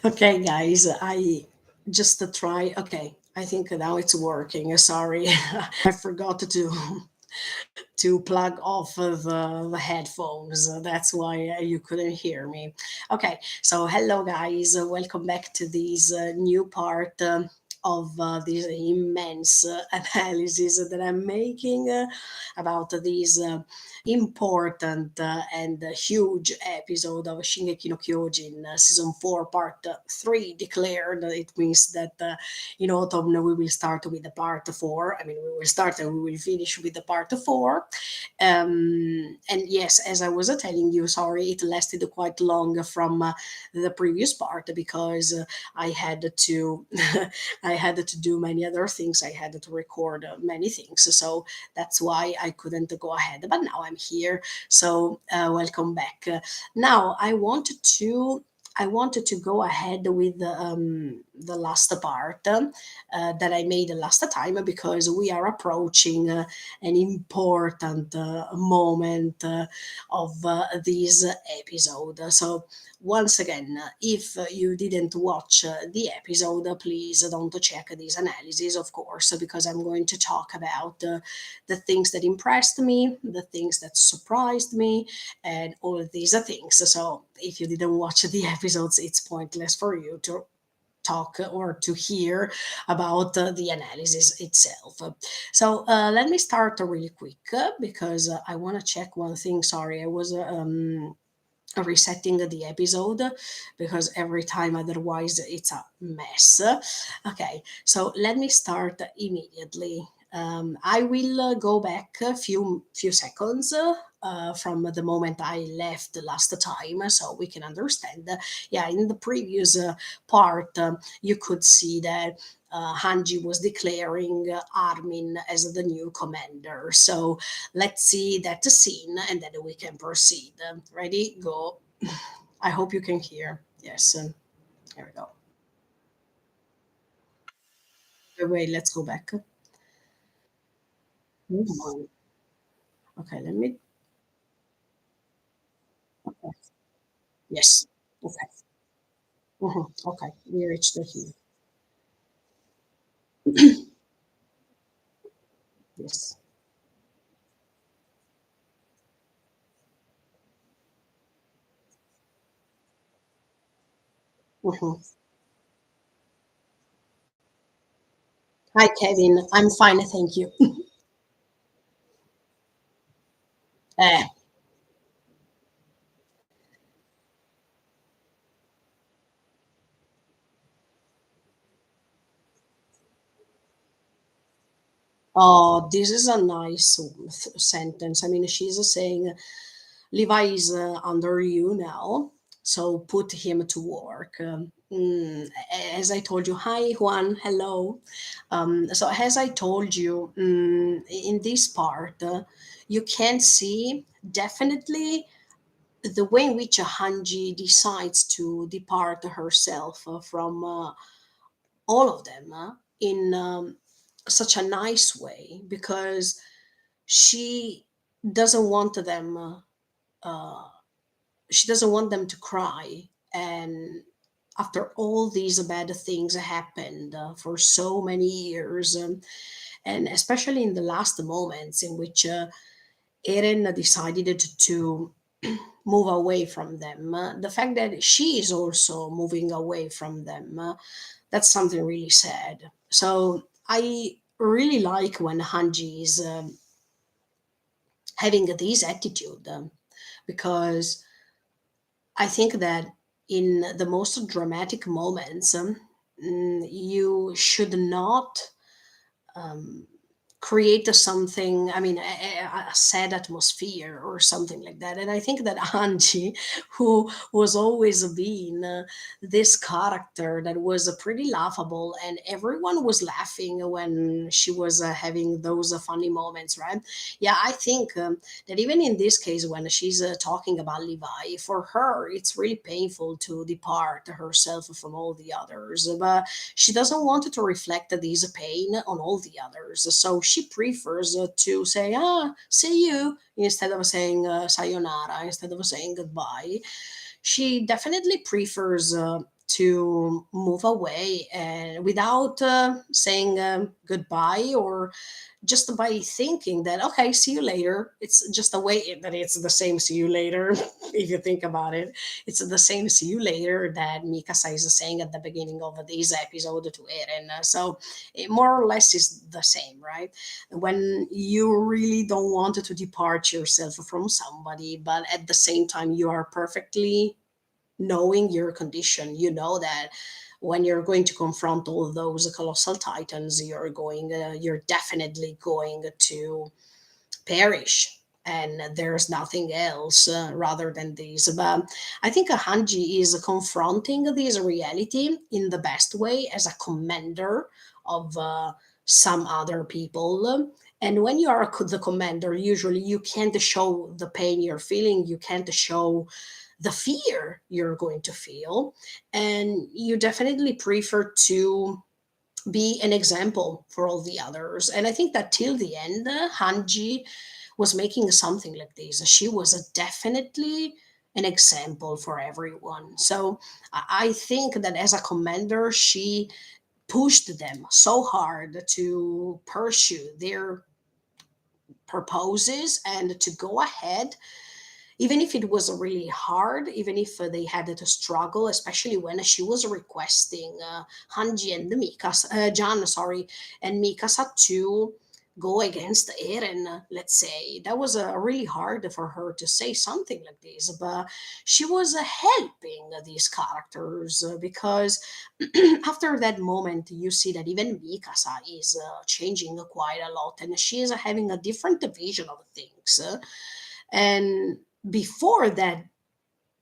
Okay, guys, I just to try. Okay, I think now it's working. Sorry, I forgot to plug off the headphones. That's why you couldn't hear me. Okay, so hello, guys. Welcome back to this new part. Of this immense analysis that I'm making about this important and huge episode of Shingeki no Kyojin, season 4, part 3 declared. It means that in autumn we will start with the part 4. I mean, we will start and we will finish with the part 4. And yes, as I was telling you, sorry, it lasted quite long from the previous part because I had to I had to do many other things. I had to record many things, so that's why I couldn't go ahead. But now I'm here, so welcome back. Now I wanted to go ahead with the last part that I made last time because we are approaching an important moment of this episode. So once again, if you didn't watch the episode, please don't check this analysis, of course, because I'm going to talk about the things that impressed me, the things that surprised me, and all of these things. So if you didn't watch the episodes, it's pointless for you to talk or to hear about the analysis itself. So let me start really quick because I want to check one thing. Sorry, I was resetting the episode because every time otherwise it's a mess. Okay, so let me start immediately. I will go back a few seconds from the moment I left last time, so we can understand. Yeah, in the previous part, you could see that Hanji was declaring Armin as the new commander. So let's see that scene and then we can proceed. Ready? Go. I hope you can hear. Yes. Here we go. Wait, let's go back. Move on. Okay, let me. Okay. Yes. Okay. Okay, we reached the here. Yes. Mhm. Hi, Kevin. I'm fine, thank you. Eh, oh, this is a nice sentence. I mean, she's saying Levi is under you now, so put him to work. As I told you, hi Juan, hello. So as I told you, in this part, you can see definitely the way in which Hanji decides to depart herself from all of them in such a nice way because she doesn't want them. She doesn't want them to cry, and after all these bad things happened for so many years, and especially in the last moments in which Eren decided to move away from them, the fact that she is also moving away from them, that's something really sad. So I really like when Hanji is having this attitude because I think that in the most dramatic moments, you should not um, create something, I mean, a sad atmosphere or something like that. And I think that Angie, who was always being this character that was pretty laughable, and everyone was laughing when she was having those funny moments, right? Yeah, I think that even in this case, when she's talking about Levi, for her, it's really painful to depart herself from all the others. But she doesn't want to reflect this pain on all the others. So she prefers to say, see you, instead of saying sayonara, instead of saying goodbye. She definitely prefers to move away and without saying goodbye, or just by thinking that okay, see you later. It's just the way that it's the same see you later. If you think about it, it's the same see you later that Mikasa is saying at the beginning of this episode to Eren. So it more or less is the same, right? When you really don't want to depart yourself from somebody, but at the same time you are perfectly knowing your condition, you know that when you're going to confront all those colossal titans, you're definitely going to perish, and there's nothing else rather than this. But I think Hanji is confronting this reality in the best way as a commander of some other people. And when you are the commander, usually you can't show the pain you're feeling, you can't show the fear you're going to feel, and you definitely prefer to be an example for all the others. And I think that till the end, Hanji was making something like this. She was definitely an example for everyone. So I think that as a commander, she pushed them so hard to pursue their purposes and to go ahead, even if it was really hard, even if they had to struggle, especially when she was requesting Hanji and Mikasa, Jan, sorry, and Mikasa to go against Eren, let's say. That was really hard for her to say something like this, but she was helping these characters because after that moment, you see that even Mikasa is changing quite a lot, and she is having a different vision of things. And before that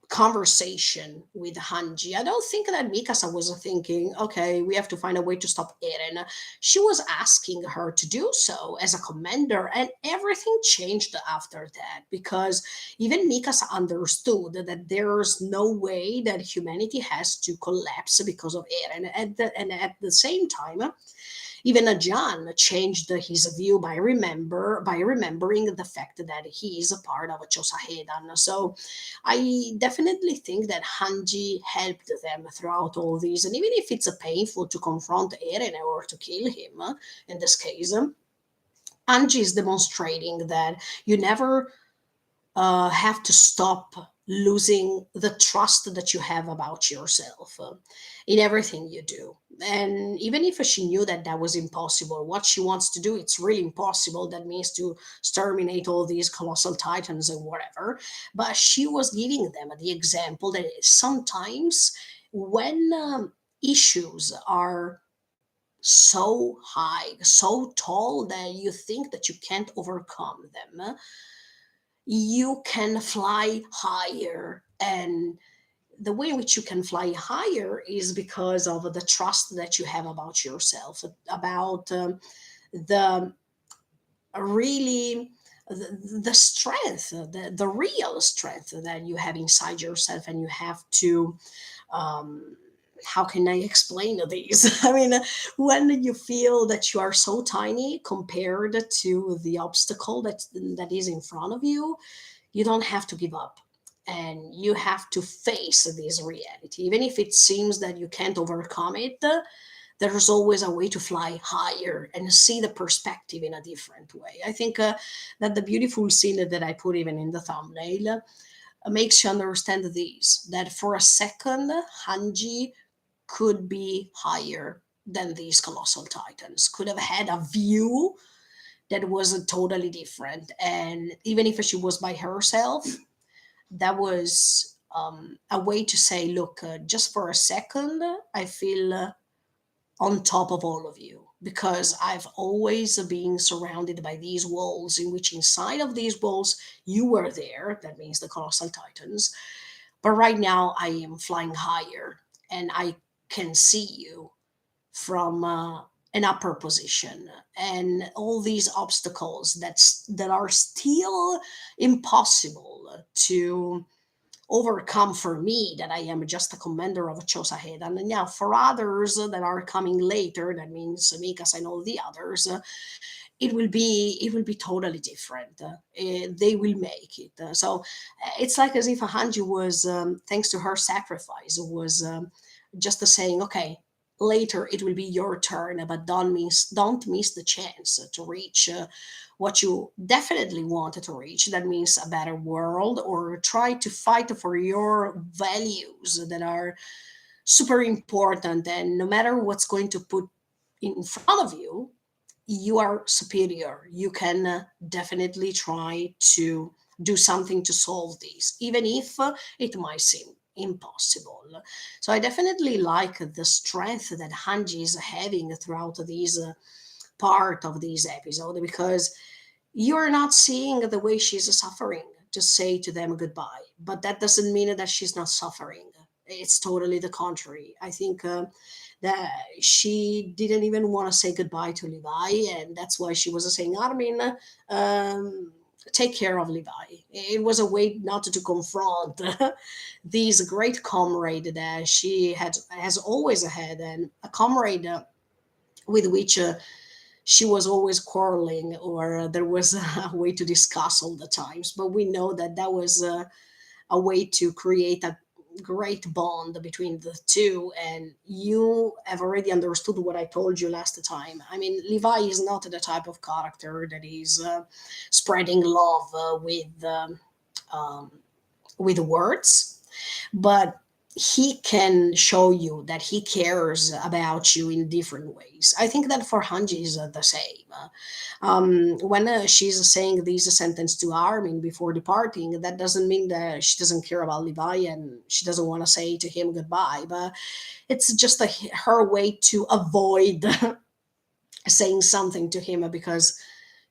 conversation with Hanji, I don't think that Mikasa was thinking, okay, we have to find a way to stop Eren. She was asking her to do so as a commander, and everything changed after that because even Mikasa understood that there's no way that humanity has to collapse because of Eren. And at the same time, even Ajahn changed his view by remembering the fact that he is a part of Chosahedan. So I definitely think that Hanji helped them throughout all these, and even if it's painful to confront Eren or to kill him, in this case, Hanji is demonstrating that you never have to stop losing the trust that you have about yourself in everything you do. And even if she knew that that was impossible, what she wants to do, it's really impossible. That means to exterminate all these colossal titans and whatever. But she was giving them the example that sometimes when issues are so high, so tall that you think that you can't overcome them, you can fly higher. And the way in which you can fly higher is because of the trust that you have about yourself, about the really the strength, the real strength that you have inside yourself, and you have to um, how can I explain these? I mean, when you feel that you are so tiny compared to the obstacle that is in front of you, you don't have to give up, and you have to face this reality even if it seems that you can't overcome it. There's always a way to fly higher and see the perspective in a different way. I think that the beautiful scene that I put even in the thumbnail makes you understand this, that for a second Hanji could be higher than these colossal titans, could have had a view that was totally different. And even if she was by herself, that was a way to say, look, just for a second, I feel on top of all of you because I've always been surrounded by these walls, in which inside of these walls you were there. That means the colossal titans. But right now I am flying higher and I can see you from an upper position, and all these obstacles that are still impossible to overcome for me, that I am just a commander of a Chosahead. And now for others that are coming later, that means Mikas and all the others, it will be totally different. They will make it. So it's like as if Hanji was, thanks to her sacrifice, was just saying, okay, later it will be your turn, but don't miss the chance to reach what you definitely wanted to reach. That means a better world, or try to fight for your values that are super important. And no matter what's going to put in front of you, you are superior. You can definitely try to do something to solve these, even if it might seem impossible. So I definitely like the strength that Hanji is having throughout these part of this episode, because you're not seeing the way she's suffering to say to them goodbye, but that doesn't mean that she's not suffering. It's totally the contrary. I think that she didn't even want to say goodbye to Levi, and that's why she was saying, Armin, um, take care of Levi. It was a way not to confront this great comrade that she has always had, and a comrade with which she was always quarreling, or there was a way to discuss all the times. But we know that that was a way to create a great bond between the two. And you have already understood what I told you last time. I mean, Levi is not the type of character that is spreading love um, with words, but he can show you that he cares about you in different ways. I think that for Hanji is the same. When she's saying this sentence to Armin before departing, that doesn't mean that she doesn't care about Levi and she doesn't want to say to him goodbye, but it's just her way to avoid saying something to him, because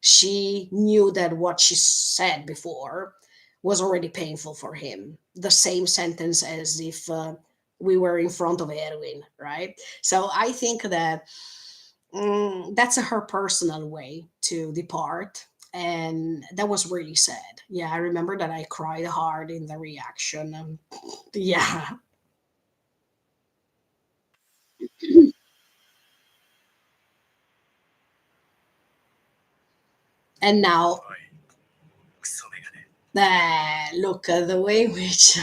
she knew that what she said before was already painful for him. The same sentence as if we were in front of Erwin, right? So I think that that's her personal way to depart. And that was really sad. Yeah, I remember that I cried hard in the reaction. Yeah. And now, look at the way in which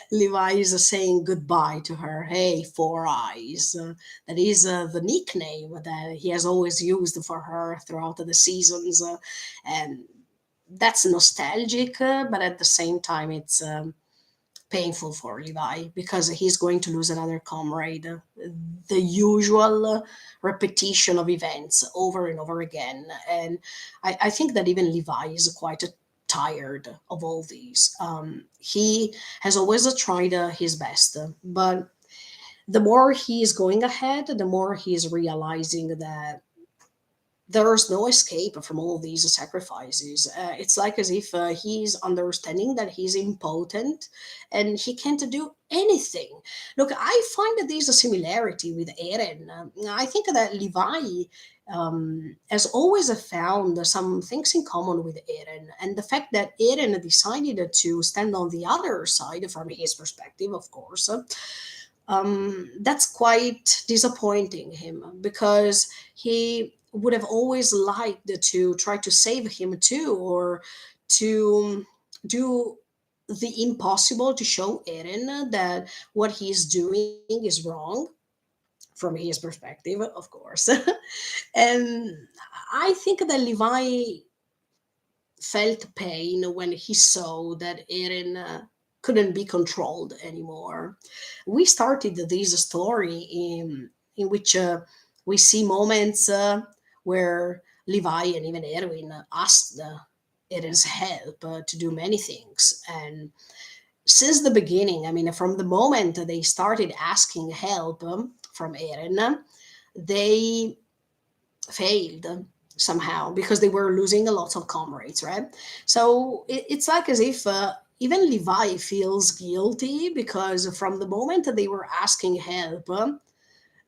Levi is saying goodbye to her. Hey, Four Eyes. That is the nickname that he has always used for her throughout the seasons. And that's nostalgic, but at the same time, it's painful for Levi, because he's going to lose another comrade. The usual repetition of events over and over again. And I think that even Levi is quite tired of all these. He has always tried his best, but the more he is going ahead, the more he is realizing that there's no escape from all these sacrifices. It's like as if he's understanding that he's impotent and he can't do anything. Look, I find that there's a similarity with Eren. I think that Levi has always found some things in common with Eren, and the fact that Eren decided to stand on the other side, from his perspective, of course, that's quite disappointing him, because he would have always liked to try to save him too, or to do the impossible to show Eren that what he's doing is wrong from his perspective, of course. And I think that Levi felt pain when he saw that Eren couldn't be controlled anymore. We started this story in which we see moments where Levi and even Erwin asked Eren's help to do many things. And since the beginning, I mean, from the moment they started asking help from Eren, they failed somehow, because they were losing a lot of comrades, right? So it's like as if even Levi feels guilty, because from the moment that they were asking help,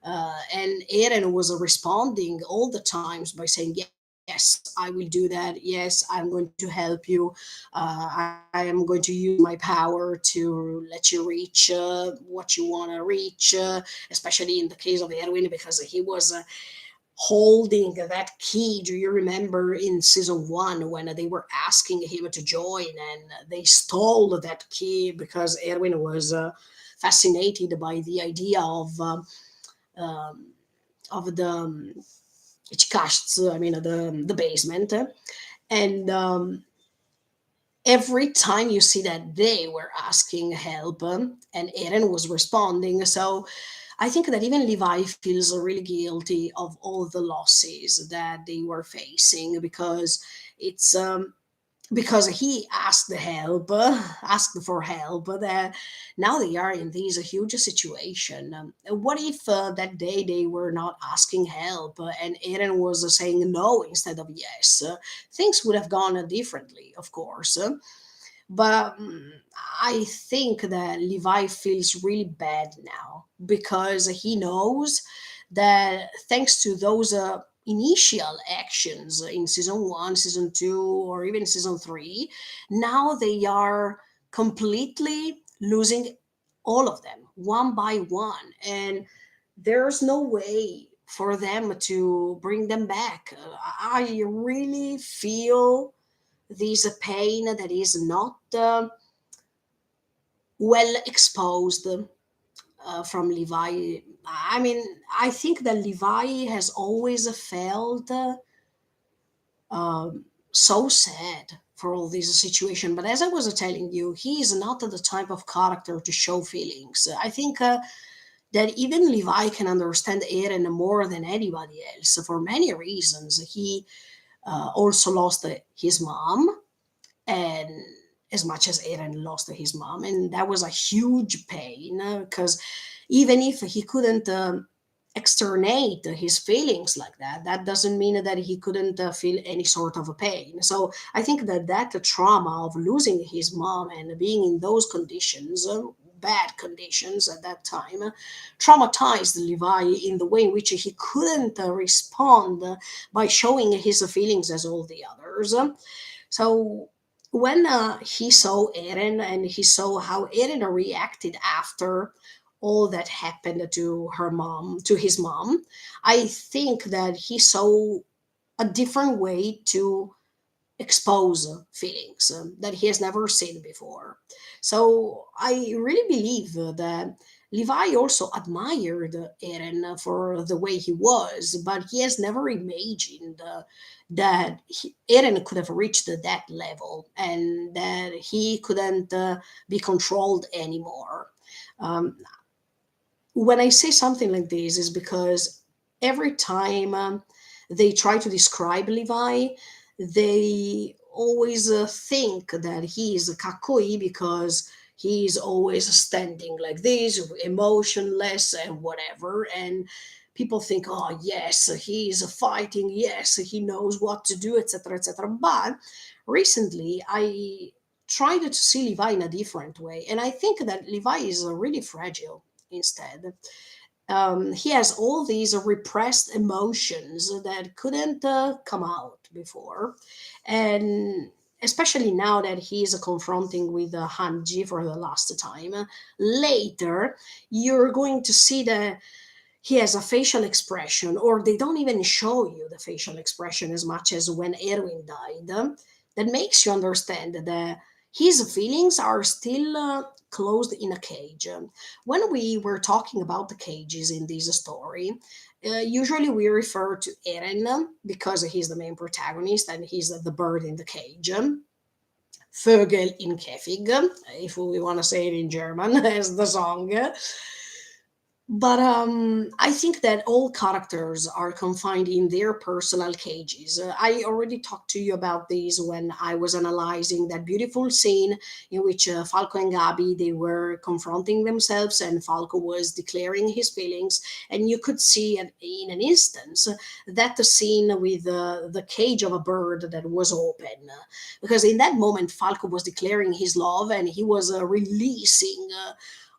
and Eren was responding all the times by saying, yes, I will do that. Yes, I'm going to help you. I am going to use my power to let you reach what you want to reach, especially in the case of Erwin, because he was holding that key. Do you remember in season one when they were asking him to join and they stole that key because Erwin was fascinated by the idea um, of the I mean the basement, and every time you see that they were asking help, and Eren was responding. So I think that even Levi feels really guilty of all the losses that they were facing it's because he asked the help, asked for help. That now they are in this huge situation. What if that day they were not asking help, and Eren was saying no instead of yes? Things would have gone differently, of course. But I think that Levi feels really bad now because he knows that thanks to those initial actions in season one, season two, or even season three, now they are completely losing all of them one by one. And there's no way for them to bring them back. I really feel this pain that is not well exposed from Levi. I mean, I think that Levi has always felt so sad for all this situation. But as I was telling you, he is not the type of character to show feelings. I think that even Levi can understand Eren more than anybody else for many reasons. He also lost his mom, and as much as Eren lost his mom, and that was a huge pain because even if he couldn't externate his feelings like that, that doesn't mean that he couldn't feel any sort of a pain. So I think that that trauma of losing his mom and being in those conditions, bad conditions at that time, traumatized Levi in the way in which he couldn't respond by showing his feelings as all the others. So when he saw Eren and he saw how Eren reacted after all that happened to her mom, to his mom, I think that he saw a different way to expose feelings that he has never seen before. So I really believe that Levi also admired Eren for the way he was, but he has never imagined that Eren could have reached that level and that he couldn't be controlled anymore. Um, when I say something like this, is because every time they try to describe Levi, they always think that he is a kakoi because he's always standing like this, emotionless and whatever. And people think, oh yes, he's fighting, yes, he knows what to do, etc., etc. But recently, I tried to see Levi in a different way, and I think that Levi is really fragile instead. He has all these repressed emotions that couldn't come out before. And especially now that he is confronting with Hanji for the last time, later you're going to see that he has a facial expression, or they don't even show you the facial expression as much as when Erwin died, that makes you understand that his feelings are still closed in a cage. When we were talking about the cages in this story, usually we refer to Eren because he's the main protagonist and he's the bird in the cage. Vögel in Käfig, if we want to say it in German, as the song. But I think that all characters are confined in their personal cages. I already talked to you about this when I was analyzing that beautiful scene in which Falco and Gabi they were confronting themselves, and Falco was declaring his feelings, and you could see in an instance that the scene with the cage of a bird that was open, because in that moment Falco was declaring his love and he was releasing.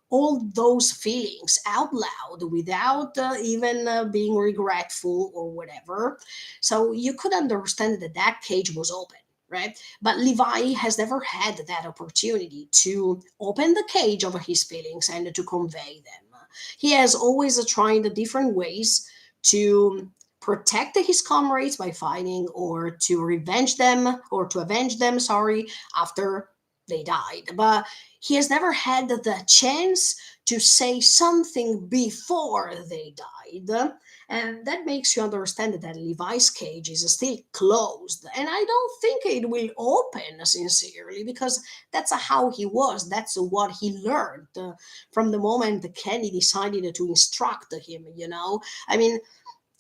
All those feelings out loud without even being regretful or whatever. So you could understand that that cage was open, right? But Levi has never had that opportunity to open the cage of his feelings and to convey them. He has always tried different ways to protect his comrades by fighting, or to revenge them, or to avenge them, sorry, after they died. But he has never had the chance to say something before they died. And that makes you understand that Levi's cage is still closed. And I don't think it will open sincerely, because that's how he was. That's what he learned from the moment Kenny decided to instruct him, you know? I mean,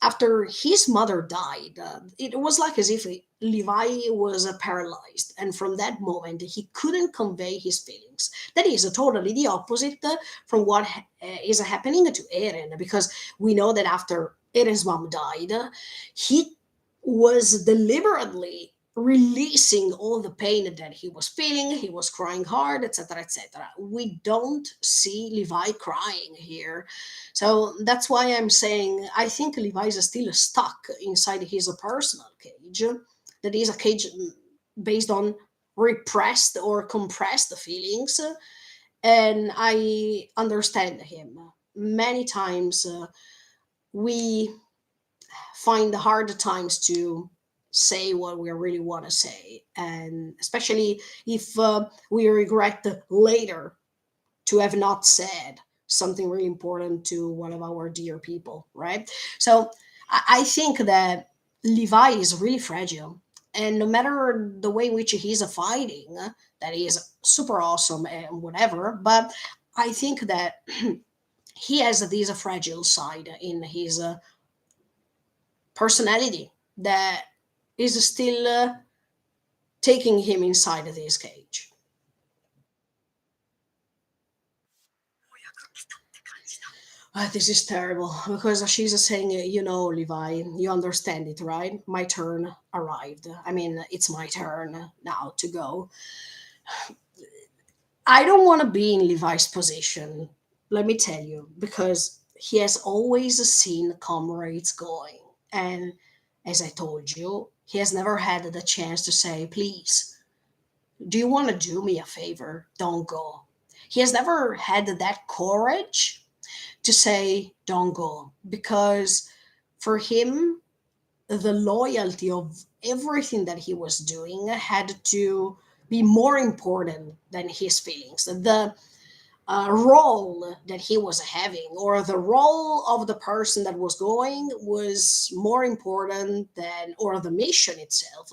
after his mother died, it was like as if Levi was paralyzed, and from that moment he couldn't convey his feelings. That is totally the opposite from what is happening to Eren, because we know that after Eren's mom died, he was deliberately releasing all the pain that he was feeling. He was crying hard, etc., etc. We don't see Levi crying here, so that's why I'm saying I think Levi is still stuck inside his personal cage. That is a cage based on repressed or compressed feelings. And I understand him. Many times we find hard times to say what we really want to say. And especially if we regret later to have not said something really important to one of our dear people, right? So I think that Levi is really fragile. And no matter the way in which he's fighting, that is super awesome and whatever, but I think that he has this fragile side in his personality that is still taking him inside this cage. This is terrible, because she's saying, you know, Levi, you understand it, right? My turn arrived. I mean, it's my turn now to go. I don't want to be in Levi's position, let me tell you, because he has always seen comrades going. And as I told you, he has never had the chance to say, please, do you want to do me a favor? Don't go. He has never had that courage to say don't go, because for him the loyalty of everything that he was doing had to be more important than his feelings. The role that he was having, or the role of the person that was going, was more important than, or the mission itself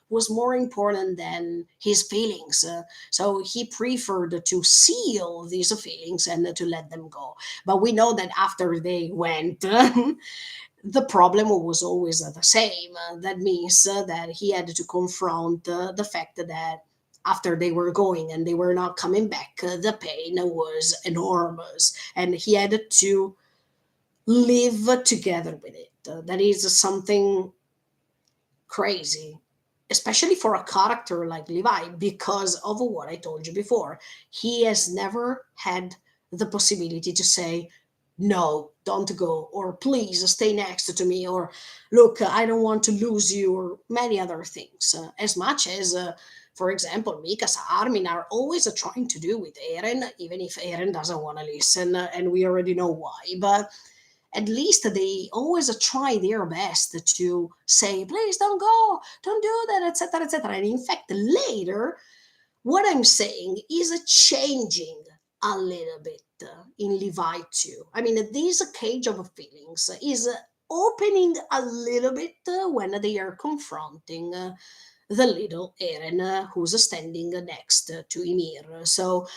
was more important than his feelings. So he preferred to seal these feelings and to let them go. But we know that after they went, the problem was always the same. That means that he had to confront the fact that after they were going and they were not coming back, the pain was enormous, and he had to live together with it. That is something crazy, especially for a character like Levi, because of what I told you before. He has never had the possibility to say, no, don't go, or please stay next to me, or look, I don't want to lose you, or many other things. As much as, for example, Mika's Armin are always trying to do with Eren, even if Eren doesn't want to listen, and we already know why. But at least they always try their best to say, please don't go, don't do that, etc., etc. And in fact, later, what I'm saying is changing a little bit in Levi too. I mean, this cage of feelings is opening a little bit when they are confronting the little Eren, who's standing next to Ymir. So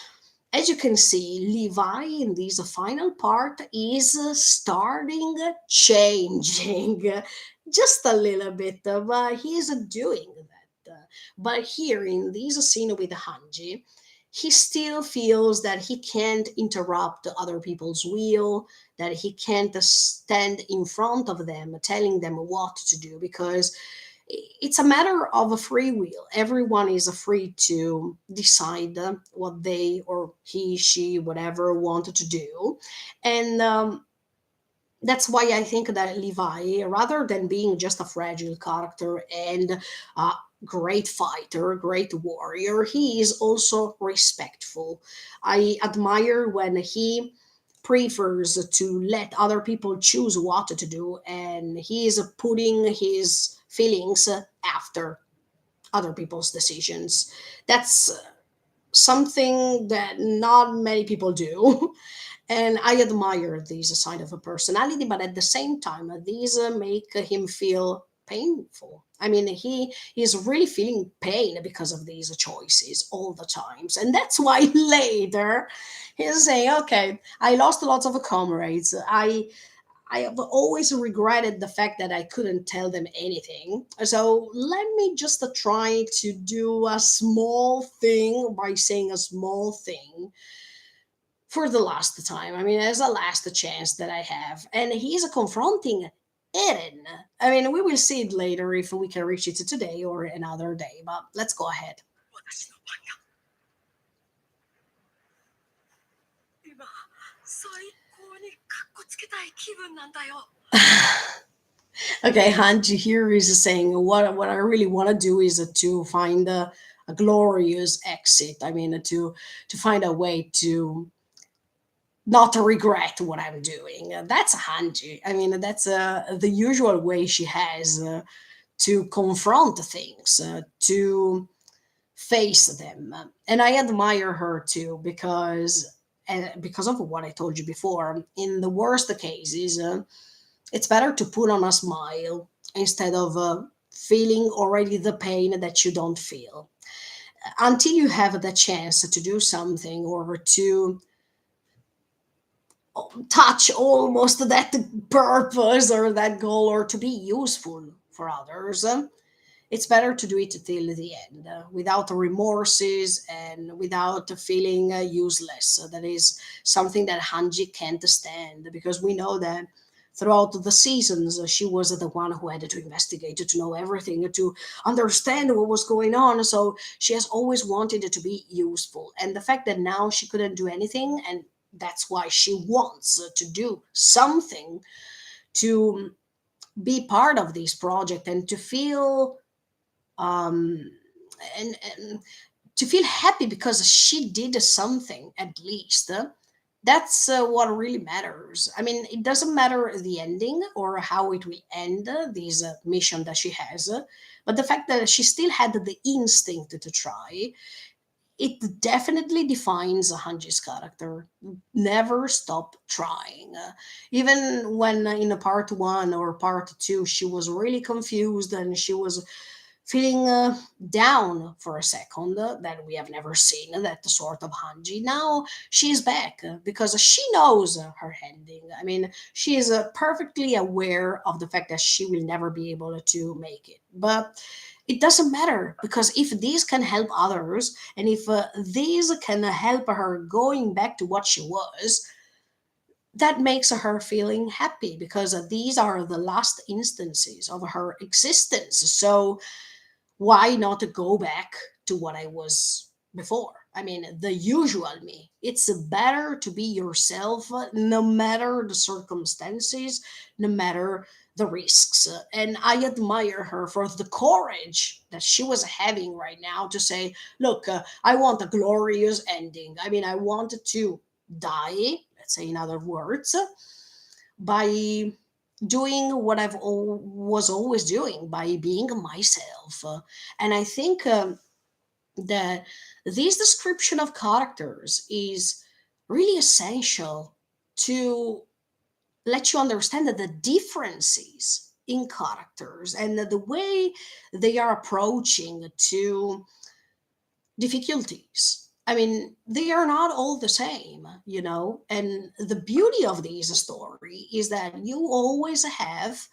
as you can see, Levi in this final part is starting changing just a little bit, but he is doing that. But here in this scene with Hanji, he still feels that he can't interrupt other people's will, that he can't stand in front of them telling them what to do, because it's a matter of a free will. Everyone is free to decide what they, or he, she, whatever wanted to do. And that's why I think that Levi, rather than being just a fragile character and a great fighter, a great warrior, he is also respectful. I admire when he prefers to let other people choose what to do, and he is putting his feelings after other people's decisions. That's something that not many people do. And I admire this side of a personality, but at the same time, these make him feel painful. I mean, he is really feeling pain because of these choices all the times, and that's why later he's saying, "Okay, I lost lots of comrades. I have always regretted the fact that I couldn't tell them anything. So let me just try to do a small thing by saying a small thing for the last time. I mean, as a last chance that I have." And he's confronting Eren. I mean, we will see it later if we can reach it today or another day, but let's go ahead. Okay, Hanji here is saying what I really want to do is to find a glorious exit. I mean, to find a way to not to regret what I'm doing. That's Hanji. I mean, that's the usual way she has to confront things, to face them. And I admire her too because of what I told you before. In the worst cases, it's better to put on a smile instead of feeling already the pain that you don't feel. Until you have the chance to do something or to touch almost that purpose or that goal or to be useful for others, it's better to do it till the end without remorses and without feeling useless. That is something that Hanji can't stand because we know that throughout the seasons she was the one who had to investigate, to know everything, to understand what was going on. So she has always wanted to be useful, and the fact that now she couldn't do anything, and that's why she wants to do something to be part of this project and to feel um, and to feel happy because she did something at least. That's what really matters. I mean, it doesn't matter the ending or how it will end this mission that she has, but the fact that she still had the instinct to try, it definitely defines Hanji's character. Never stop trying. Even when in a part one or part two, she was really confused and she was feeling down for a second, that we have never seen that sort of Hanji. Now she's back because she knows her ending. I mean, she is perfectly aware of the fact that she will never be able to make it. But it doesn't matter because if these can help others and if these can help her going back to what she was, that makes her feeling happy because these are the last instances of her existence. So why not go back to what I was before? I mean, the usual me. It's better to be yourself no matter the circumstances, no matter the risks. And I admire her for the courage that she was having right now to say, look, I want a glorious ending. I mean, I wanted to die, let's say in other words, by doing what was always doing, by being myself. And I think that this description of characters is really essential to let you understand that the differences in characters and the way they are approaching to difficulties. I mean, they are not all the same, you know. And the beauty of this story is that you always have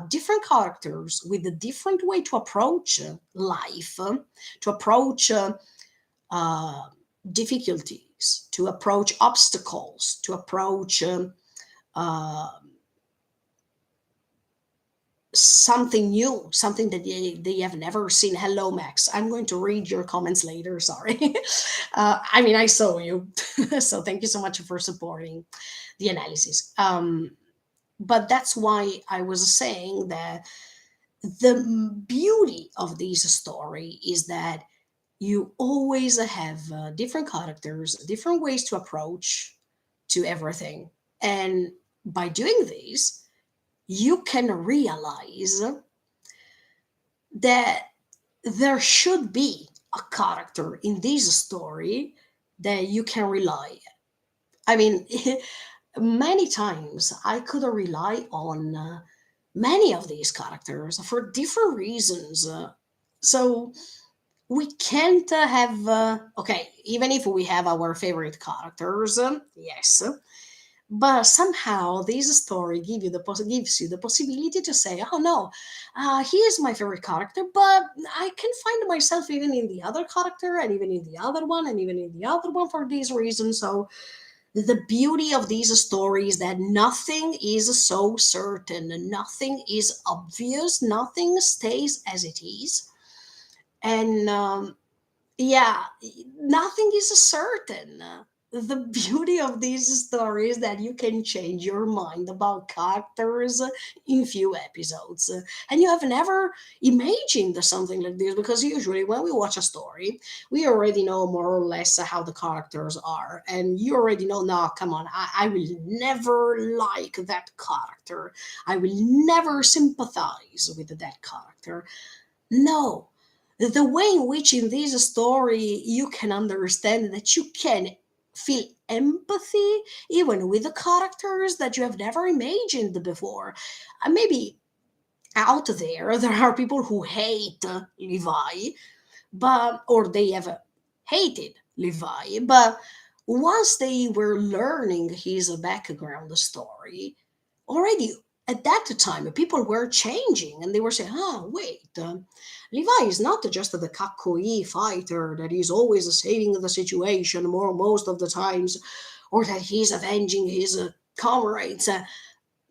different characters with a different way to approach life, to approach uh, difficulties, to approach obstacles, to approach uh, something new, something that they have never seen. Hello, Max. I'm going to read your comments later. Sorry. I mean, I saw you. So thank you so much for supporting the analysis. But that's why I was saying that the beauty of this story is that you always have different characters, different ways to approach to everything. And by doing this, you can realize that there should be a character in this story that you can rely. I mean, many times I could rely on many of these characters for different reasons. So we can't have, okay, even if we have our favorite characters, yes, but somehow this story gives you the possibility to say, oh no, he is my favorite character, but I can find myself even in the other character, and even in the other one, and even in the other one for these reasons. So the beauty of these stories that nothing is so certain, nothing is obvious, nothing stays as it is. And yeah, nothing is certain. The beauty of these stories that you can change your mind about characters in few episodes, and you have never imagined something like this, because usually when we watch a story, we already know more or less how the characters are, and you already know, no, come on, I will never like that character, I will never sympathize with that character. No, the way in which in this story you can understand that you can feel empathy even with the characters that you have never imagined before. Maybe out there are people who hate Levi, but or they have hated Levi, but once they were learning his background story, already at that time people were changing, and they were saying, oh wait, Levi is not just the kakoi fighter that is always saving the situation more most of the times, or that he's avenging his comrades.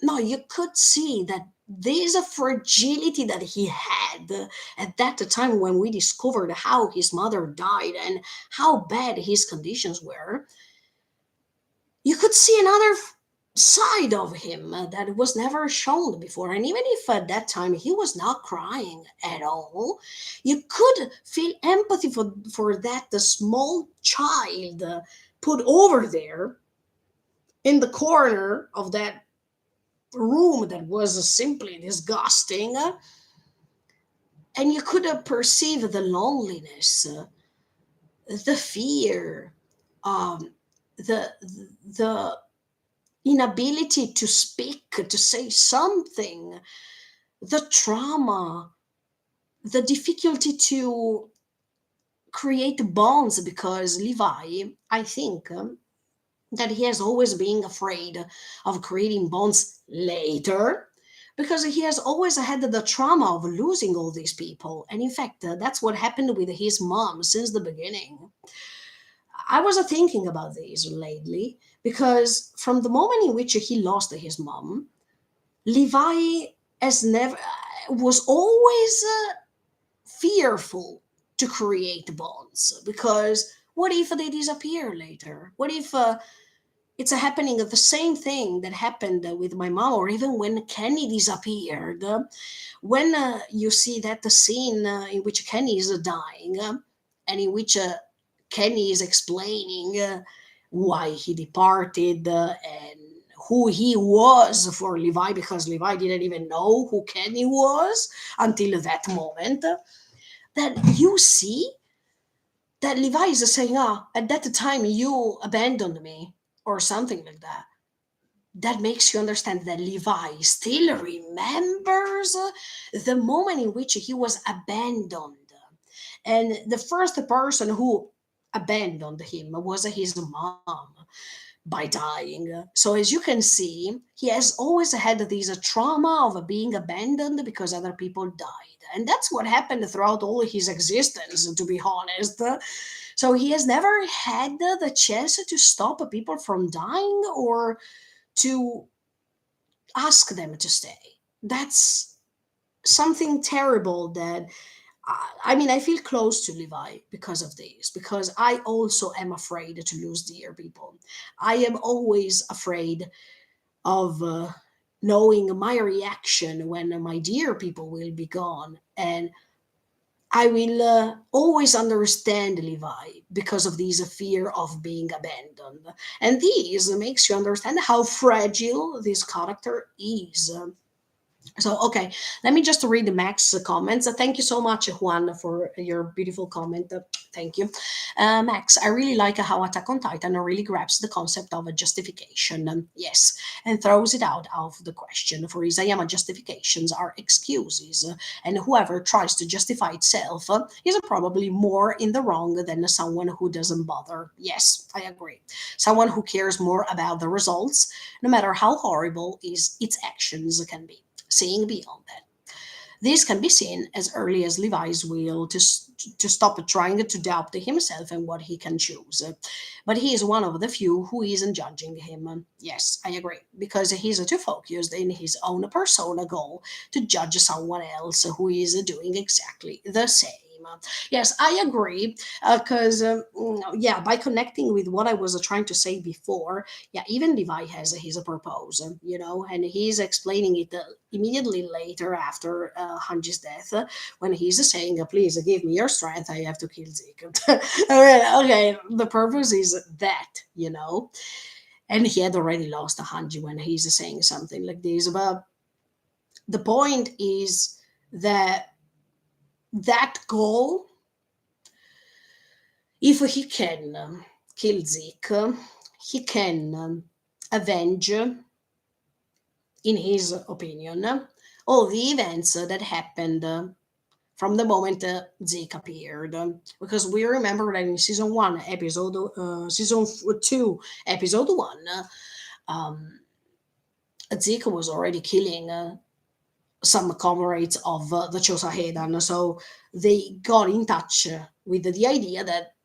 No, you could see that there's a fragility that he had at that time when we discovered how his mother died and how bad his conditions were. You could see another side of him that was never shown before. And even if at that time he was not crying at all, you could feel empathy for that the small child put over there in the corner of that room that was simply disgusting. And you could perceive the loneliness, the fear, um, the the inability to speak, to say something, the trauma, the difficulty to create bonds, because Levi, I think, that he has always been afraid of creating bonds later, because he has always had the trauma of losing all these people. And in fact, that's what happened with his mom since the beginning. I was thinking about this lately, because from the moment in which he lost his mom, Levi has never was always fearful to create bonds, because what if they disappear later? What if it's a happening of the same thing that happened with my mom, or even when Kenny disappeared? When you see that the scene in which Kenny is dying, and in which Kenny is explaining why he departed, and who he was for Levi, because Levi didn't even know who Kenny was until that moment, that you see that Levi is saying, ah, at that time you abandoned me, or something like that. That makes you understand that Levi still remembers the moment in which he was abandoned. And the first person who abandoned him was his mom by dying. So, as you can see, he has always had this trauma of being abandoned because other people died. And that's what happened throughout all his existence, to be honest. So, he has never had the chance to stop people from dying or to ask them to stay. That's something terrible that I mean, I feel close to Levi because of this, because I also am afraid to lose dear people. I am always afraid of knowing my reaction when my dear people will be gone. And I will always understand Levi because of this fear of being abandoned. And this makes you understand how fragile this character is. So, okay, let me just read Max's comments. Thank you so much, Juan, for your beautiful comment. Thank you. Max, I really like how Attack on Titan really grabs the concept of a justification. Yes, and throws it out of the question. For Isayama, justifications are excuses, and whoever tries to justify itself is probably more in the wrong than someone who doesn't bother. Yes, I agree. Someone who cares more about the results, no matter how horrible is its actions can be. Seeing beyond that. This can be seen as early as Levi's will to stop trying to doubt himself and what he can choose. But he is one of the few who isn't judging him. Yes, I agree, because he's too focused in his own persona goal to judge someone else who is doing exactly the same. Yes, I agree. Because, yeah, by connecting with what I was trying to say before, yeah, even Levi has his purpose, and he's explaining it immediately later after Hanji's death, when he's saying, "Please give me your strength. I have to kill Zeke." Okay, the purpose is that. And he had already lost Hanji when he's saying something like this. But the point is that that goal, if he can kill Zeke, he can avenge, in his opinion, all the events that happened from the moment Zeke appeared. Because we remember that in season 2, episode 1, um, Zeke was already killing some comrades of the Chosahedan. So they got in touch with the idea that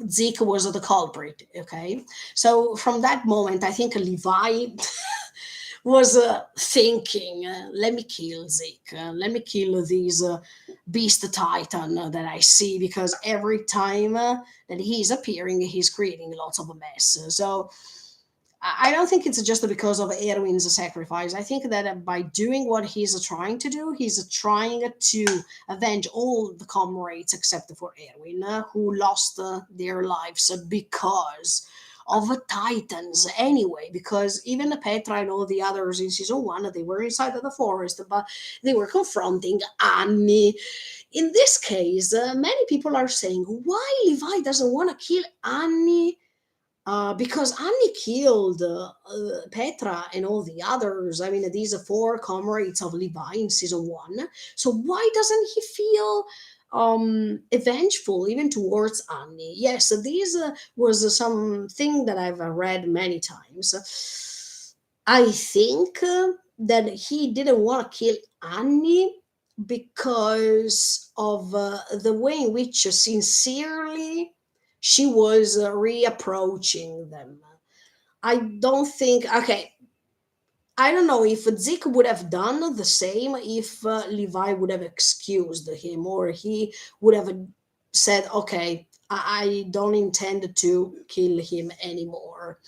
Zeke was the culprit. Okay, so from that moment, I think Levi was thinking, let me kill Zeke, let me kill these beast titan that I see, because every time that he's appearing, he's creating lots of mess. So I don't think it's just because of Erwin's sacrifice. I think that by doing what he's trying to do, he's trying to avenge all the comrades except for Erwin, who lost their lives because of Titans anyway. Because even Petra and all the others in season 1, they were inside of the forest, but they were confronting Annie. In this case, many people are saying, why Levi doesn't want to kill Annie, because Annie killed Petra and all the others. I mean, these are four comrades of Levi in season 1. So why doesn't he feel vengeful even towards Annie? Yes, this was something that I've read many times. I think that he didn't want to kill Annie because of the way in which sincerely she was reapproaching them. I don't think, okay, I don't know if Zeke would have done the same if Levi would have excused him, or he would have said, okay, I don't intend to kill him anymore.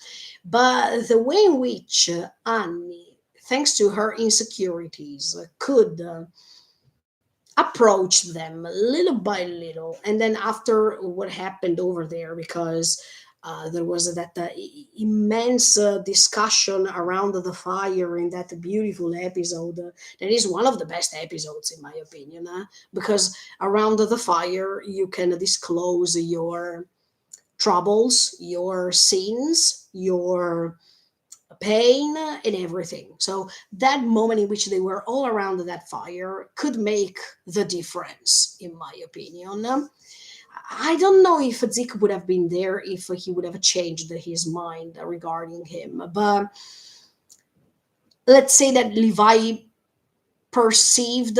But the way in which Annie, thanks to her insecurities, could approach them little by little, and then after what happened over there, because there was that immense discussion around the fire in that beautiful episode, that is one of the best episodes in my opinion, because around the fire you can disclose your troubles, your sins, your pain, and everything. So that moment in which they were all around that fire could make the difference, in my opinion. I don't know if Zeke would have been there if he would have changed his mind regarding him, but let's say that Levi perceived,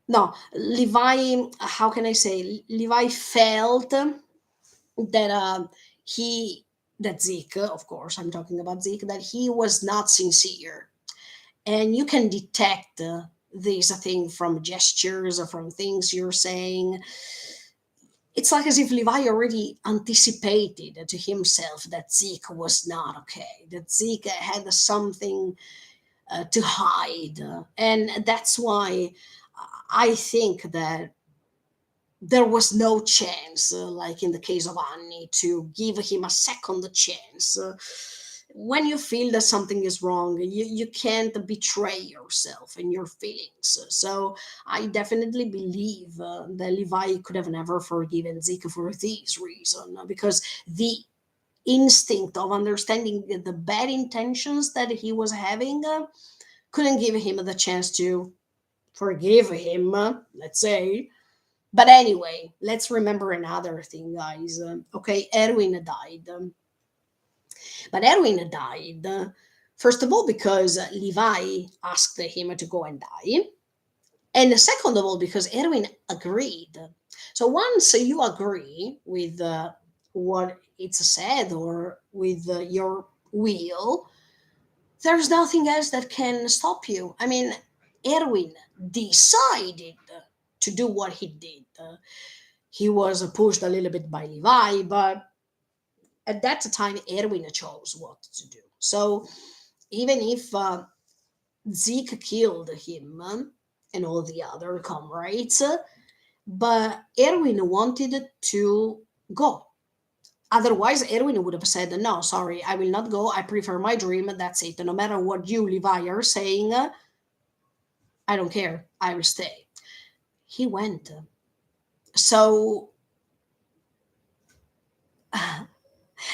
no, Levi, how can I say, Levi felt that he, that Zeke, of course, I'm talking about Zeke, that he was not sincere. And you can detect these things from gestures or from things you're saying. It's like as if Levi already anticipated to himself that Zeke was not okay, that Zeke had something to hide. And that's why I think that there was no chance, like in the case of Annie, to give him a second chance. When you feel that something is wrong, you can't betray yourself and your feelings. So I definitely believe that Levi could have never forgiven Zeke for this reason, because the instinct of understanding the bad intentions that he was having couldn't give him the chance to forgive him, let's say. But anyway, let's remember another thing, guys. Okay, Erwin died. But Erwin died, first of all, because Levi asked him to go and die. And second of all, because Erwin agreed. So once you agree with what it's said or with your will, there's nothing else that can stop you. I mean, Erwin decided to do what he did. He was pushed a little bit by Levi, but at that time, Erwin chose what to do. So even if Zeke killed him and all the other comrades, but Erwin wanted to go. Otherwise, Erwin would have said, "No, sorry, I will not go. I prefer my dream. That's it. No matter what you, Levi, are saying, I don't care. I will stay." He went. So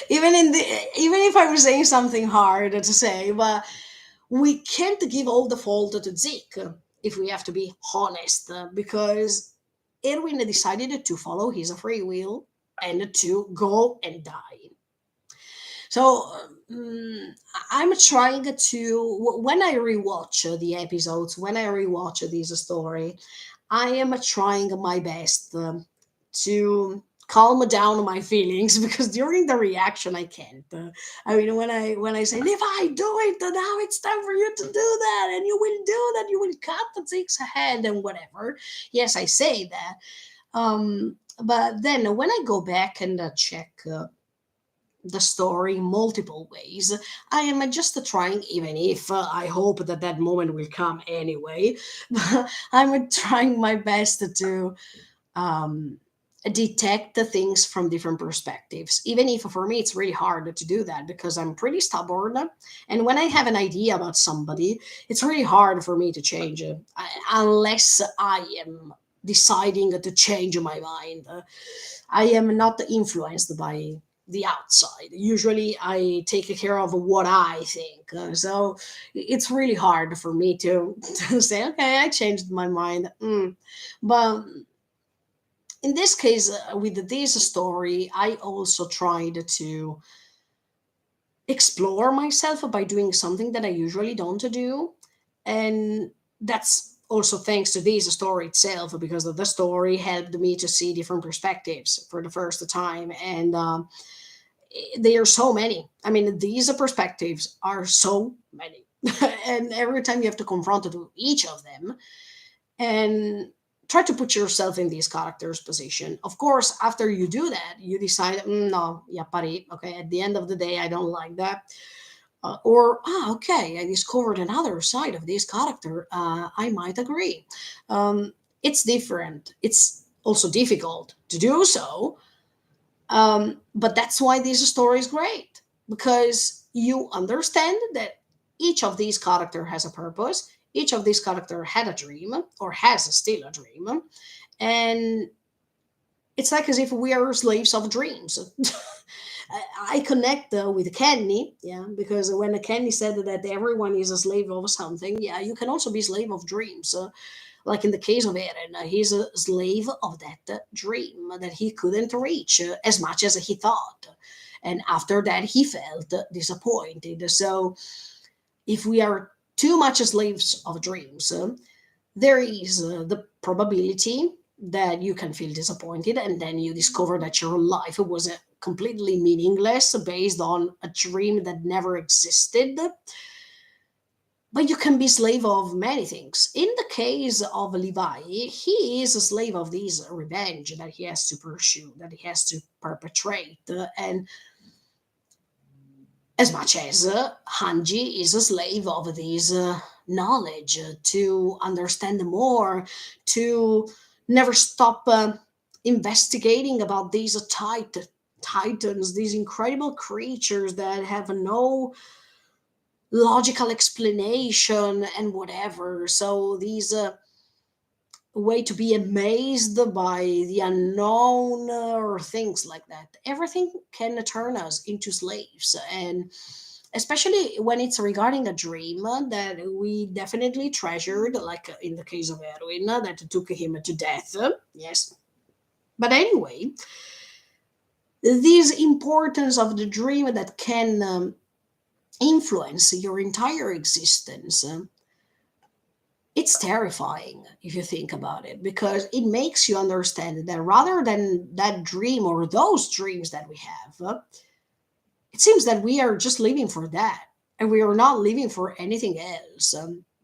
even if I'm saying something hard to say, but we can't give all the fault to Zeke, if we have to be honest, because Erwin decided to follow his free will and to go and die. So I'm trying to, when I rewatch the episodes, when I rewatch this story, I am trying my best to calm down my feelings because during the reaction I can't. I mean, when I say, if I do it, now it's time for you to do that, and you will do that, you will cut the thing's head and whatever. Yes, I say that. But then when I go back and check the story multiple ways, I am just trying, even if I hope that that moment will come anyway. I'm trying my best to um, detect the things from different perspectives, even if for me it's really hard to do that because I'm pretty stubborn. And when I have an idea about somebody, it's really hard for me to change it unless I am deciding to change my mind. I am not influenced by the outside. Usually I take care of what I think. So it's really hard for me to, to say, okay, I changed my mind. But in this case, with this story, I also tried to explore myself by doing something that I usually don't do. And that's also thanks to this story itself, because the story helped me to see different perspectives for the first time. And there are so many. I mean, these perspectives are so many. And every time you have to confront each of them, and try to put yourself in these characters' position. Of course, after you do that, you decide, no, yapari, okay, at the end of the day, I don't like that. Or, okay, I discovered another side of this character. I might agree. It's different. It's also difficult to do so. But that's why this story is great, because you understand that each of these character has a purpose. Each of these character had a dream or has still a dream, and it's like as if we are slaves of dreams. I connect with Kenny, yeah, because when Kenny said that everyone is a slave of something, yeah, you can also be slave of dreams. Like in the case of Eren, he's a slave of that dream that he couldn't reach as much as he thought. And after that, he felt disappointed. So, if we are too much slaves of dreams, there is the probability that you can feel disappointed and then you discover that your life was completely meaningless based on a dream that never existed. But you can be slave of many things. In the case of Levi, he is a slave of this revenge that he has to pursue, that he has to perpetrate. And as much as Hanji is a slave of this knowledge to understand more, to never stop investigating about these titans, these incredible creatures that have no logical explanation and whatever. So these way to be amazed by the unknown, or things like that. Everything can turn us into slaves, and especially when it's regarding a dream that we definitely treasured, like in the case of Erwin, that took him to death. Yes. But anyway, this importance of the dream that can influence your entire existence, it's terrifying if you think about it, because it makes you understand that rather than that dream or those dreams that we have, it seems that we are just living for that, and we are not living for anything else.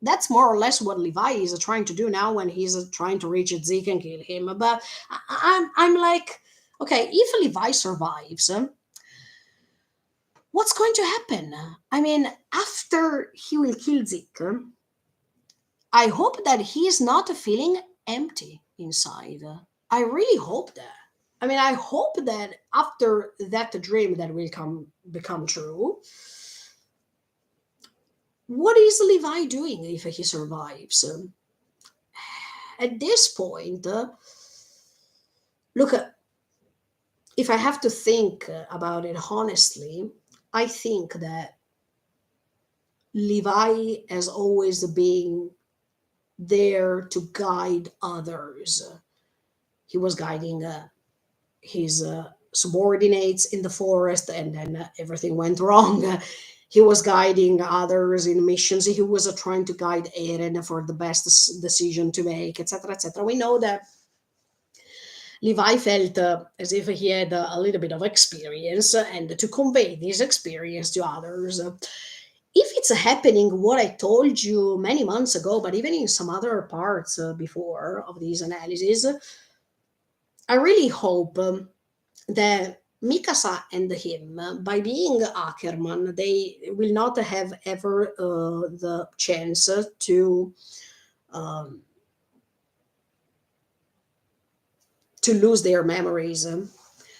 That's more or less what Levi is trying to do now when he's trying to reach Zeke and kill him. But I'm like, okay, if Levi survives, what's going to happen? I mean, after he will kill Zeke, I hope that he is not feeling empty inside. I really hope that. I mean, I hope that after that dream that will come become true, what is Levi doing if he survives? At this point, look, if I have to think about it honestly, I think that Levi has always been there to guide others. He was guiding his subordinates in the forest, and then everything went wrong. He was guiding others in missions. He was trying to guide Eren for the best decision to make, etc., etc. We know that Levi felt as if he had a little bit of experience, and to convey this experience to others. If it's happening, what I told you many months ago, but even in some other parts before of these analyses, I really hope that Mikasa and him, by being Ackerman, they will not have ever the chance um, to lose their memories.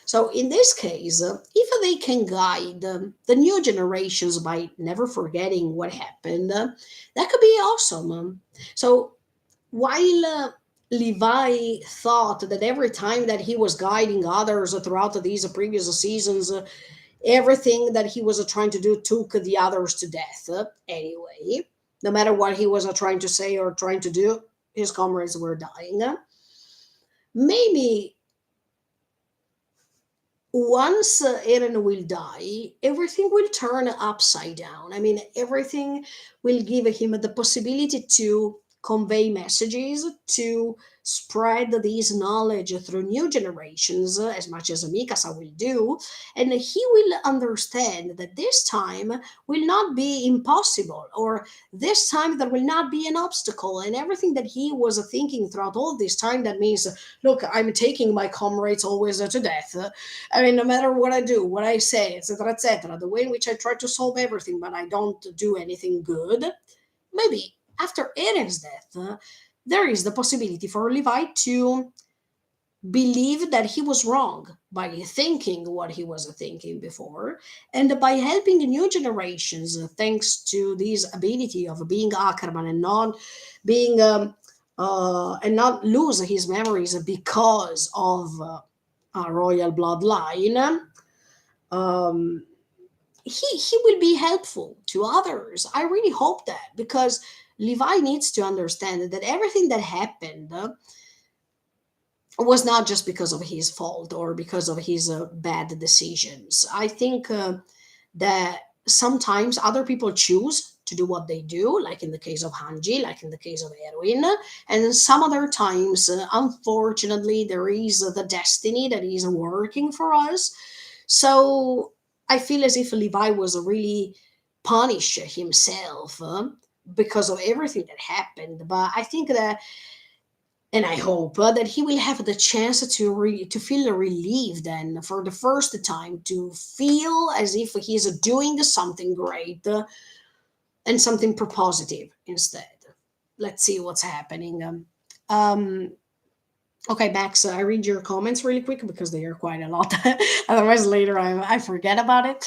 So in this case, if they can guide the new generations by never forgetting what happened, that could be awesome. So while Levi thought that every time that he was guiding others throughout these previous seasons, everything that he was trying to do took the others to death. Anyway, no matter what he was trying to say or trying to do, his comrades were dying. Maybe once Eren will die, everything will turn upside down. I mean, everything will give him the possibility to convey messages, to spread this knowledge through new generations, as much as Mikasa will do. And he will understand that this time will not be impossible, or this time there will not be an obstacle. And everything that he was thinking throughout all this time, that means, look, I'm taking my comrades always to death. I mean, no matter what I do, what I say, etc., the way in which I try to solve everything, but I don't do anything good, maybe after Eren's death, there is the possibility for Levi to believe that he was wrong by thinking what he was thinking before, and by helping new generations, thanks to this ability of being Ackerman and not being and not lose his memories because of a royal bloodline. Um, he will be helpful to others. I really hope that, because Levi needs to understand that everything that happened was not just because of his fault or because of his bad decisions. I think that sometimes other people choose to do what they do, like in the case of Hanji, like in the case of Erwin, and some other times, unfortunately, there is the destiny that is working for us. So I feel as if Levi was really punished himself because of everything that happened. But I think that, and I hope that he will have the chance to feel relieved, and for the first time to feel as if he is doing something great, and something positive instead. Let's see what's happening. Um, Okay, Max, I read your comments really quick because they are quite a lot. Otherwise, later I forget about it.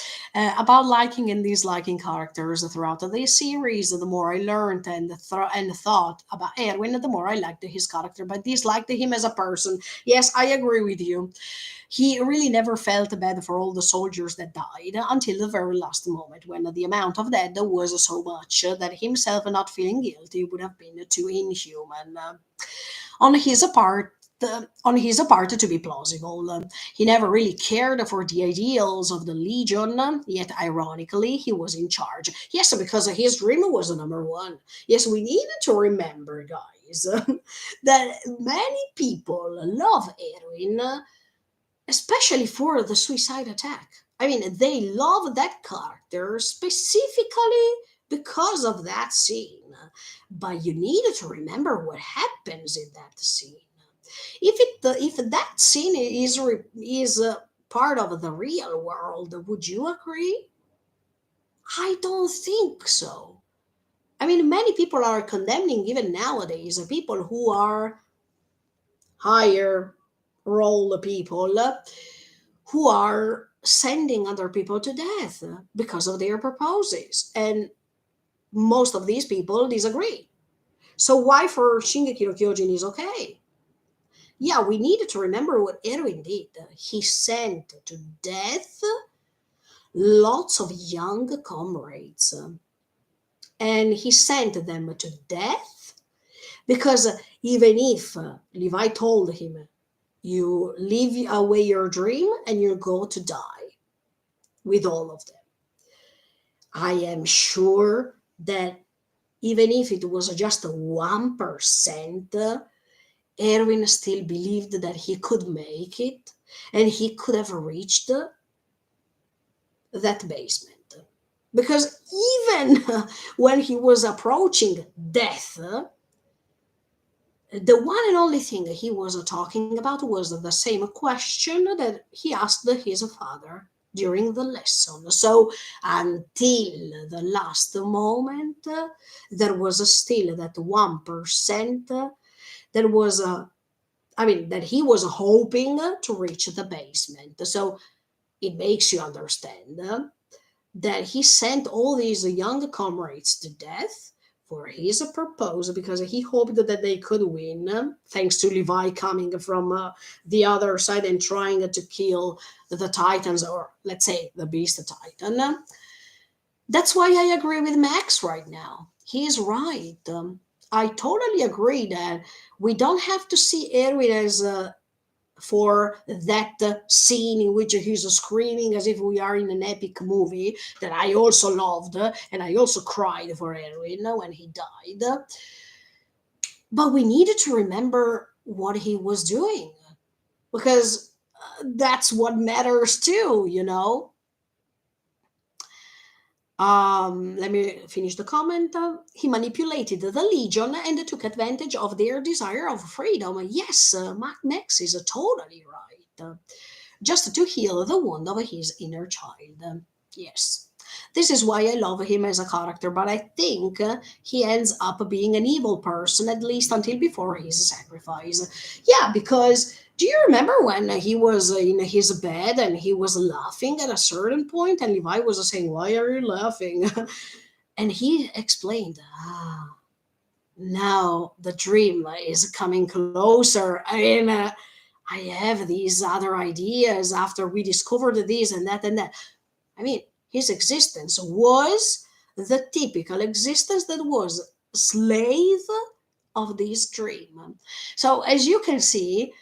About liking and disliking characters throughout the series, the more I learned and thought about Erwin, the more I liked his character, but disliked him as a person. Yes, I agree with you. He really never felt bad for all the soldiers that died until the very last moment, when the amount of dead was so much that himself not feeling guilty would have been too inhuman. On his part, on his part to be plausible. He never really cared for the ideals of the Legion, yet ironically, he was in charge. Yes, because his dream was number one. Yes, we need to remember, guys, that many people love Erwin, especially for the suicide attack. I mean, they love that character specifically because of that scene. But you need to remember what happens in that scene. If that scene is part of the real world, would you agree? I don't think so. I mean, many people are condemning even nowadays people who are higher role people who are sending other people to death because of their purposes. And most of these people disagree. So why for Shingeki no Kyojin is okay? Yeah, we needed to remember what Erwin did. He sent to death lots of young comrades. And he sent them to death because even if Levi told him, you leave away your dream and you go to die with all of them. I am sure that even if it was just 1%, Erwin still believed that he could make it and he could have reached that basement. Because even when he was approaching death, the one and only thing he was talking about was the same question that he asked his father during the lesson. So until the last moment, there was still that 1% that was, that he was hoping to reach the basement. So it makes you understand that he sent all these young comrades to death for his purpose because he hoped that they could win, thanks to Levi coming from the other side and trying to kill the Titans, or let's say the Beast Titan. That's why I agree with Max right now. He is right. I totally agree that we don't have to see Erwin as for that scene in which he's screaming as if we are in an epic movie that I also loved, and I also cried for Erwin when he died. But we needed to remember what he was doing because that's what matters too, you know. Let me finish the comment. He manipulated the Legion and took advantage of their desire of freedom. Yes, Max is totally right. Just to heal the wound of his inner child. Yes. This is why I love him as a character, but I think he ends up being an evil person, at least until before his sacrifice. Yeah, because do you remember when he was in his bed and he was laughing at a certain point, and Levi was saying, "Why are you laughing?" And he explained, now the dream is coming closer. I have these other ideas after we discovered this and that and that. I mean, his existence was the typical existence that was slave of this dream. So as you can see,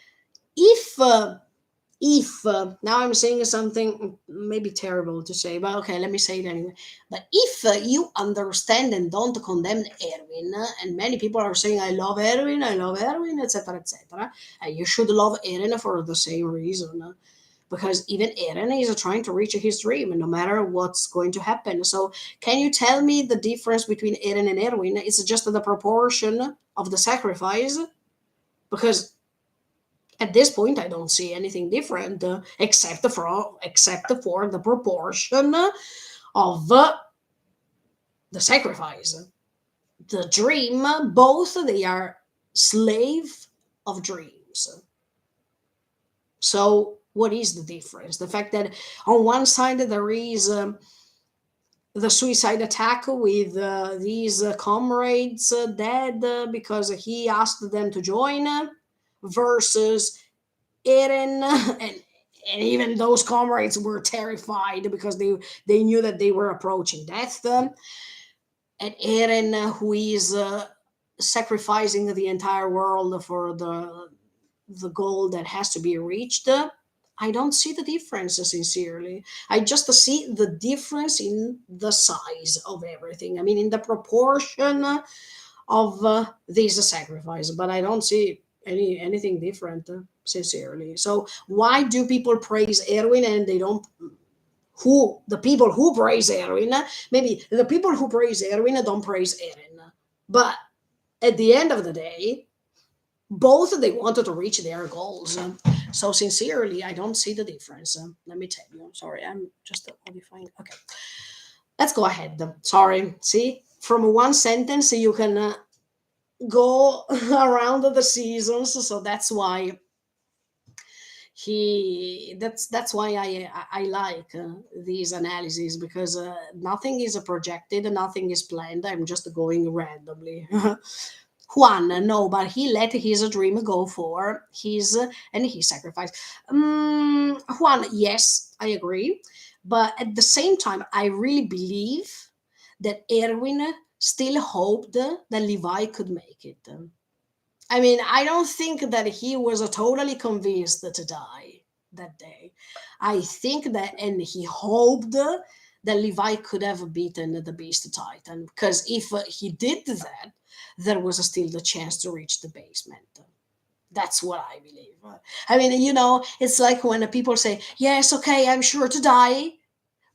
if now I'm saying something maybe terrible to say, but okay, let me say it anyway. But if you understand and don't condemn Erwin, and many people are saying I love Erwin, etc., etc., and you should love Eren for the same reason, because even Eren is trying to reach his dream, no matter what's going to happen. So, can you tell me the difference between Eren and Erwin? It's just the proportion of the sacrifice, because at this point I don't see anything different except for the proportion of the sacrifice. The dream, both they are slave of dreams. dreams. So, what is the difference? The fact that on one side there is the suicide attack with these comrades dead because he asked them to join, versus Eren, and even those comrades were terrified because they knew that they were approaching death. And Eren, who is sacrificing the entire world for the goal that has to be reached. I don't see the difference, sincerely. I just see the difference in the size of everything. I mean, in the proportion of this sacrifice, but I don't see anything different, sincerely. So why do people praise Erwin and they don't? Who the people who praise Erwin? Maybe the people who praise Erwin don't praise Eren, but at the end of the day, both they wanted to reach their goals. So sincerely, I don't see the difference. Let me tell you. Sorry, I'm just modifying. Okay, let's go ahead. Sorry. See, from one sentence you can go around the seasons. So that's why that's why I like these analyses, because nothing is projected, nothing is planned. I'm just going randomly. Juan, no, but he let his dream go for his, and he sacrificed. Juan, yes, I agree, but at the same time, I really believe that Erwin still hoped that Levi could make it. I mean, I don't think that he was totally convinced to die that day. I think that, and he hoped that Levi could have beaten the Beast Titan, because if he did that, there was still the chance to reach the basement. That's what I believe. I mean, it's like when people say, "Yes, okay, I'm sure to die,"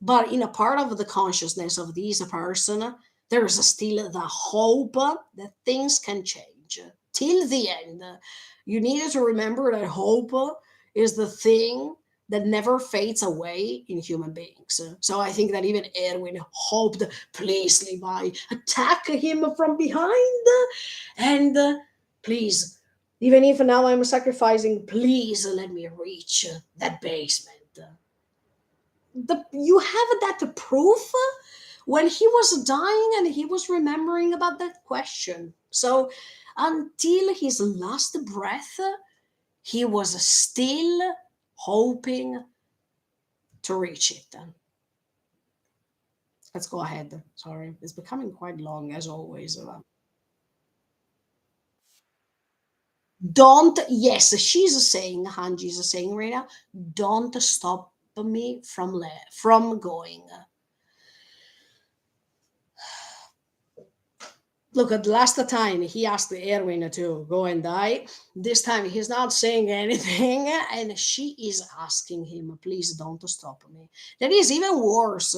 but in a part of the consciousness of this person, there is still the hope that things can change till the end. You need to remember that hope is the thing that never fades away in human beings. So I think that even Erwin hoped, please, Levi, attack him from behind, and please, even if now I'm sacrificing, please let me reach that basement. You have that proof when he was dying and he was remembering about that question. So until his last breath, he was still hoping to reach it. Let's go ahead. Sorry, it's becoming quite long as always. Don't, yes, she's saying, Hanji's saying right now, don't stop me from going. Look, at the last time he asked Erwin to go and die. This time he's not saying anything, and she is asking him, please don't stop me. That is even worse.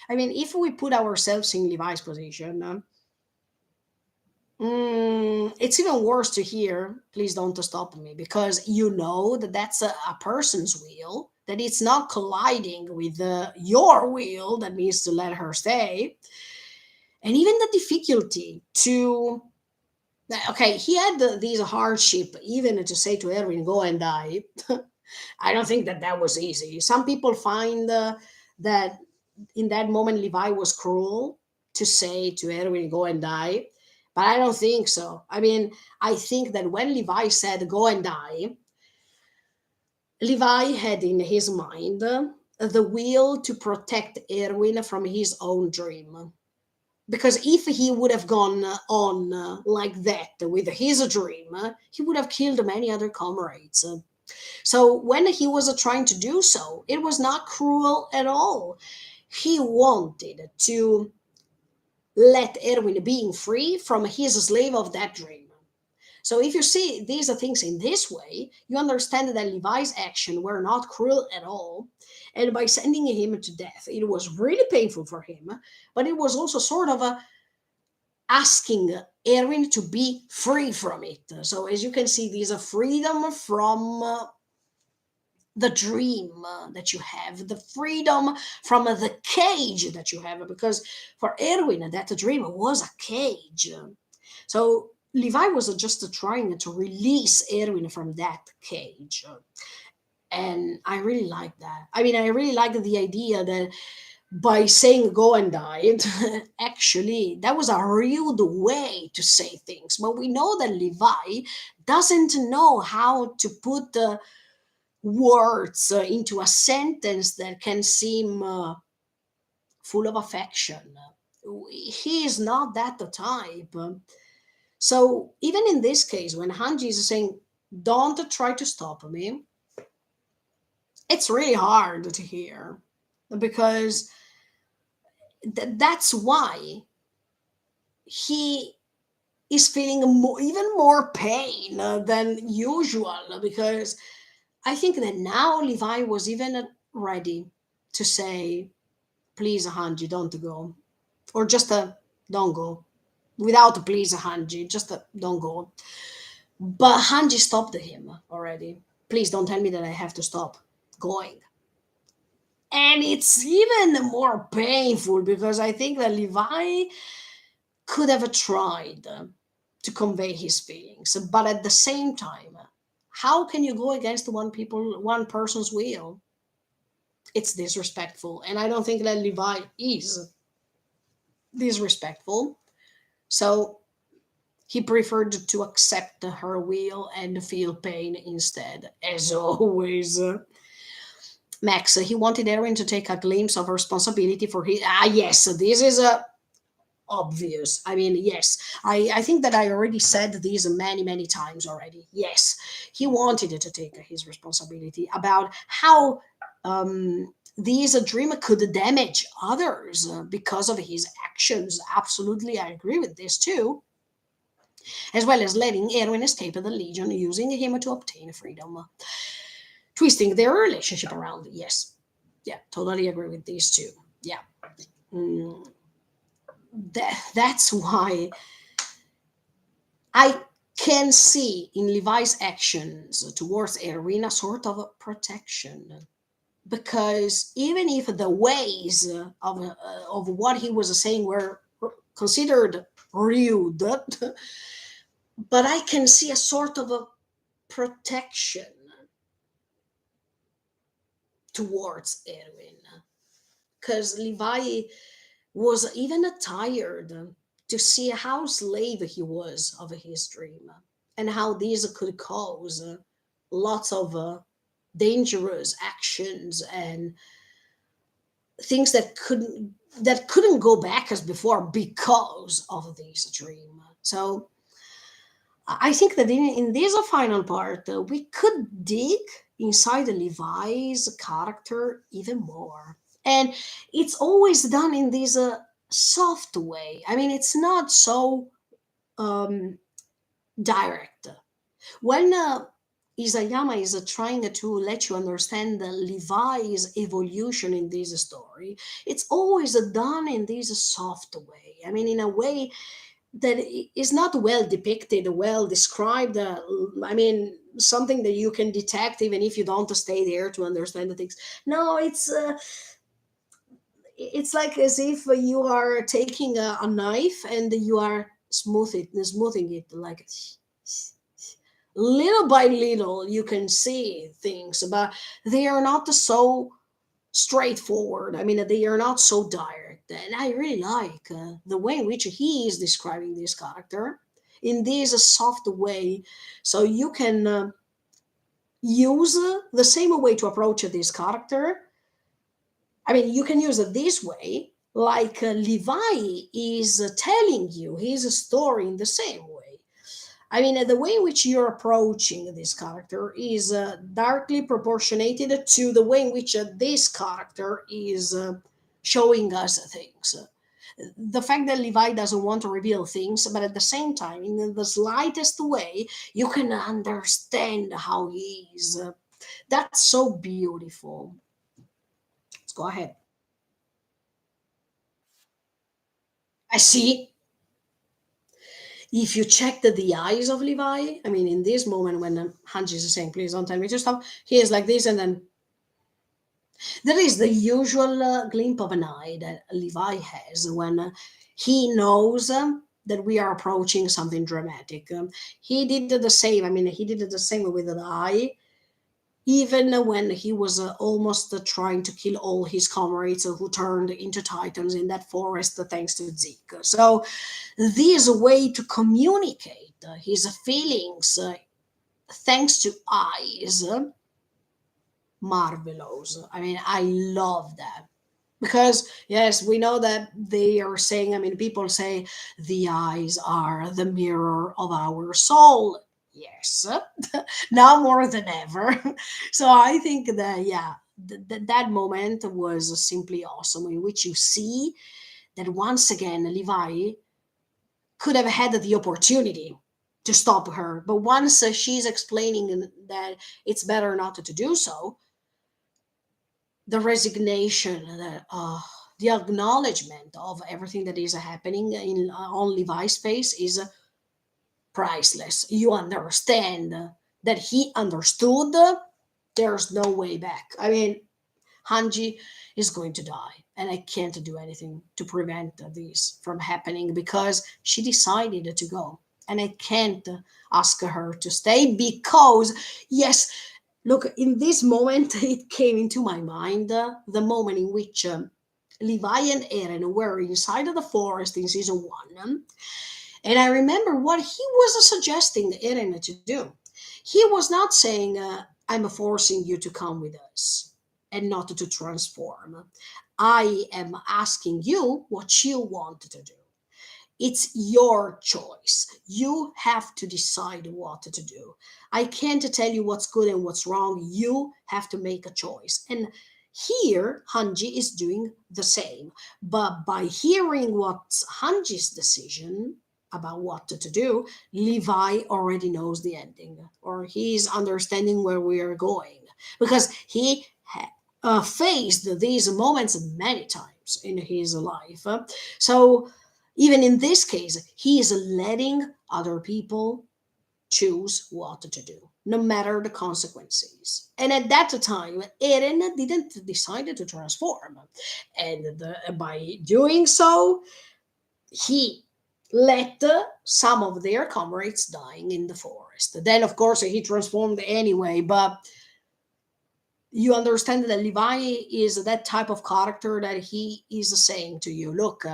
I mean, if we put ourselves in Levi's position, it's even worse to hear, please don't stop me, because you know that that's a person's will, that it's not colliding with your will that means to let her stay. And even the difficulty to, okay, he had these hardship even to say to Erwin, go and die. I don't think that that was easy. Some people find that in that moment Levi was cruel to say to Erwin, go and die, but I don't think so. I mean, I think that when Levi said go and die, Levi had in his mind the will to protect Erwin from his own dream, because if he would have gone on like that with his dream, he would have killed many other comrades. So when he was trying to do so, it was not cruel at all. He wanted to let Erwin being free from his slave of that dream. So if you see these things in this way, you understand that Levi's action were not cruel at all. And by sending him to death, it was really painful for him, but it was also sort of a asking Erwin to be free from it. So as you can see, there's a freedom from the dream that you have, the freedom from the cage that you have, because for Erwin, that dream was a cage. So Levi was just trying to release Erwin from that cage. And I really like that. I mean, I really like the idea that by saying go and die, actually, that was a rude way to say things. But we know that Levi doesn't know how to put words into a sentence that can seem full of affection. He is not that the type. So even in this case, when Hanji is saying, "Don't try to stop me," it's really hard to hear because that's why he is feeling more, even more pain than usual. Because I think that now Levi was even ready to say, "Please, Hanji, don't go," or just "Don't go," without "Please, Hanji," just "Don't go." But Hanji stopped him already. "Please don't tell me that I have to stop going." And it's even more painful because I think that Levi could have tried to convey his feelings, but at the same time, how can you go against one person's will? It's disrespectful, and I don't think that Levi is disrespectful. So he preferred to accept her will and feel pain instead, as always. Max, he wanted Erin to take a glimpse of responsibility for his. Ah, yes, this is a obvious. I mean, yes, I think that I already said these many, many times already. Yes, he wanted to take his responsibility about how these dream could damage others because of his actions. Absolutely, I agree with this too. As well as letting Erwin escape the Legion, using him to obtain freedom, twisting their relationship around. Yes, yeah, totally agree with these two. Yeah. Mm, that's why I can see in Levi's actions towards Erin a sort of protection. Because even if the ways of what he was saying were considered rude, but I can see a sort of a protection towards Erwin. Because Levi was even tired to see how slave he was of his dream and how these could cause lots of dangerous actions and things that couldn't go back as before because of this dream. So I think that in this final part, we could dig inside Levi's character even more. And it's always done in this soft way. I mean, it's not so um, direct. When Isayama is trying to let you understand Levi's evolution in this story, it's always done in this soft way. I mean, in a way that is not well depicted, well described. I mean, something that you can detect even if you don't stay there to understand the things. No, it's like as if you are taking a knife and you are smoothing it like little by little. You can see things, but they are not so straightforward. I mean, they are not so direct. And I really like the way in which he is describing this character in this soft way. So you can use the same way to approach this character. I mean, you can use it this way, like Levi is telling you his story in the same way. I mean, the way in which you're approaching this character is directly proportionated to the way in which this character is showing us things. The fact that Levi doesn't want to reveal things, but at the same time, in the slightest way, you can understand how he is. That's so beautiful. Let's go ahead. I see. If you check the eyes of Levi, I mean, in this moment when Hanji is saying, "Please don't tell me to stop," he is like this, and then there is the usual glimpse of an eye that Levi has when he knows. that we are approaching something dramatic. He did the same. I mean, he did the same with the eye, even when he was almost trying to kill all his comrades who turned into titans in that forest thanks to Zeke. So, this way to communicate his feelings thanks to eyes, marvelous. I mean, I love that. Because, yes, we know that they are saying, I mean, people say the eyes are the mirror of our soul. Yes, now more than ever. So I think that, yeah, that moment was simply awesome, in which you see that once again, Levi could have had the opportunity to stop her. But once she's explaining that it's better not to do so, the resignation, the acknowledgement of everything that is happening in on Levi's face is priceless. You understand that he understood. There's no way back. I mean, Hanji is going to die, and I can't do anything to prevent this from happening because she decided to go, and I can't ask her to stay because, yes, look, in this moment, it came into my mind the moment in which Levi and Eren were inside of the forest in season one. And I remember what he was suggesting Eren to do. He was not saying, I'm forcing you to come with us and not to transform. I am asking you what you want to do. It's your choice. You have to decide what to do. I can't tell you what's good and what's wrong. You have to make a choice. And here, Hanji is doing the same. But by hearing what's Hanji's decision about what to do, Levi already knows the ending, or he's understanding where we are going because he faced these moments many times in his life. So even in this case, he is letting other people choose what to do, no matter the consequences. And at that time, Eren didn't decide to transform. And by doing so, he let some of their comrades dying in the forest. Then, of course, he transformed anyway, but you understand that Levi is that type of character that he is saying to you, look,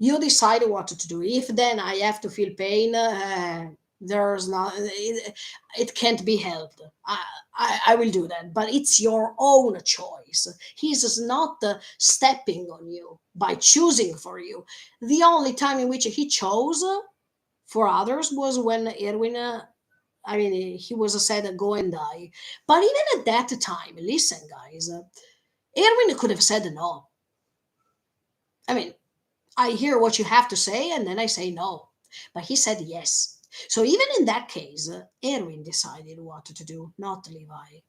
you decide what to do. If then I have to feel pain, there's not, it can't be helped. I will do that, but it's your own choice. He's not stepping on you by choosing for you. The only time in which he chose for others was when Erwin, I mean, he was said, go and die. But even at that time, listen, guys, Erwin could have said no. I mean, I hear what you have to say, and then I say no. But he said yes. So even in that case, Erwin decided what to do, not Levi.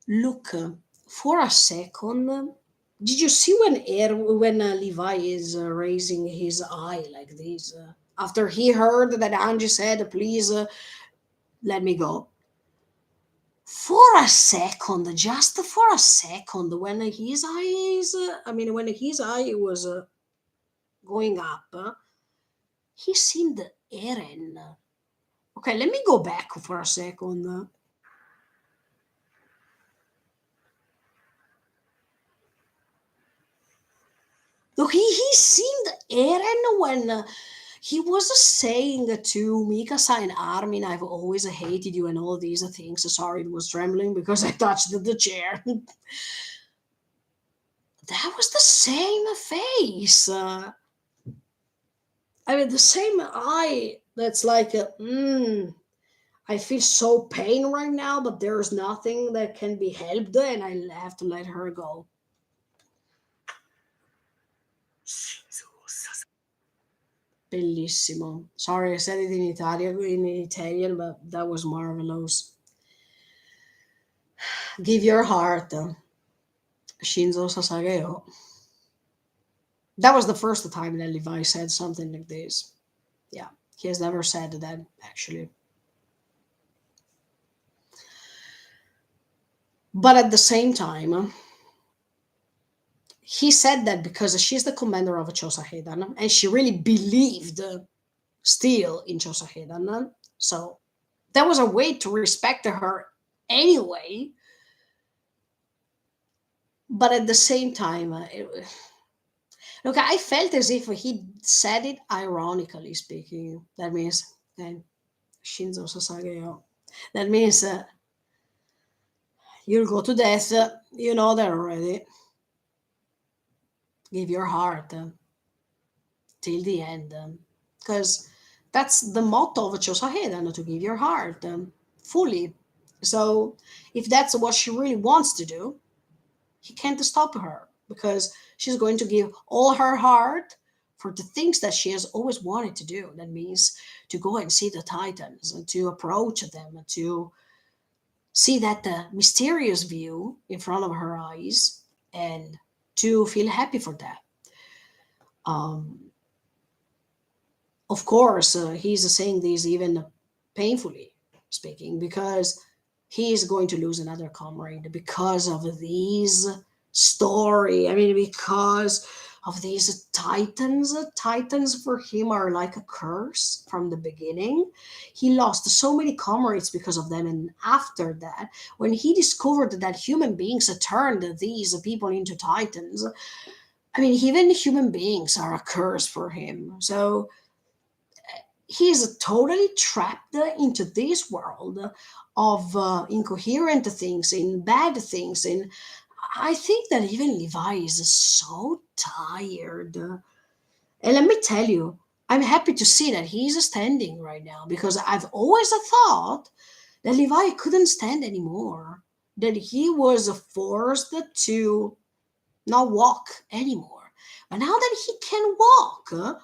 Look, for a second, did you see when Levi is raising his eye like this? After he heard that Angie said, please let me go. For a second, just for a second, when his eyes, I mean, when his eye was going up, he seemed Eren. Okay, let me go back for a second. Look, he seemed Eren when he was saying to Mikasa and Armin, I've always hated you and all these things. Sorry, it was trembling because I touched the chair. That was the same face. I mean, the same eye that's like, I feel so pain right now, but there's nothing that can be helped, and I have to let her go. Bellissimo. Sorry, I said it in Italian, but that was marvelous. Give your heart, Shinzo Sasageo. That was the first time that Levi said something like this. Yeah, he has never said that actually. But at the same time, he said that because she's the commander of Chosahedan and she really believed still in Chosahedan. So that was a way to respect her anyway. But at the same time, look, I felt as if he said it ironically speaking. That means, Shinzo Sasageo. That means you'll go to death. You know that already. Give your heart till the end. Because that's the motto of Chosahedan, to give your heart fully. So if that's what she really wants to do, he can't stop her because she's going to give all her heart for the things that she has always wanted to do. That means to go and see the Titans and to approach them, to see that mysterious view in front of her eyes, and to feel happy for that. Um, of course, he's saying this even painfully speaking because he is going to lose another comrade because of these story. I mean, because of these titans. Titans for him are like a curse from the beginning. He lost so many comrades because of them, and after that, when he discovered that human beings turned these people into titans, I mean, even human beings are a curse for him. So he's totally trapped into this world of incoherent things, in bad things. And I think that even Levi is so tired. And let me tell you, I'm happy to see that he's standing right now because I've always thought that Levi couldn't stand anymore, that he was forced to not walk anymore. But now that he can walk,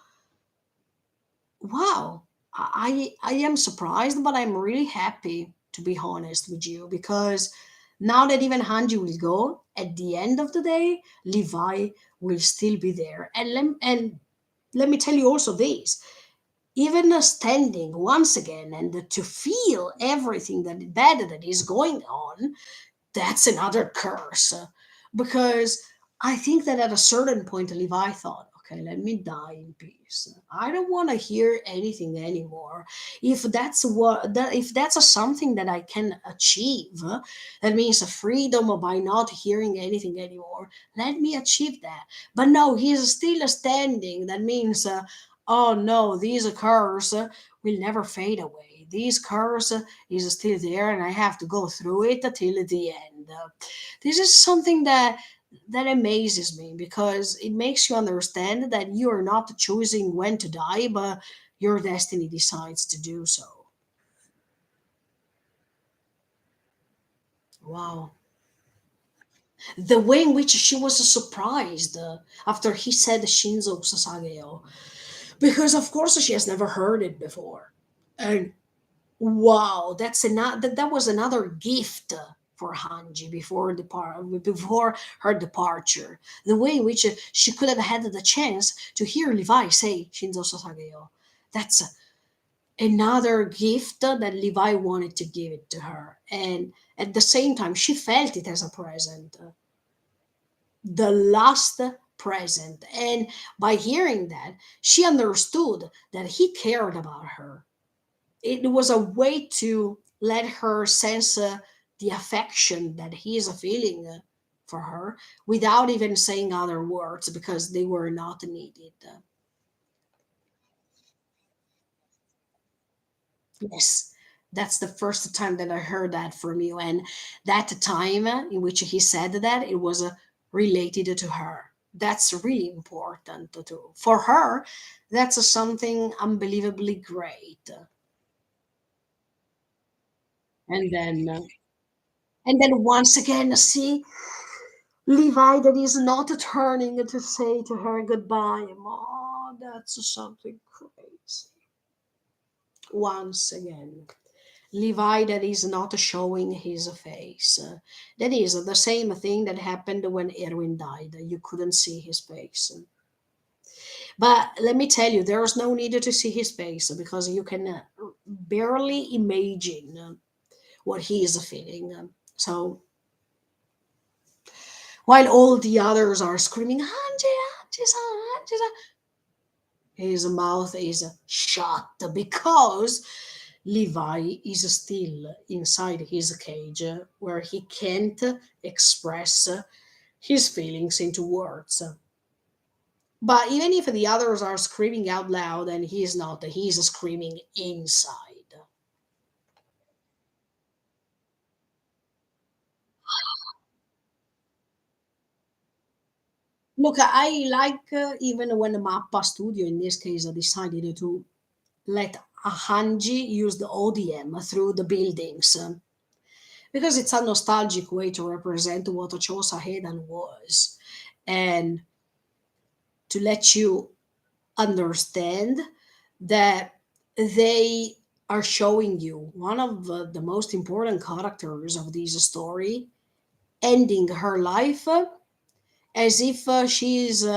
wow, I am surprised, but I'm really happy to be honest with you because now that even Hanji will go, at the end of the day, Levi will still be there. And let me tell you also this: even standing once again and to feel everything that bad that is going on, that's another curse. Because I think that at a certain point, Levi thought, okay, let me die in peace. I don't want to hear anything anymore. If that's a something that I can achieve, that means a freedom by not hearing anything anymore. Let me achieve that. But no, he's still standing. That means, oh no, these curse will never fade away. These curse is still there and I have to go through it until the end. This is something that amazes me because it makes you understand that you are not choosing when to die, but your destiny decides to do so. Wow. The way in which she was surprised after he said Shinzo Sasageo, because of course she has never heard it before. And wow, that was another gift for Hanji before her departure. The way in which she could have had the chance to hear Levi say Shinzo Sasageo. That's another gift that Levi wanted to give it to her, and at the same time, she felt it as a present, the last present. And by hearing that, she understood that he cared about her. It was a way to let her sense the affection that he is feeling for her without even saying other words because they were not needed. Yes, that's the first time that I heard that from you. And that time in which he said that, it was related to her. That's really important to, for her. That's something unbelievably great. And then, once again, see Levi that is not turning to say to her goodbye. Oh, that's something crazy. Once again, Levi that is not showing his face. That is the same thing that happened when Erwin died. You couldn't see his face. But let me tell you, there's no need to see his face because you can barely imagine what he is feeling. So while all the others are screaming, Hanji, Hanji-san, Hanji-san. His mouth is shut because Levi is still inside his cage where he can't express his feelings into words. But even if the others are screaming out loud and he's not, he's screaming inside. Look, I like even when the Mappa Studio in this case decided to let a Hanji use the ODM through the buildings because it's a nostalgic way to represent what Chosa Heian was and to let you understand that they are showing you one of the most important characters of this story ending her life as if she is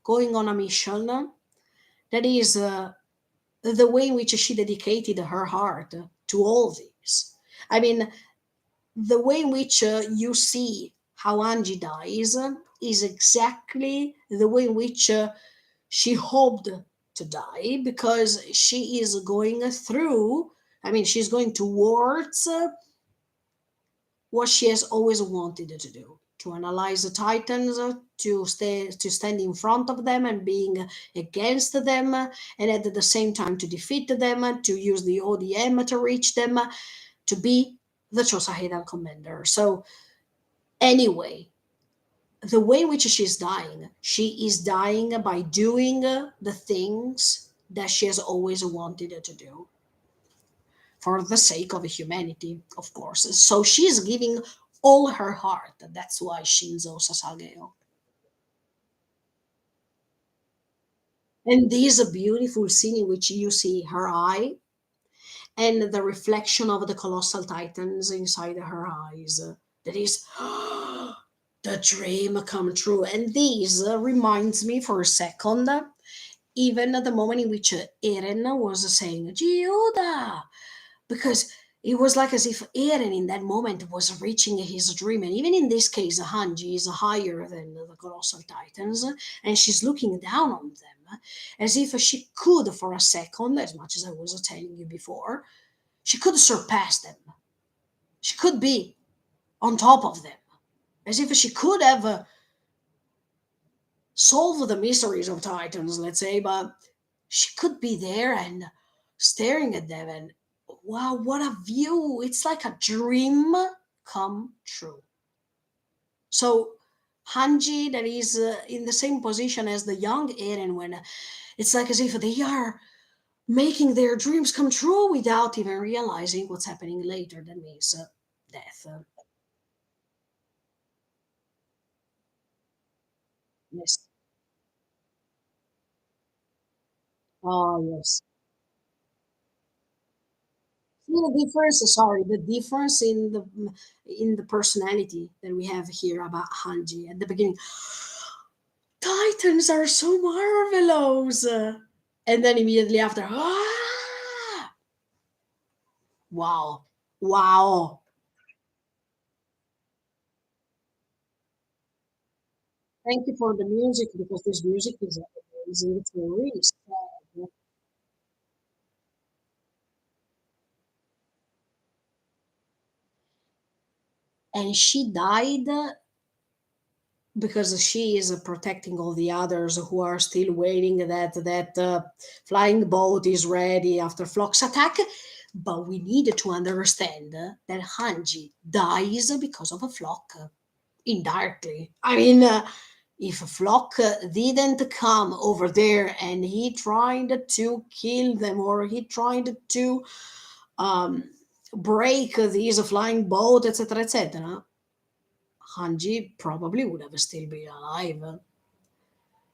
going on a mission that is the way in which she dedicated her heart to all this. I mean, the way in which you see how Angie dies is exactly the way in which she hoped to die because she is going through, I mean, she's going towards what she has always wanted to do, to analyze the titans, to stand in front of them and being against them, and at the same time to defeat them, to use the ODM to reach them, to be the Chosahedan commander. So anyway, the way in which she is dying by doing the things that she has always wanted to do for the sake of humanity, of course. So she's giving all her heart. That's why Shinzo Sasageo. And this is a beautiful scene in which you see her eye and the reflection of the colossal titans inside her eyes. That is the dream come true. And this reminds me for a second, even at the moment in which Eren was saying, Giuda, because it was like as if Eren in that moment was reaching his dream. And even in this case, Hanji is higher than the colossal titans, and she's looking down on them as if she could, for a second, as much as I was telling you before, she could surpass them. She could be on top of them, as if she could have solved the mysteries of titans, let's say, but she could be there and staring at them and wow, what a view. It's like a dream come true. So Hanji, that is in the same position as the young Eren, when it's like as if they are making their dreams come true without even realizing what's happening later. That means death. Yes. Oh, yes. See the difference. Sorry, the difference in the personality that we have here about Hanji at the beginning. Titans are so marvelous. And then immediately after, ah, wow, wow. Thank you for the music because this music is amazing. It's really sad. And she died because she is protecting all the others who are still waiting that flying boat is ready after Flock's attack. But we need to understand that Hanji dies because of a Flock indirectly. I mean, if Flock didn't come over there and he tried to kill them or he tried to um, break these flying boat, etc., etc., Hanji probably would have still been alive.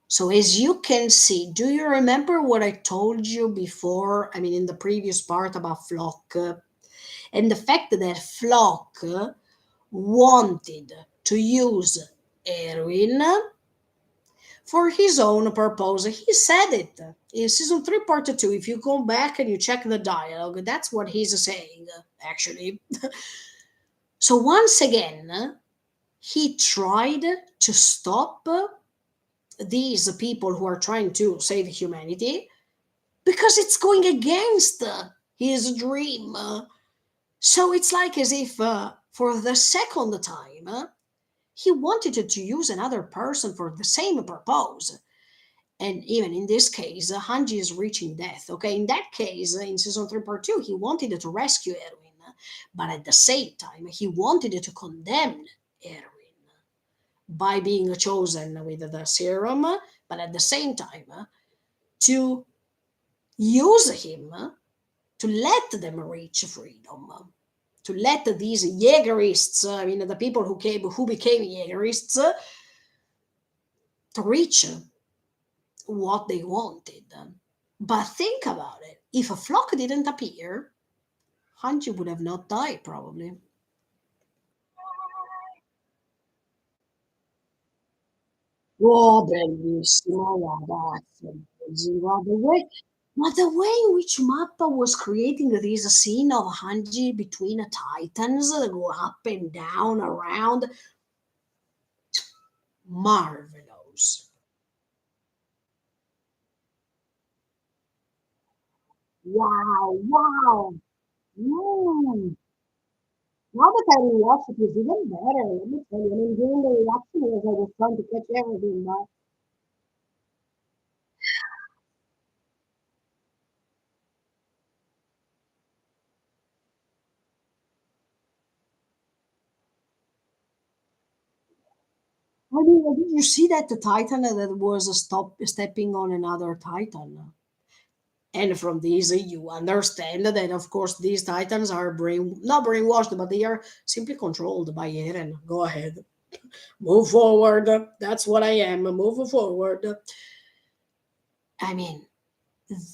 So, as you can see, do you remember what I told you before? I mean, in the previous part about Flock and the fact that Flock wanted to use Erwin for his own purpose. He said it in season 3, part 2. If you go back and you check the dialogue, that's what he's saying, actually. So, once again, he tried to stop these people who are trying to save humanity because it's going against his dream. So it's like as if for the second time he wanted to use another person for the same purpose. And even in this case, Hanji is reaching death. Okay, in that case, in season 3, part 2, he wanted to rescue Erwin, but at the same time, he wanted to condemn Erwin by being chosen with the serum, but at the same time, to use him to let them reach freedom, to let these Jaegerists, I mean, the people who became Jaegerists, to reach what they wanted. But think about it. If a flock didn't appear, Hanji would have not died, probably. Oh, bellissimo, ragazzi. Guarda, the way in which Mappa was creating this scene of Hanji between the titans that go up and down around, marvelous. Wow, wow. Mm. Now that I rewatched it, it's even better. Let me tell you. I mean, during the reaction as I was trying to catch everything, but I mean, did you see that the Titan that was stepping on another Titan? And from these, you understand that, of course, these Titans are not brainwashed, but they are simply controlled by Eren. Go ahead, move forward. That's what I am. Move forward. I mean,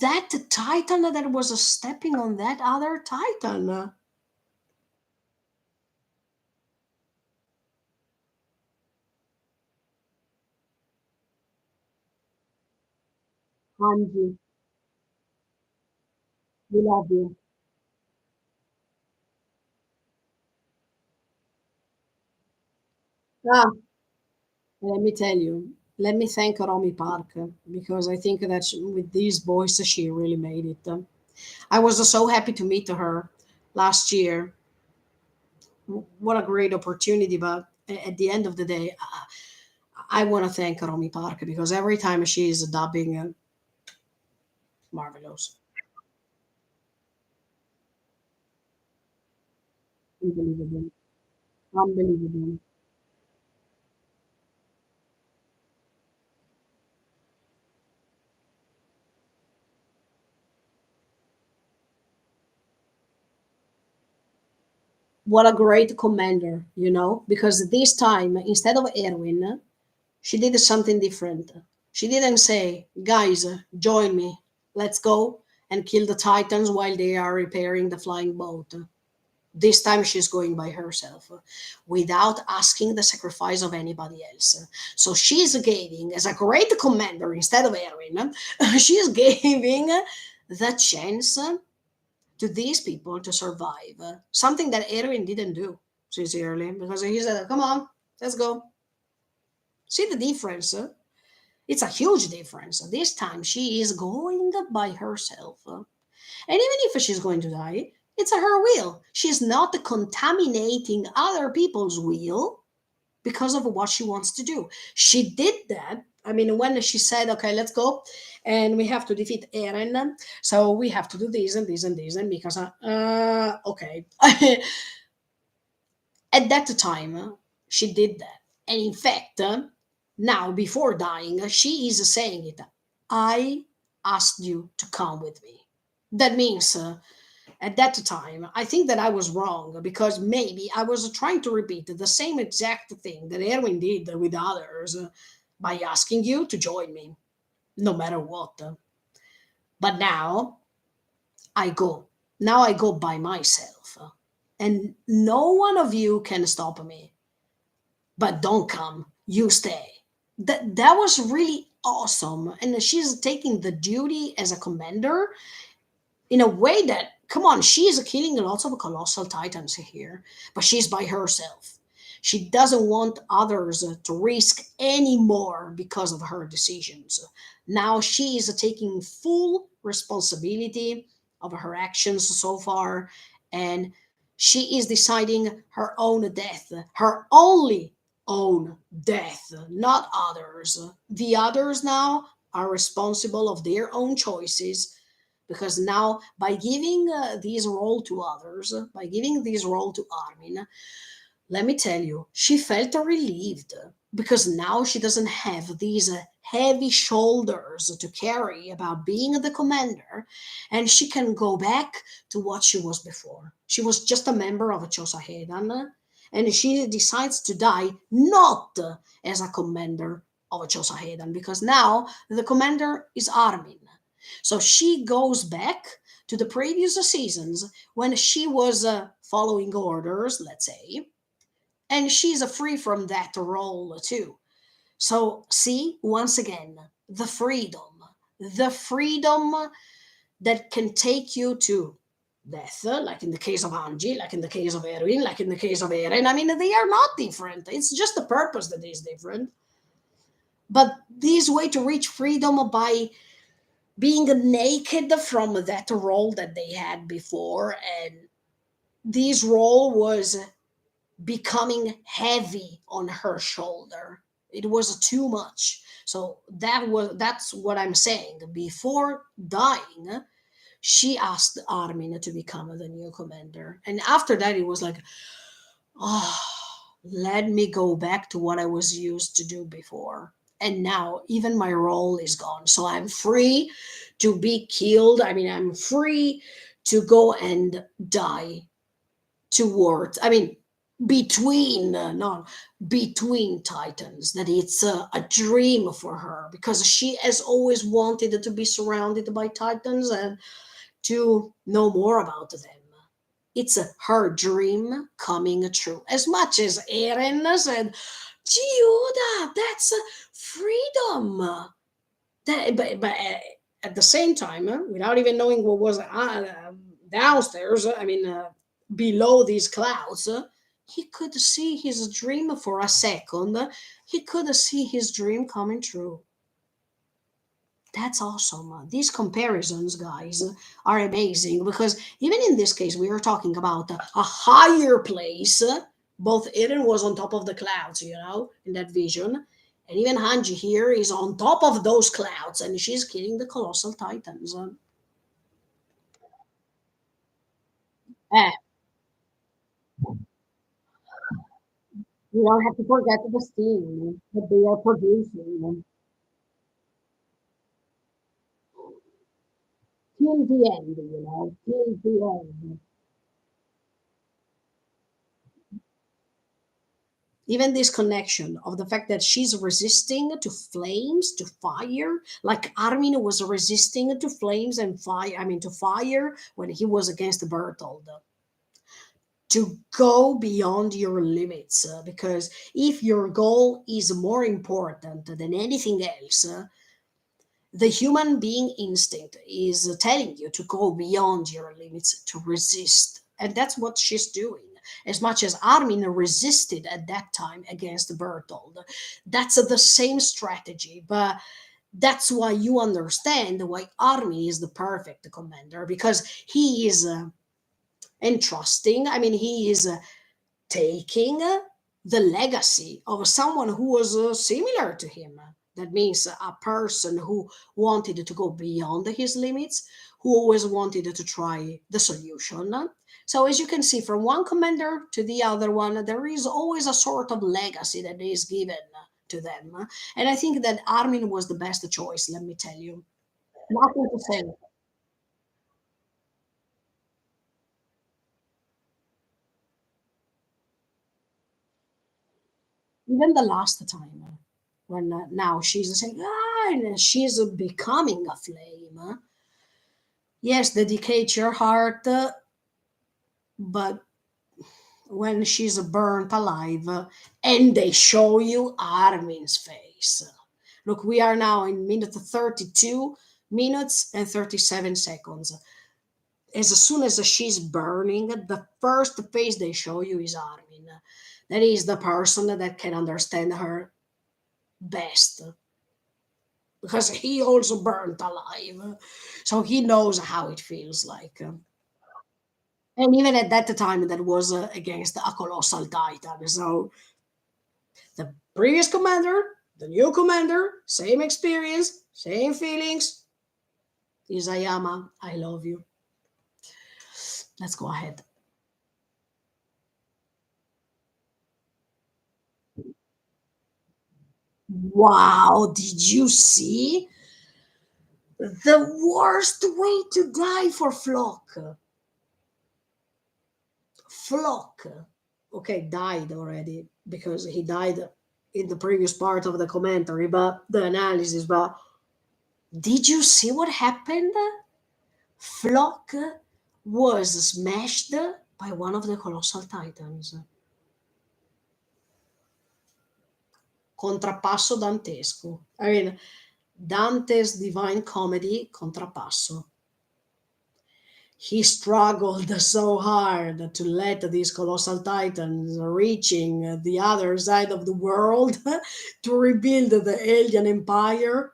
that Titan that was stepping on that other Titan. Angie, we love you. Ah, let me tell you. Let me thank Romy Park because I think that with these boys, she really made it. I was so happy to meet her last year. What a great opportunity! But at the end of the day, I want to thank Romy Park because every time she is dubbing, marvelous, unbelievable, unbelievable. What a great commander, because this time, instead of Erwin, she did something different. She didn't say, guys, join me, let's go and kill the Titans while they are repairing the flying boat. This time she's going by herself without asking the sacrifice of anybody else. So she's giving, as a great commander instead of Erin, she's giving the chance to these people to survive. Something that Erin didn't do, sincerely, because he said, come on, let's go. See the difference? It's a huge difference. This time she is going by herself. And even if she's going to die, it's her will. She's not contaminating other people's will because of what she wants to do. She did that. I mean, when she said, okay, let's go and we have to defeat Eren, so we have to do this and this and this, and because, okay. At that time, she did that. And in fact, now before dying, she is saying it. I asked you to come with me. That means at that time, I think that I was wrong because maybe I was trying to repeat the same exact thing that Erwin did with others by asking you to join me, no matter what. But now I go. Now I go by myself. And no one of you can stop me. But don't come. You stay. That was really awesome. And she's taking the duty as a commander in a way that, come on, she is killing lots of colossal titans here, but she's by herself. She doesn't want others to risk any more because of her decisions. Now she is taking full responsibility of her actions so far, and she is deciding her own death, her only own death, not others. The others now are responsible of their own choices, because now by giving this role to others, by giving this role to Armin, let me tell you, she felt relieved, because now she doesn't have these heavy shoulders to carry about being the commander, and she can go back to what she was before. She was just a member of a Chosahedan, and she decides to die not as a commander of a Chosahedan, because now the commander is Armin. So she goes back to the previous seasons when she was following orders, let's say, and she's free from that role too. So see, once again, the freedom that can take you to death, like in the case of Angie, like in the case of Erwin, like in the case of Eren. I mean, they are not different. It's just the purpose that is different. But this way to reach freedom by being naked from that role that they had before, and this role was becoming heavy on her shoulder. It was too much. So that's what I'm saying. Before dying, she asked Armin to become the new commander. And after that it was like, oh, let me go back to what I was used to do before. And now even my role is gone. So I'm free to be killed. I mean, I'm free to go and die towards, I mean, between not between titans, that it's a dream for her, because she has always wanted to be surrounded by titans and to know more about them. It's her dream coming true, as much as Eren said, Giuda, that's freedom. But at the same time, without even knowing what was downstairs, I mean, below these clouds, he could see his dream for a second. He could see his dream coming true. That's awesome. These comparisons, guys, are amazing, because even in this case, we are talking about a higher place. Both Eren was on top of the clouds, in that vision. And even Hanji here is on top of those clouds, and she's killing the colossal titans. Eh, we don't have to forget the steam that they are producing till the end, till the end. Even this connection of the fact that she's resisting to flames, to fire, like Armin was resisting to flames and fire, I mean to fire when he was against Bertold. To go beyond your limits, because if your goal is more important than anything else, the human being instinct is telling you to go beyond your limits, to resist. And that's what she's doing. As much as Armin resisted at that time against Bertold, that's the same strategy. But that's why you understand why Armin is the perfect commander, because he is entrusting. I mean, he is taking the legacy of someone who was similar to him. That means a person who wanted to go beyond his limits, who always wanted to try the solution. So, as you can see, from one commander to the other one, there is always a sort of legacy that is given to them. And I think that Armin was the best choice, let me tell you. Nothing to say. Even the last time, when now she's saying, and she's becoming a flame. Yes, dedicate your heart, but when she's burnt alive, and they show you Armin's face. Look, we are now in minute 32 minutes and 37 seconds. As soon as she's burning, the first face they show you is Armin. That is the person that can understand her best because he also burned alive. So he knows how it feels like. And even at that time, that was against a colossal titan. So the previous commander, the new commander, same experience, same feelings. Isayama, I love you. Let's go ahead. Wow, did you see? The worst way to die for Flock. Flock. Okay, died already because he died in the previous part of the commentary, but the analysis. But did you see what happened? Flock was smashed by one of the colossal titans. Contrappasso dantesco. I mean, Dante's Divine Comedy, contrappasso. He struggled so hard to let these colossal titans reaching the other side of the world to rebuild the alien empire,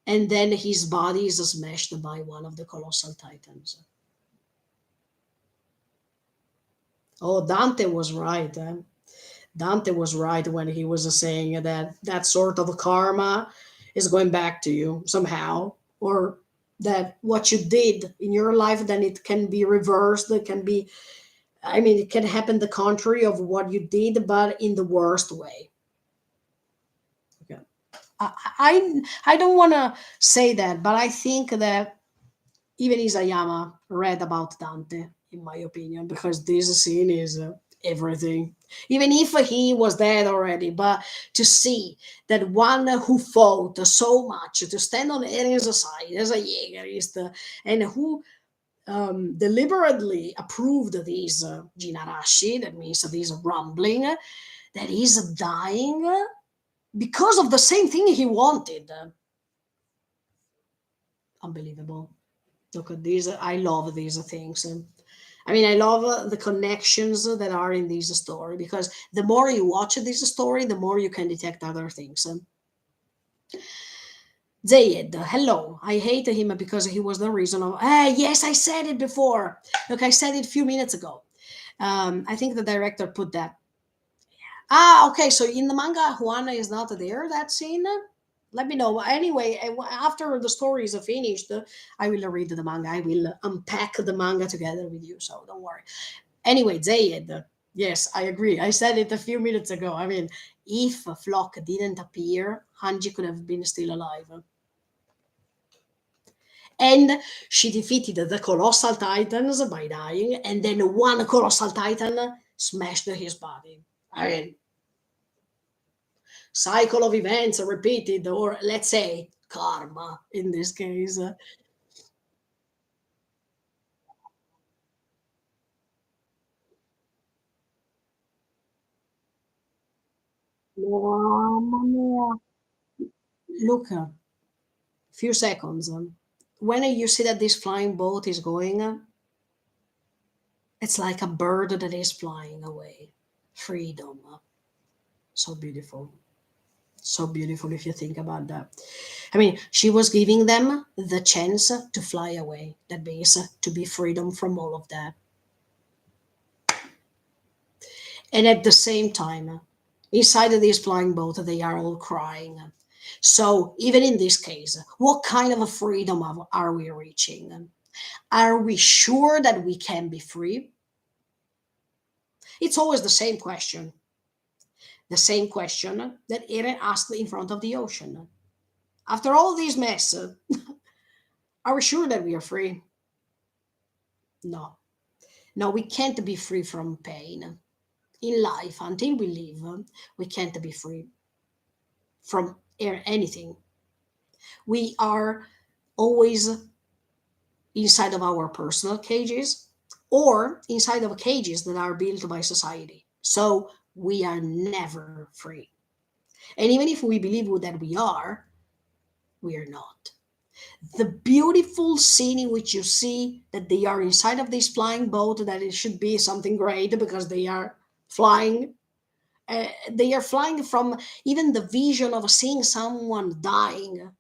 and then his body is smashed by one of the colossal titans. Oh, Dante was right. Dante was right when he was saying that that sort of karma is going back to you somehow, or that what you did in your life, then it can be reversed. It can be, I mean, it can happen the contrary of what you did, but in the worst way. Okay. I don't want to say that, but I think that even Isayama read about Dante, in my opinion, because this scene is everything. Even if he was dead already, but to see that one who fought so much to stand on Eren's side as a Jaegerist, and who deliberately approved this Jinarashi, that means this rumbling, that is dying because of the same thing he wanted. Unbelievable. Look at these. I love these things. I mean, I love the connections that are in this story because the more you watch this story, the more you can detect other things. Zayed, hello. I hate him because he was the reason of. Ah, yes, I said it before. Look, I said it a few minutes ago. I think the director put that. Ah, okay. So in the manga, Juana is not there. That scene. Let me know. Anyway, after the story is finished, I will read the manga. I will unpack the manga together with you. So don't worry. Anyway, Zayed. Yes, I agree. I said it a few minutes ago. I mean, if Flock didn't appear, Hanji could have been still alive. And she defeated the colossal titans by dying, and then one colossal titan smashed his body. I mean, cycle of events repeated, or let's say karma in this case. Mamma mia. Look, a few seconds. When you see that this flying boat is going, it's like a bird that is flying away. Freedom. So beautiful. So beautiful if you think about that. I mean, she was giving them the chance to fly away. That means to be freedom from all of that. And at the same time, inside of this flying boat, they are all crying. So even in this case, what kind of a freedom are we reaching? Are we sure that we can be free? It's always the same question. The same question that Eren asked in front of the ocean. After all this mess, are we sure that we are free? No. No, we can't be free from pain. In life, until we live, we can't be free from anything. We are always inside of our personal cages or inside of cages that are built by society. So we are never free. And even if we believe that we are not. The beautiful scene in which you see that they are inside of this flying boat, that it should be something great because they are flying. They are flying from even the vision of seeing someone dying,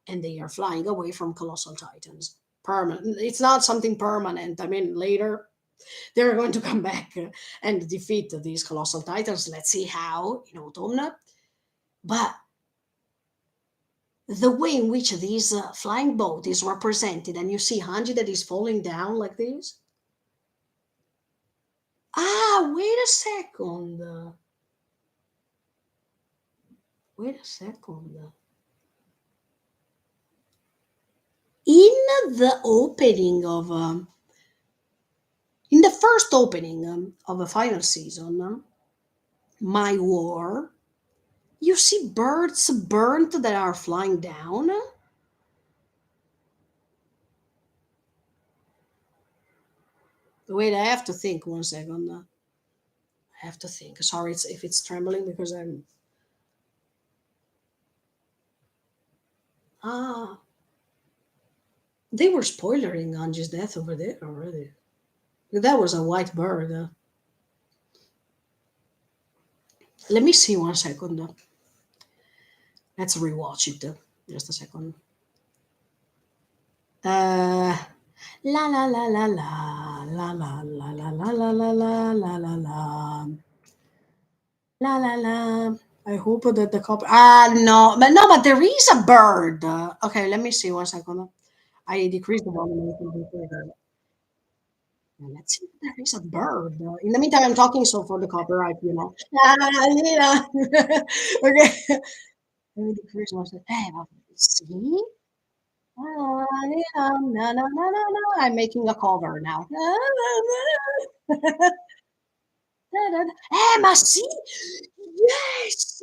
and they are flying away from colossal titans. Permanent. It's not something permanent. I mean, later they're going to come back and defeat these colossal titans. Let's see how in autumn. But the way in which this flying boat is represented, and you see Hanji that is falling down like this. Ah, wait a second. Wait a second. In the opening of, in the first opening of a final season, My War, you see birds burnt that are flying down. Wait, I have to think 1 second. I have to think. Sorry, if it's trembling because I'm. Ah, they were spoiling Anji's death over there already. That was a white bird. Let me see 1 second. Let's rewatch it. Just a second. Uh, la la la la la la la la la la la la la la la la la la la. I hope that the copy. Ah, no, but no, but there is a bird. Okay, let me see 1 second. I decreased the volume a little bit. Let's see if there is a bird. In the meantime, I'm talking so for the copyright. Ah, yeah. Okay. Let me decrease 1 second. Hey, see? Ah, yeah. No, no, no, no, no. I'm making a cover now. Ma see? Yes!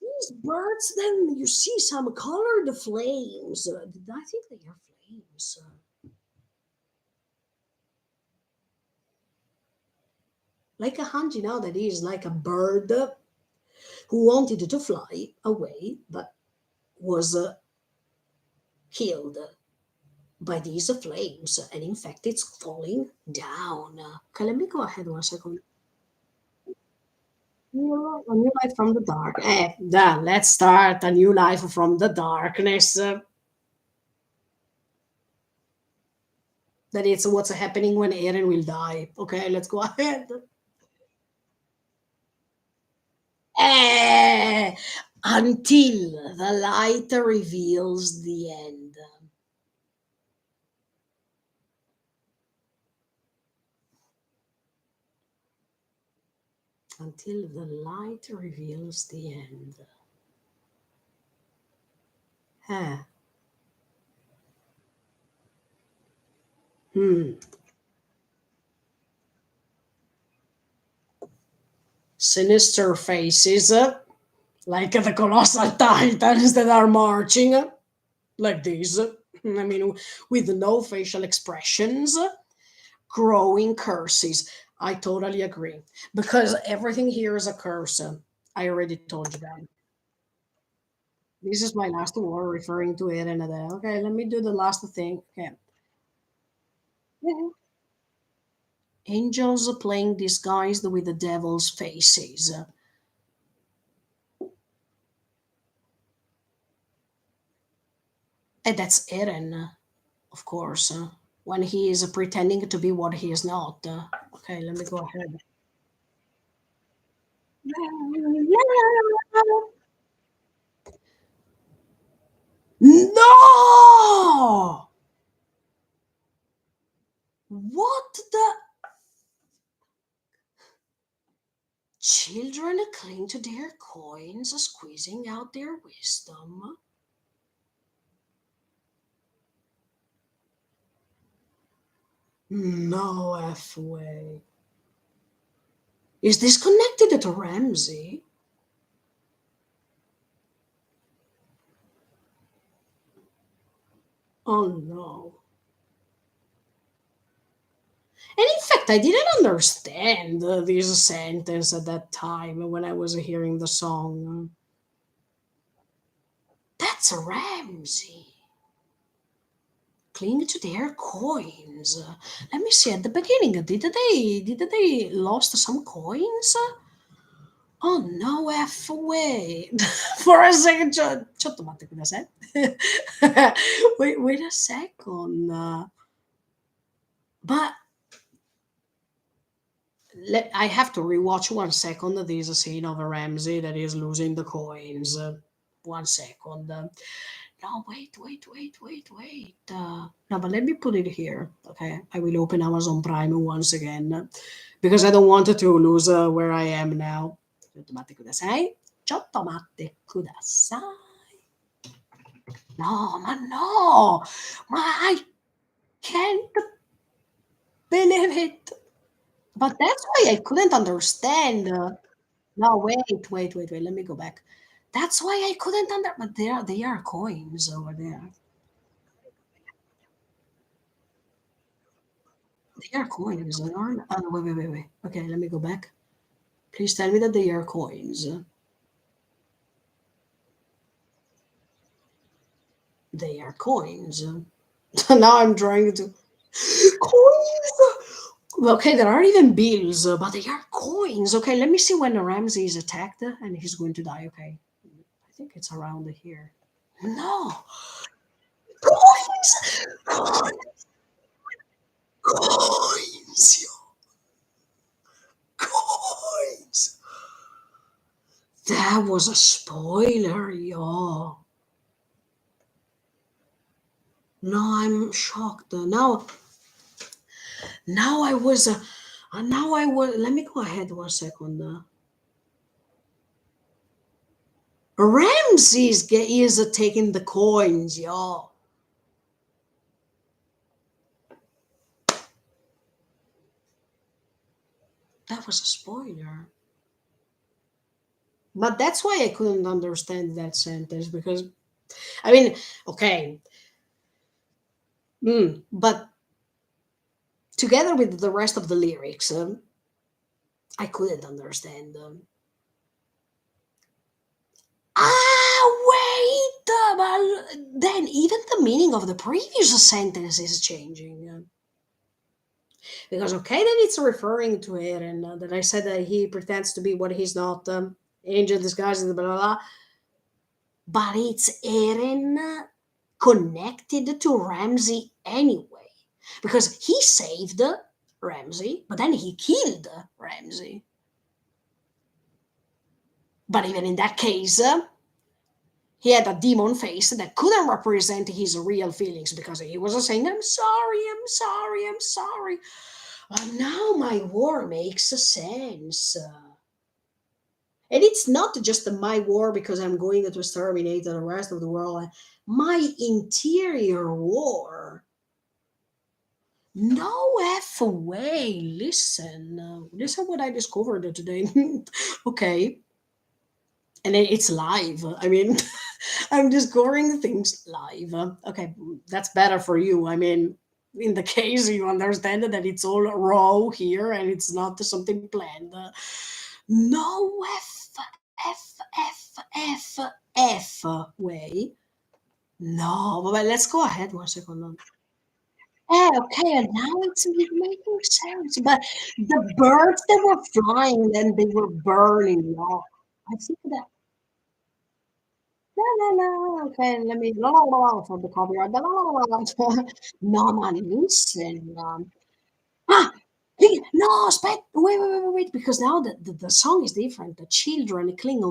These birds, then you see some colored flames. I think they are flames. Like a hanji now that is like a bird who wanted to fly away but was killed by these flames. And in fact, it's falling down. Okay, let me go ahead 1 second. A new life from the dark. Let's start a new life from the darkness. That it's what's happening when Eren will die. Okay, let's go ahead. Eh, until the light reveals the end. Until the light reveals the end. Huh. Hmm. Sinister faces, like the colossal titans that are marching like this. I mean, with no facial expressions, growing curses. I totally agree. Because everything here is a curse. I already told you that. This is my last war referring to it and that. Okay, let me do the last thing. Okay. Angels playing disguised with the devil's faces. And that's Eren, of course, when he is pretending to be what he is not. Okay, let me go ahead. No! What the? Children cling to their coins, squeezing out their wisdom. No F way. Is this connected to Ramsey? Oh no. And in fact, I didn't understand this sentence at that time when I was hearing the song. That's Ramsey. cling to their coins. Let me see. At the beginning, did they lost some coins? Oh no, F away. For a second, c'ho tomato con sé. Wait a second. But I have to rewatch 1 second. There's a scene of a Ramsey that is losing the coins. 1 second. No, wait. No, but let me put it here. Okay, I will open Amazon Prime once again because I don't want to lose where I am now. Tomate kudasai. Tomate kudasai. No, I can't believe it. But that's why I couldn't understand. No, wait. Let me go back. That's why I couldn't under. But they are coins over there. They are coins, aren't? Oh, wait. Okay, let me go back. Please tell me that they are coins. They are coins. Now I'm trying to coins. Okay, there aren't even bills, but they are coins. Okay, let me see when Ramsey is attacked and he's going to die. Okay, I think it's around here. No, coins, coins, coins. That was a spoiler, yo. No, I'm shocked. Now I was. Now I was. Let me go ahead 1 second. Ramses is taking the coins, yo. That was a spoiler. But that's why I couldn't understand that sentence because I mean, okay, but together with the rest of the lyrics, I couldn't understand them. Wait, but then even the meaning of the previous sentence is changing. Because okay, then it's referring to it, and that I said that he pretends to be what he's not, angel disguised, blah blah blah. But it's Eren connected to Ramsey anyway, because he saved Ramsey, but then he killed Ramsey. But even in that case, he had a demon face that couldn't represent his real feelings because he was saying, I'm sorry. Now my war makes sense. And it's not just my war because I'm going to exterminate the rest of the world. My interior war. No F way. Listen what I discovered today. Okay. And it's live. I mean, I'm discovering things live. Okay, that's better for you. I mean, in the case you understand that it's all raw here and it's not something planned. No F way. No, but let's go ahead 1 second. Okay, and now it's making sense. But the birds that were flying and they were burning. Oh, I think that. La, la, la. Okay, let me la, la, la, la, for the copyright. La, la, la, la, la. No, man, listen. Ah, no, wait, because now the song is different. The children cling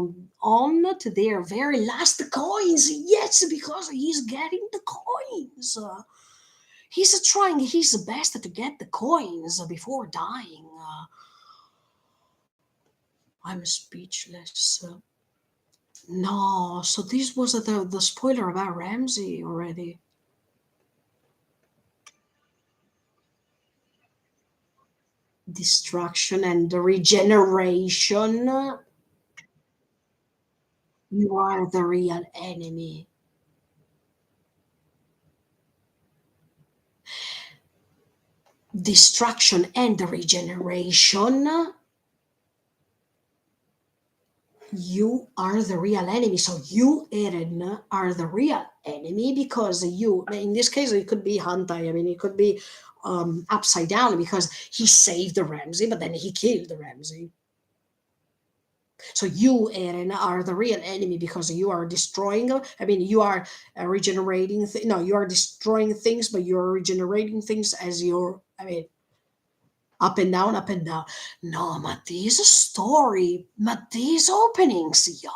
on to their very last coins. Yes, because he's getting the coins. He's trying his best to get the coins before dying. I'm speechless. No, so this was the spoiler about Ramsey already. Destruction and the regeneration. You are the real enemy. Destruction and the regeneration. You are the real enemy. So you, Eren, are the real enemy because you, in this case, it could be Hantai. I mean, it could be upside down because he saved the Ramsey, but then he killed the Ramsey. So you, Eren, are the real enemy because you are destroying. I mean, you are regenerating. No, you are destroying things, but you are regenerating things as you're. I mean, up and down, up and down. No, but this story, but these openings, yo.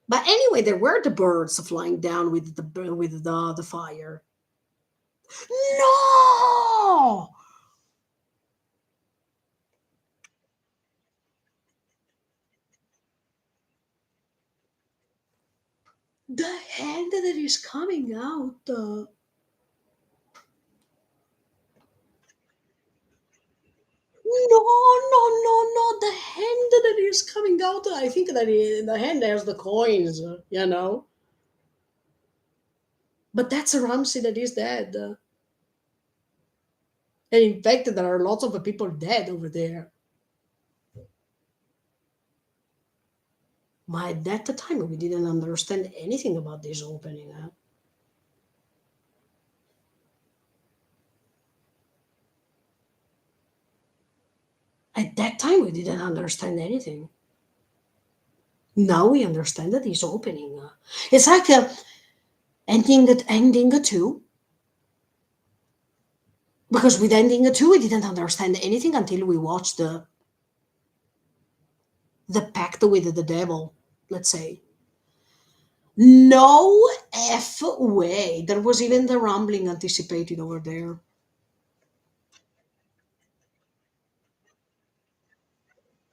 But anyway, there were the birds flying down with the fire. No, the hand that is coming out. No, no, no, no. The hand that is coming out. I think that the hand has the coins. You know. But that's a Ramsey that is dead. And in fact, there are lots of people dead over there. But at that time, we didn't understand anything about this opening. Huh? At that time, we didn't understand anything. Now we understand that it's opening. It's like ending a two, because with ending a two, we didn't understand anything until we watched the pact with the devil. Let's say no f way. There was even the rumbling anticipated over there.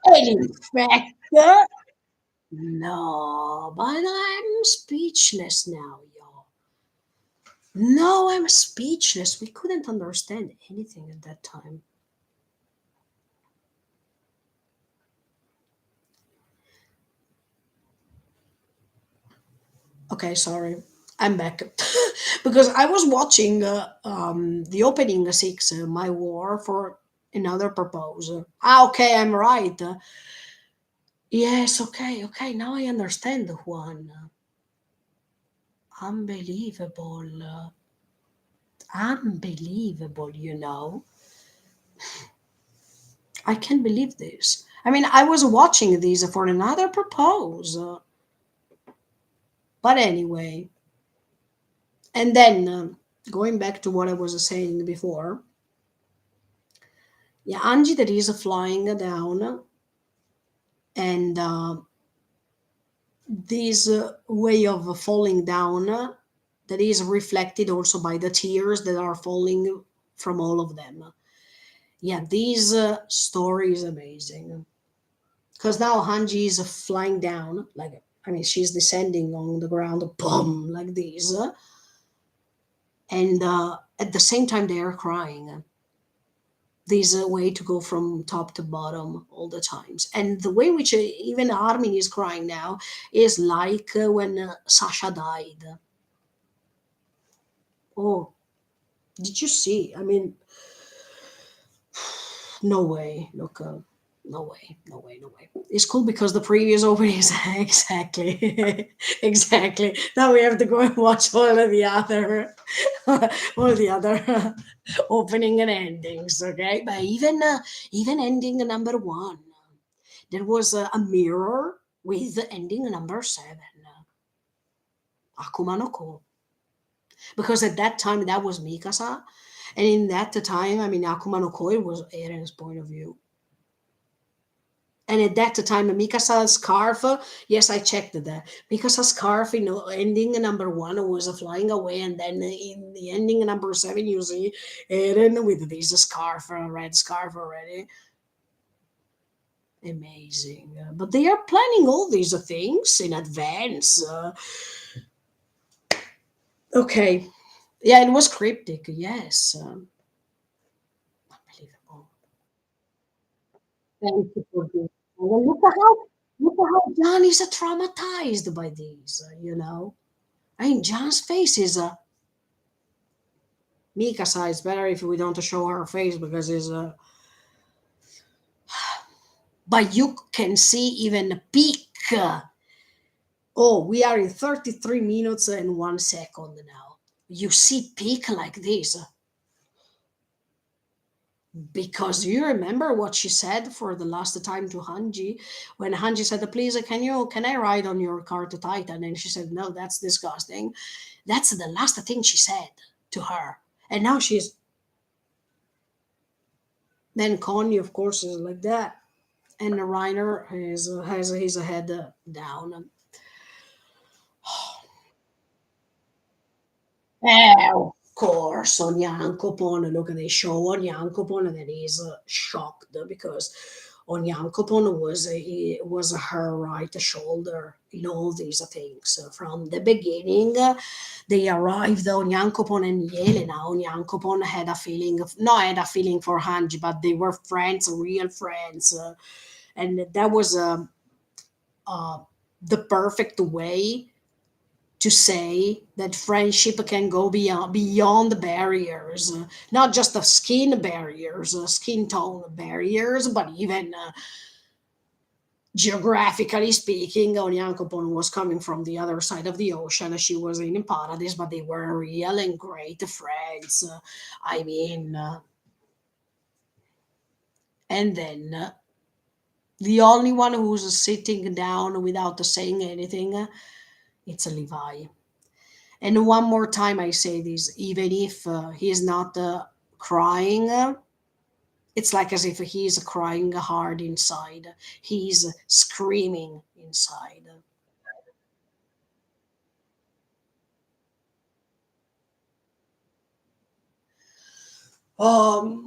And in fact, no, but I'm speechless now, y'all. No, I'm speechless. We couldn't understand anything at that time. Okay, sorry. I'm back. Because I was watching the opening six, My War, for another purpose. Okay, I'm right. Yes, okay, okay. Now I understand the one. Unbelievable. Unbelievable. I can't believe this. I mean, I was watching these for another purpose. But anyway, and then going back to what I was saying before, yeah, Angie that is flying down, and this way of falling down that is reflected also by the tears that are falling from all of them. Yeah, this story is amazing because now Hanji is flying down, like, I mean, she's descending on the ground, boom, like this, and at the same time they are crying. There's a way to go from top to bottom all the times, and the way in which even Armin is crying now is like when Sasha died. Oh, did you see? I mean, no way. Look, no way, no way, no way. It's cool because the previous openings, exactly, exactly. Now we have to go and watch all of the other, all the other opening and endings. Okay, but even ending number one, there was a mirror with the ending number seven, Akuma no Ko, because at that time that was Mikasa, and in that time, I mean, Akuma no Ko was Eren's point of view. And at that time, Mikasa's scarf, yes, I checked that. Mikasa's scarf, ending number one was flying away, and then in the ending number seven, you see Eren with this scarf, a red scarf already. Amazing. But they are planning all these things in advance. Okay. Yeah, it was cryptic. Yes. Unbelievable. Thank you for this. And look at how John is traumatized by these. I mean, John's face is Mikasa. It's better if we don't show her face because it's but you can see even a peak. Oh, we are in 33 minutes and 1 second now. You see peak like this because you remember what she said for the last time to Hanji when Hanji said, "Please, can I ride on your car to Titan?" And she said, "No, that's disgusting." That's the last thing she said to her, and now she's then Connie, of course, is like that, and Reiner has his head down. Of course, on Yankopon, look at the show on Yankopon, and then he's shocked because on Yankopon was her right shoulder in all these things. From the beginning, they arrived on Yankopon and Yelena. On Yankopon had a feeling of, no, had a feeling for Hanji, but they were friends, real friends. And that was uh, the perfect way to say that friendship can go beyond the barriers, not just the skin barriers, skin tone barriers, but even geographically speaking. Onyankopon was coming from the other side of the ocean. She was in Paradise, but they were real and great friends. I mean, and then the only one who's sitting down without saying anything, it's Levi. And one more time, I say this: even if he is not crying, it's like as if he's crying hard inside. He's screaming inside. Oh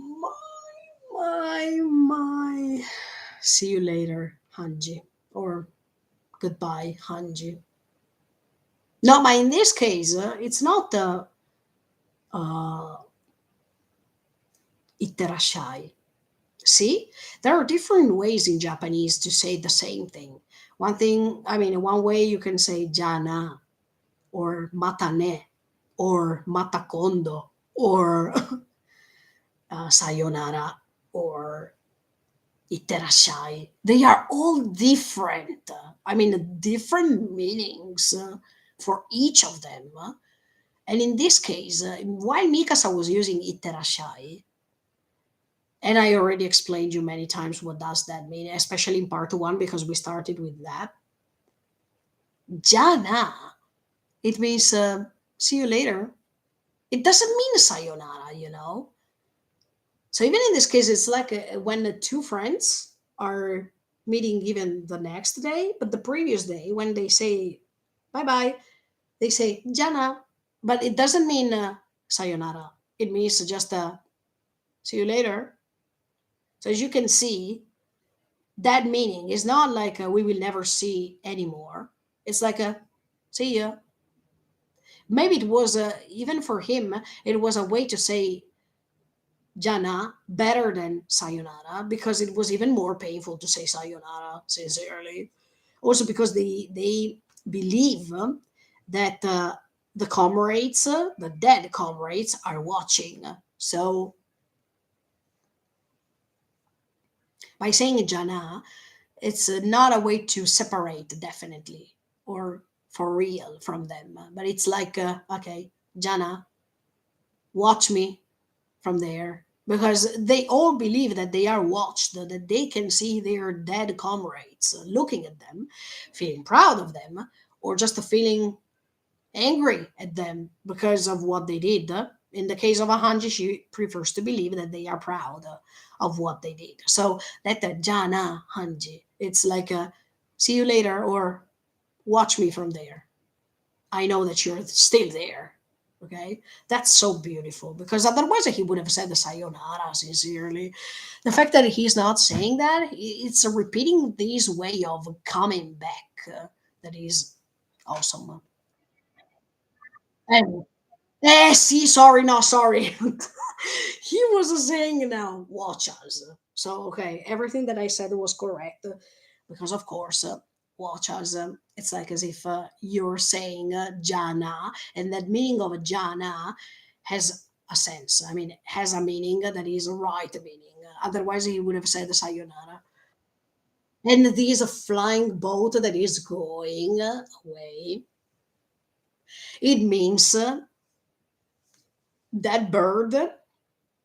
my. See you later, Hanji. Or goodbye, Hanji. No, but in this case, it's not itterashai. See, there are different ways in Japanese to say the same thing. One thing, I mean, one way you can say jana or matane or matakondo or sayonara or iterashai. They are all different. I mean, different meanings for each of them. And in this case, while Mikasa was using iterashai, and I already explained you many times what does that mean, especially in part one because we started with that. Jana, it means see you later. It doesn't mean sayonara. So even in this case, it's like when the two friends are meeting even the next day, but the previous day when they say bye bye, they say jana, but it doesn't mean sayonara. It means just see you later. So as you can see, that meaning is not like we will never see anymore. It's like a see ya. Maybe it was even for him, it was a way to say jana better than sayonara because it was even more painful to say sayonara sincerely. Also because they believe that the comrades, the dead comrades, are watching. So by saying jana, it's not a way to separate definitely or for real from them, but it's like okay, jana, watch me from there because they all believe that they are watched, that they can see their dead comrades looking at them, feeling proud of them, or just feeling angry at them because of what they did. In the case of a Hanji, she prefers to believe that they are proud of what they did. So that the Jana Hanji, it's like a see you later or watch me from there. I know that you're still there. Okay, that's so beautiful because otherwise he would have said the sayonara sincerely. The fact that he's not saying that, it's a repeating this way of coming back that is awesome. And see, sorry, no, sorry. He was saying now, watch us. So, okay, everything that I said was correct because, of course, watch us. It's like as if you're saying jana, and that meaning of jana has a sense. I mean, has a meaning that is a right meaning. Otherwise, he would have said sayonara. And this flying boat that is going away, it means that bird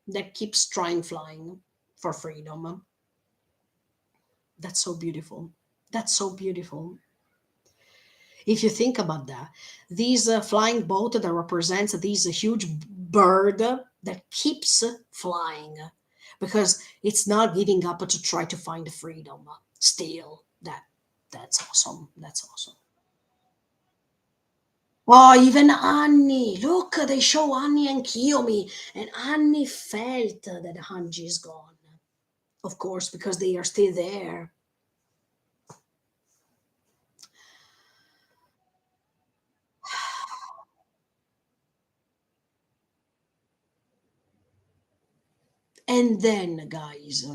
that keeps trying flying for freedom. That's so beautiful. That's so beautiful. If you think about that, this flying boat that represents this huge bird that keeps flying because it's not giving up to try to find freedom. Still, that's awesome. That's awesome. Oh, even Annie. Look, they show Annie and Kiyomi, and Annie felt that Hanji is gone. Of course, because they are still there. And then, guys,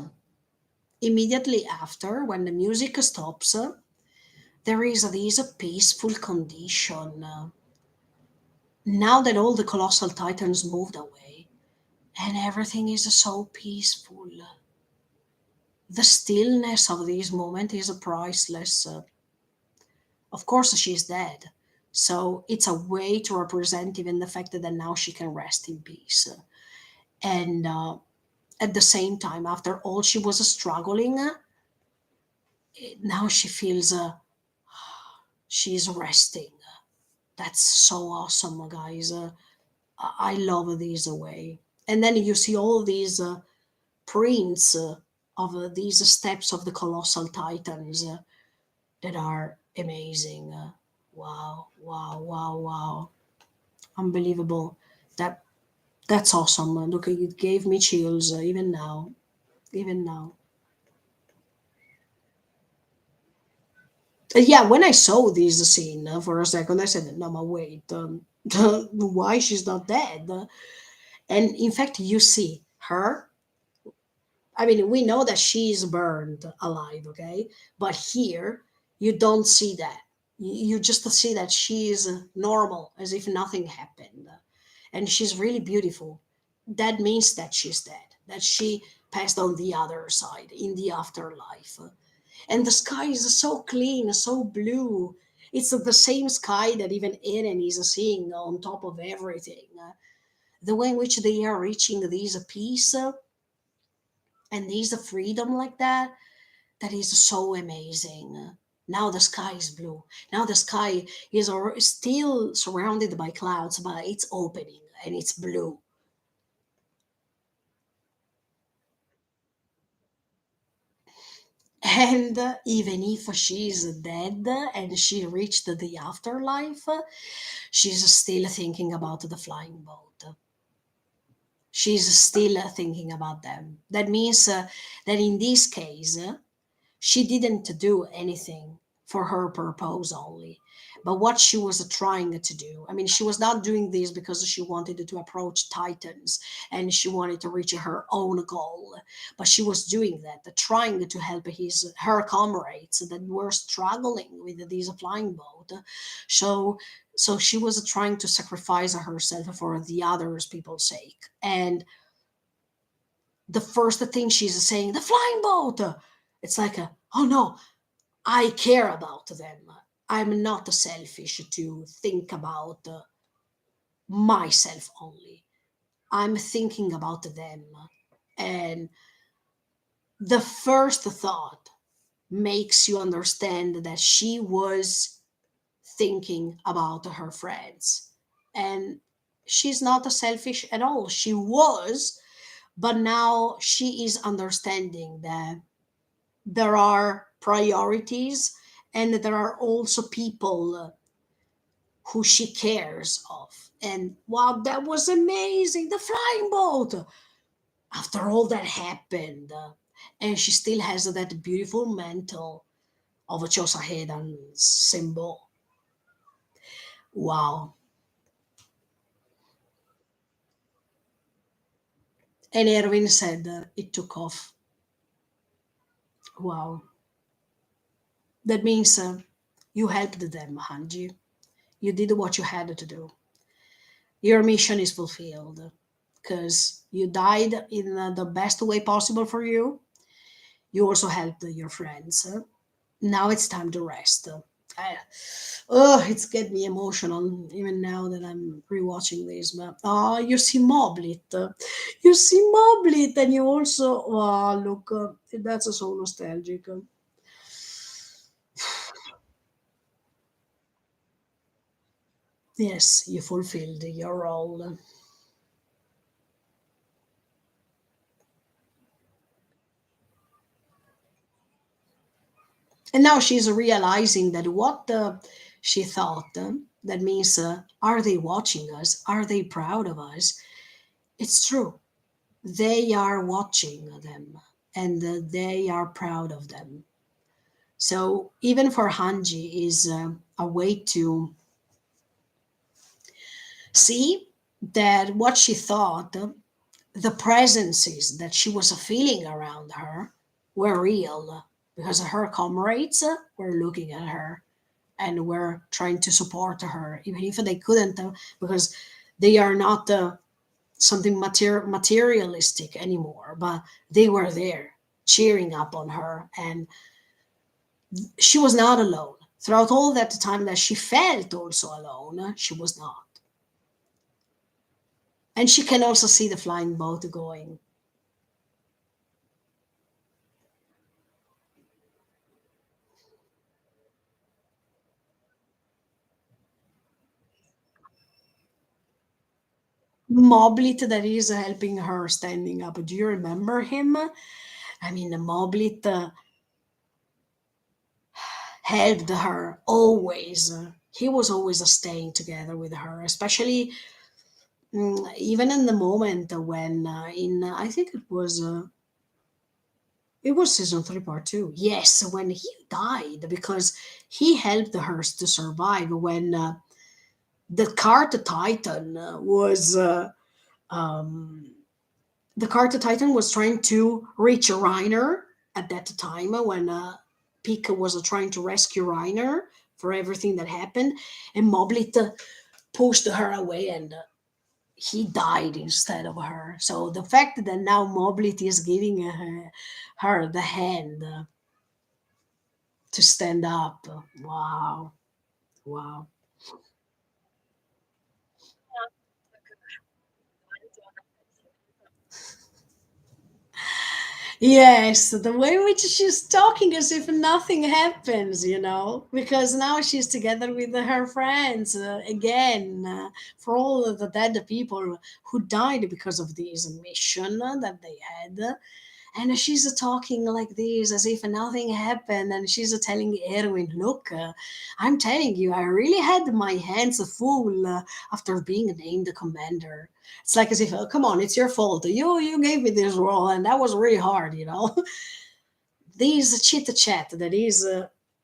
immediately after, when the music stops, there is this peaceful condition. Now that all the colossal titans moved away, and everything is so peaceful, the stillness of this moment is priceless. Of course, she's dead. So it's a way to represent even the fact that now she can rest in peace. And at the same time, after all she was struggling, now she feels she's resting. That's so awesome, guys. I love this way. And then you see all these prints of these steps of the colossal titans that are amazing. Wow, wow, wow, wow. Unbelievable. That that's awesome. Look, it gave me chills even now. Even now. Yeah, when I saw this scene for a second, I said, "No, but wait, why she's not dead?" And in fact, you see her. I mean, we know that she's burned alive, okay? But here, you don't see that. You just see that she's normal, as if nothing happened. And she's really beautiful. That means that she's dead, that she passed on the other side in the afterlife. And the sky is so clean, so blue. It's the same sky that even Eren is seeing on top of everything. The way in which they are reaching this peace and this freedom like that, that is so amazing. Now the sky is blue. Now the sky is still surrounded by clouds, but it's opening and it's blue. And even if she's dead and she reached the afterlife, she's still thinking about the flying boat. She's still thinking about them. That means that in this case, she didn't do anything for her purpose only, but what she was trying to do. I mean, she was not doing this because she wanted to approach titans and she wanted to reach her own goal, but she was doing that, trying to help her comrades that were struggling with this flying boat. So so she was trying to sacrifice herself for the others people's sake. And the first thing she's saying, the flying boat, it's like oh no, I care about them. I'm not selfish to think about myself only. I'm thinking about them. And the first thought makes you understand that she was thinking about her friends. And she's not selfish at all. She was, but now she is understanding that there are priorities and there are also people who she cares of. And wow, that was amazing. The flying boat. After all that happened, and she still has that beautiful mantle of a Chosahedan symbol. Wow. And Erwin said it took off. Wow. That means you helped them, Hanji. You did what you had to do. Your mission is fulfilled because you died in the best way possible for you. You also helped your friends. Now it's time to rest. I, oh, it's get me emotional even now that I'm rewatching this. But you see Moblit, you see Moblit, and you also look. That's so nostalgic. Yes, you fulfilled your role. And now she's realizing that what she thought, that means, are they watching us? Are they proud of us? It's true. They are watching them and they are proud of them. So even for Hanji is a way to see that what she thought, the presences that she was feeling around her were real because her comrades were looking at her and were trying to support her, even if they couldn't, because they are not something materialistic anymore, but they were there cheering up on her. And she was not alone. Throughout all that time that she felt also alone, she was not. And she can also see the flying boat going. Moblit that is helping her standing up. Do you remember him? I mean, Moblit helped her always. He was always staying together with her, especially even in the moment when, in I think it was season three, part two. Yes, when he died because he helped her to survive when the cart Titan was. Um, the Carter Titan was trying to reach Reiner at that time when Pika was trying to rescue Reiner for everything that happened, and Moblit pushed her away and he died instead of her. So the fact that now Moblit is giving her the hand to stand up, wow, wow. Yes, the way in which she's talking as if nothing happens, because now she's together with her friends again, for all of the dead people who died because of this mission that they had. And she's talking like this as if nothing happened. And she's telling Erwin, look, I'm telling you, I really had my hands full after being named the commander. It's like as if, oh, come on, it's your fault. You gave me this role, and that was really hard. This chit chat that is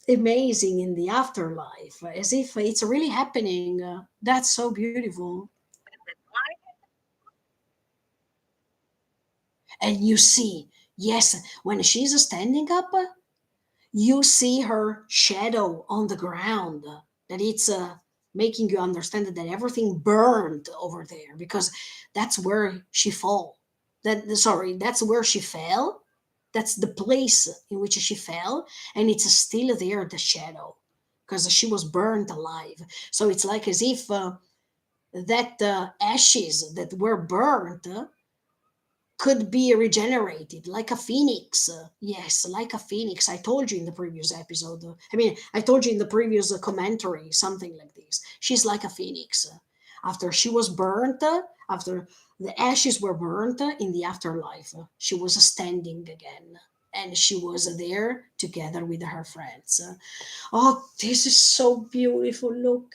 amazing in the afterlife, as if it's really happening. That's so beautiful. And you see, yes, when she's standing up, you see her shadow on the ground, that it's making you understand that everything burned over there because that's where she fall. That's where she fell. That's the place in which she fell, and it's still there, the shadow, because she was burned alive. So it's like as if that ashes that were burnt could be regenerated like a phoenix. Yes, like a phoenix. I told you in the previous episode. I mean, I told you in the previous commentary something like this. She's like a phoenix. After she was burnt, after the ashes were burnt in the afterlife, she was standing again. And she was there together with her friends. Oh, this is so beautiful. Look,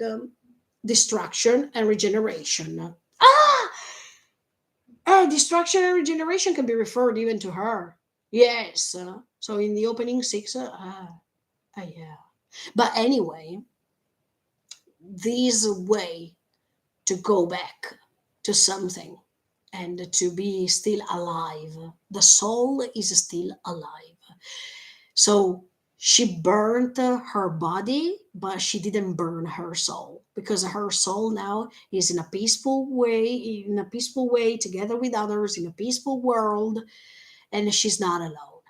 destruction and regeneration. Ah! Destruction and regeneration can be referred even to her. Yes. So in the opening six, yeah. But anyway, this way to go back to something and to be still alive. The soul is still alive. So she burnt her body, but she didn't burn her soul because her soul now is in a peaceful way, together with others in a peaceful world, and she's not alone.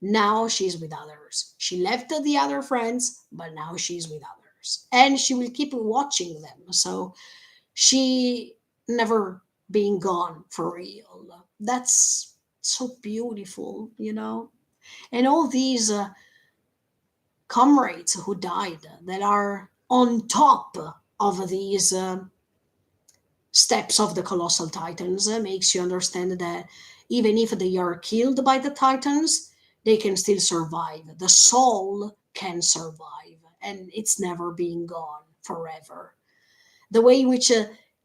Now she's with others. She left the other friends, but now she's with others. And she will keep watching them. So she never being gone for real. That's so beautiful, you know? And all these comrades who died that are on top of these steps of the colossal titans makes you understand that even if they are killed by the titans, they can still survive. The soul can survive, and it's never being gone forever. The way in which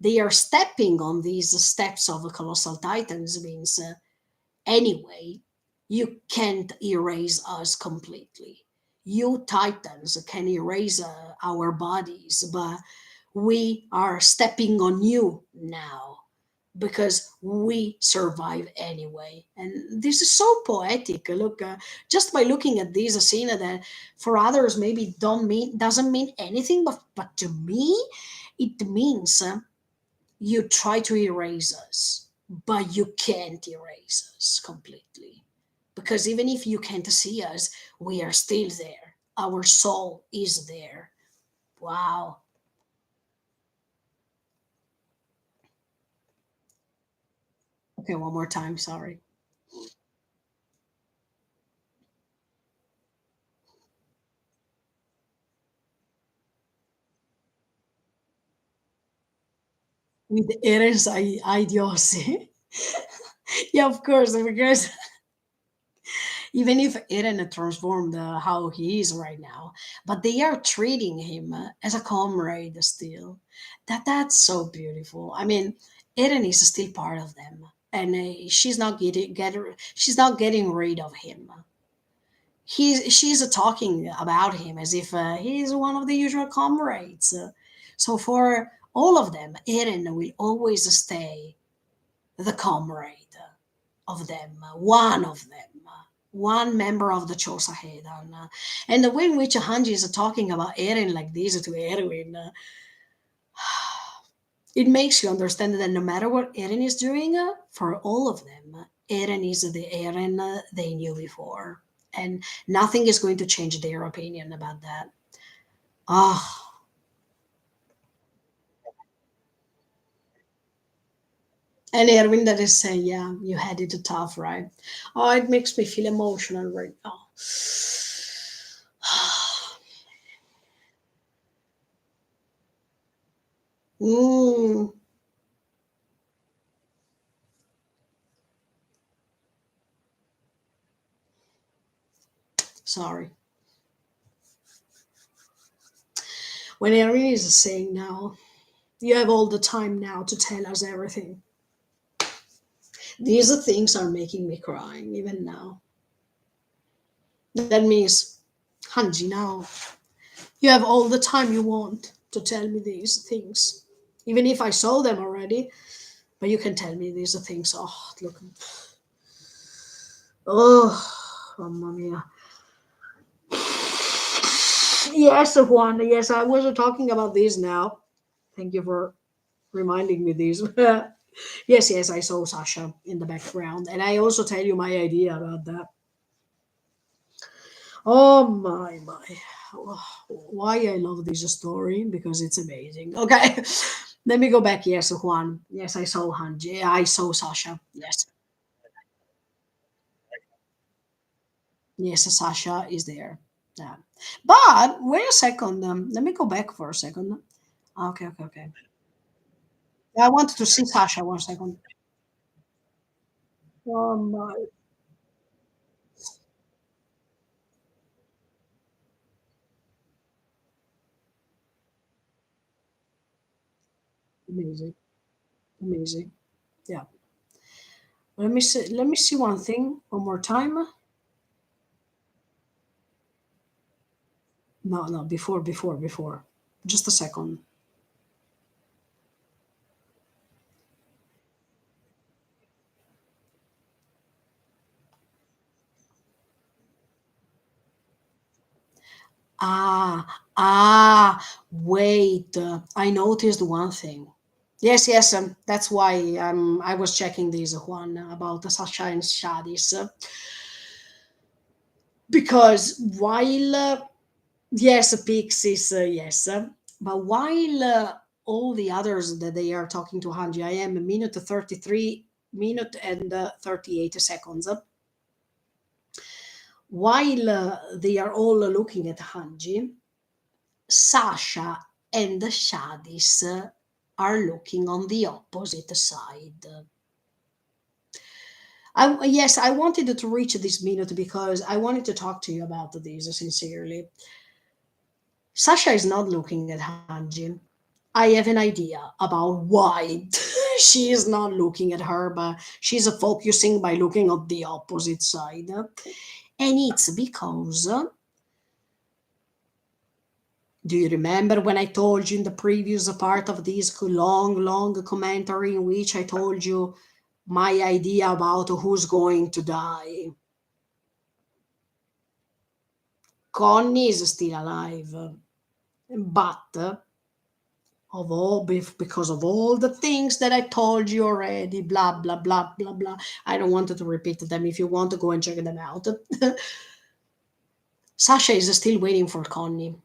they are stepping on these steps of the colossal titans means anyway, you can't erase us completely. You titans can erase our bodies, but we are stepping on you now because we survive anyway. And this is so poetic. Look, just by looking at this scene that for others maybe don't mean doesn't mean anything, but to me it means you try to erase us, but you can't erase us completely. Because even if you can't see us, we are still there. Our soul is there. Wow. Okay, one more time. Sorry. With Eren's idiocy. Yeah, of course, because even if Eren transformed how he is right now, but they are treating him as a comrade still. That's so beautiful. I mean, Eren is still part of them, and she's not getting rid of him. She's talking about him as if he's one of the usual comrades. So for all of them, Eren will always stay the comrade of them, one of them, one member of the Chosahedan. And the way in which Hanji is talking about Eren like this to Erwin, it makes you understand that no matter what Eren is doing, for all of them, Eren is the Eren they knew before. And nothing is going to change their opinion about that. Ah, and Erwin that is saying, yeah, you had it tough, right? Oh, it makes me feel emotional right now. Mm, sorry. When Erin is saying now, you have all the time now to tell us everything. These things are making me crying even now. That means, Hanji, now you have all the time you want to tell me these things. Even if I saw them already, but you can tell me these things. Oh, look. Oh, mamma mia. Yes, Juan. Yes, I was talking about this now. Thank you for reminding me this. Yes, yes, I saw Sasha in the background, and I also tell you my idea about that. Oh my! Why I love this story because it's amazing. Okay, let me go back. Yes, Juan. Yes, I saw Hanji. I saw Sasha. Yes, yes, Sasha is there. Yeah, but wait a second. Let me go back for a second. Okay, okay, okay. I wanted to see Sasha 1 second. Oh my! Amazing, amazing. Yeah. Let me see. Let me see one thing one more time. No, no, before. Just a second. Wait. I noticed one thing. Yes, yes. That's why I was checking this one about the Sasha and Shadis. Because while yes, Pixies, yes, but while all the others that they are talking to Hanji, I am a minute 33 minute and 38 seconds. While they are all looking at Hanji, Sasha and Shadis are looking on the opposite side. Yes, I wanted to reach this minute because I wanted to talk to you about this sincerely. Sasha is not looking at Hanji. I have an idea about why she is not looking at her, but she's focusing by looking at the opposite side. And it's because, do you remember when I told you in the previous part of this long commentary in which I told you my idea about who's going to die? Connie is still alive, but because of all the things that I told you already, blah blah blah blah blah. I don't want to repeat them. If you want to go and check them out, Sasha is still waiting for Connie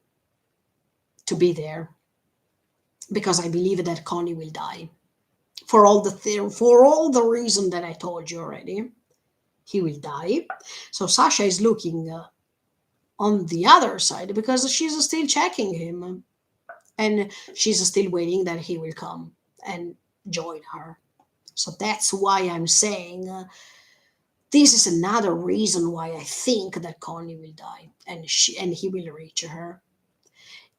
to be there because I believe that Connie will die for all the reason that I told you already. He will die. So Sasha is looking on the other side because she's still checking him and she's still waiting that he will come and join her. So that's why I'm saying this is another reason why I think that Connie will die and he will reach her.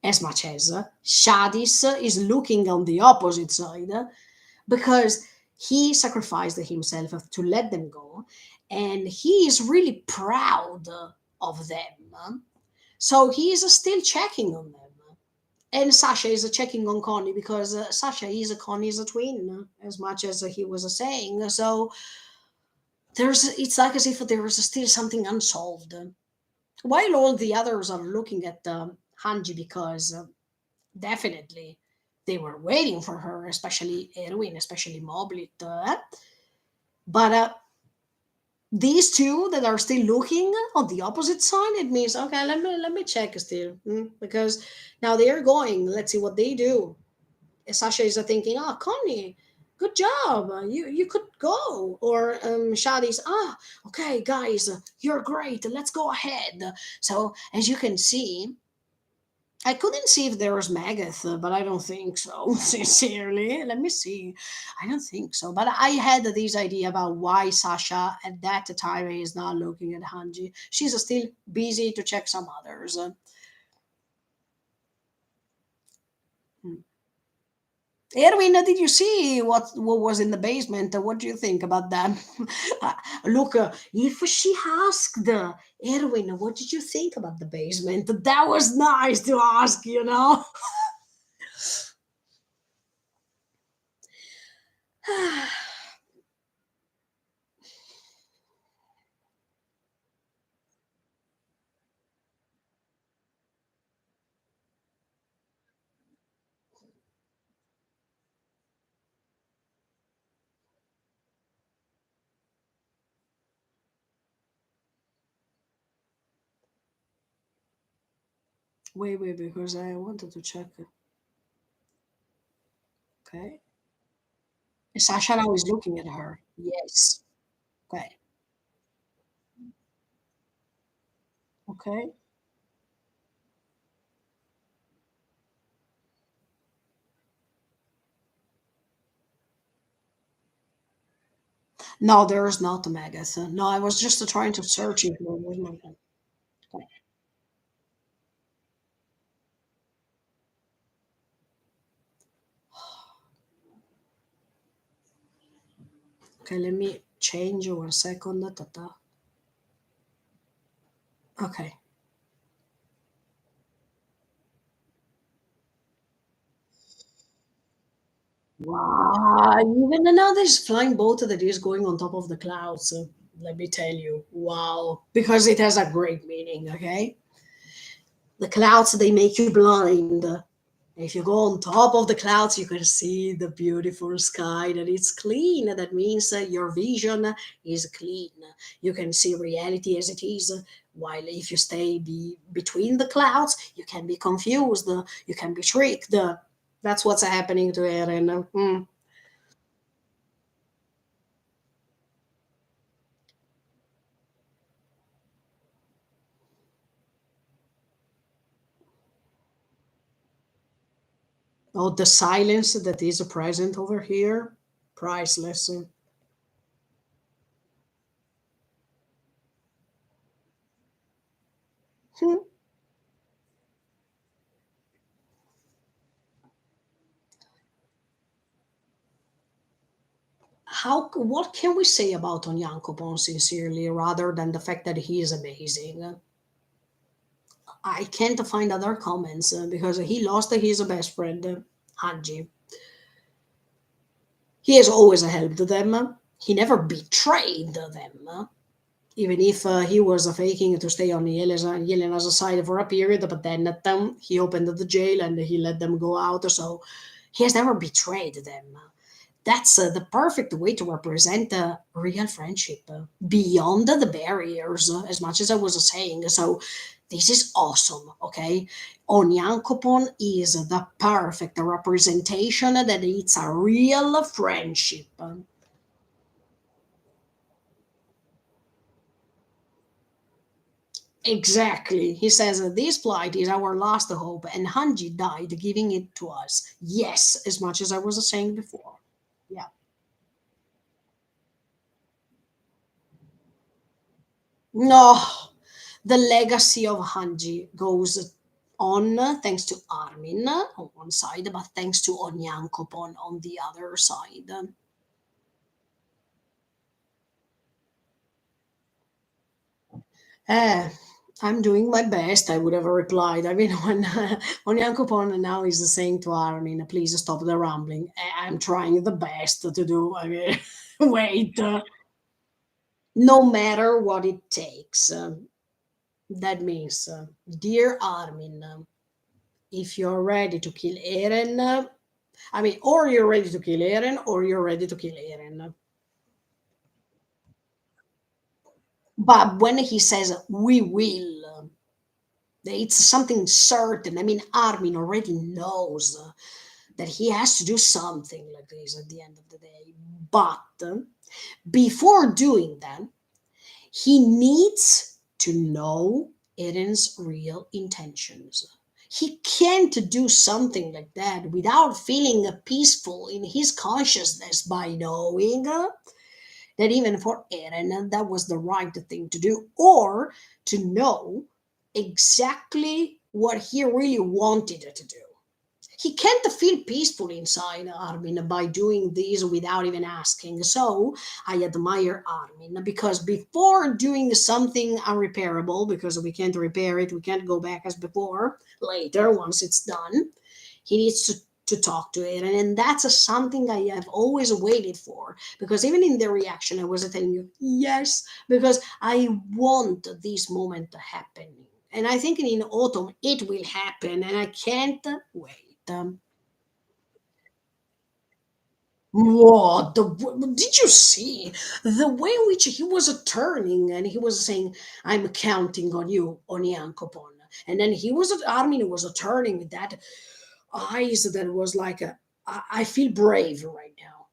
As much as Shadis is looking on the opposite side because he sacrificed himself to let them go and he is really proud of them. So he is still checking on them. And Sasha is checking on Connie because Sasha is Connie's twin, as much as he was saying. So it's like as if there is still something unsolved. While all the others are looking at Hanji because definitely they were waiting for her, especially Erwin, especially Moblit. But these two that are still looking on the opposite side, it means okay. Let me check still because now they are going. Let's see what they do. Sasha is thinking, "Ah, Connie, good job. You could go." Or Shadi's, "Ah, okay, guys, you're great. Let's go ahead." So as you can see, I couldn't see if there was Magath, but I don't think so. Sincerely, let me see. I don't think so. But I had this idea about why Sasha at that time is not looking at Hanji. She's still busy to check some others. Hmm. Erwin, did you see what was in the basement? What do you think about that? Look, if she asked Erwin, what did you think about the basement? That was nice to ask, you know. Wait, because I wanted to check. Okay. Sasha now is looking at her. Yes. Okay. Okay. No, there is not a Magath. No, I was just trying to search it. There was not one. Okay. Okay, let me change 1 second. Ta-ta. Okay. Wow. Even another flying boat that is going on top of the clouds. Let me tell you. Wow. Because it has a great meaning, okay? The clouds, they make you blind. If you go on top of the clouds, you can see the beautiful sky that it's clean. That means your vision is clean. You can see reality as it is. While if you stay between the clouds, you can be confused. You can be tricked. That's what's happening to Eren. Oh, the silence that is present over here, priceless. Hmm. What can we say about Onyankopon sincerely, rather than the fact that he is amazing? I can't find other comments because he lost his best friend, Hanji. He has always helped them. He never betrayed them, even if he was faking to stay on Yelena's side for a period. But then he opened the jail and he let them go out. So he has never betrayed them. That's the perfect way to represent real friendship beyond the barriers, as much as I was saying. So this is awesome. Okay, Onyankopon is the perfect representation that it's a real friendship. Exactly. He says this plight is our last hope, and Hanji died giving it to us. Yes, as much as I was saying before. Yeah. No, the legacy of Hanji goes on thanks to Armin on one side, but thanks to Onyankopon on the other side. Eh, I'm doing my best, I would have replied. I mean, when Onyankopon now is saying to Armin, please stop the rambling. I'm trying the best to do. I mean, wait, no matter what it takes. That means, dear Armin, if you're ready to kill Eren, I mean, or you're ready to kill Eren, or you're ready to kill Eren. But when he says we will, it's something certain. I mean, Armin already knows that he has to do something like this at the end of the day. But before doing that, he needs to know Eren's real intentions. He can't do something like that without feeling peaceful in his consciousness by knowing that even for Eren, that was the right thing to do, or to know exactly what he really wanted to do. He can't feel peaceful inside Armin by doing this without even asking. So I admire Armin because before doing something unrepairable, because we can't repair it, we can't go back as before later once it's done, he needs to talk to it. And that's something I have always waited for. Because even in the reaction, I was telling you, yes, because I want this moment to happen. And I think in autumn it will happen, and I can't wait. What did you see the way in which he was turning and he was saying, "I'm counting on you, Onyankopon," and then he was Armin was turning with that eyes that was like I feel brave right now.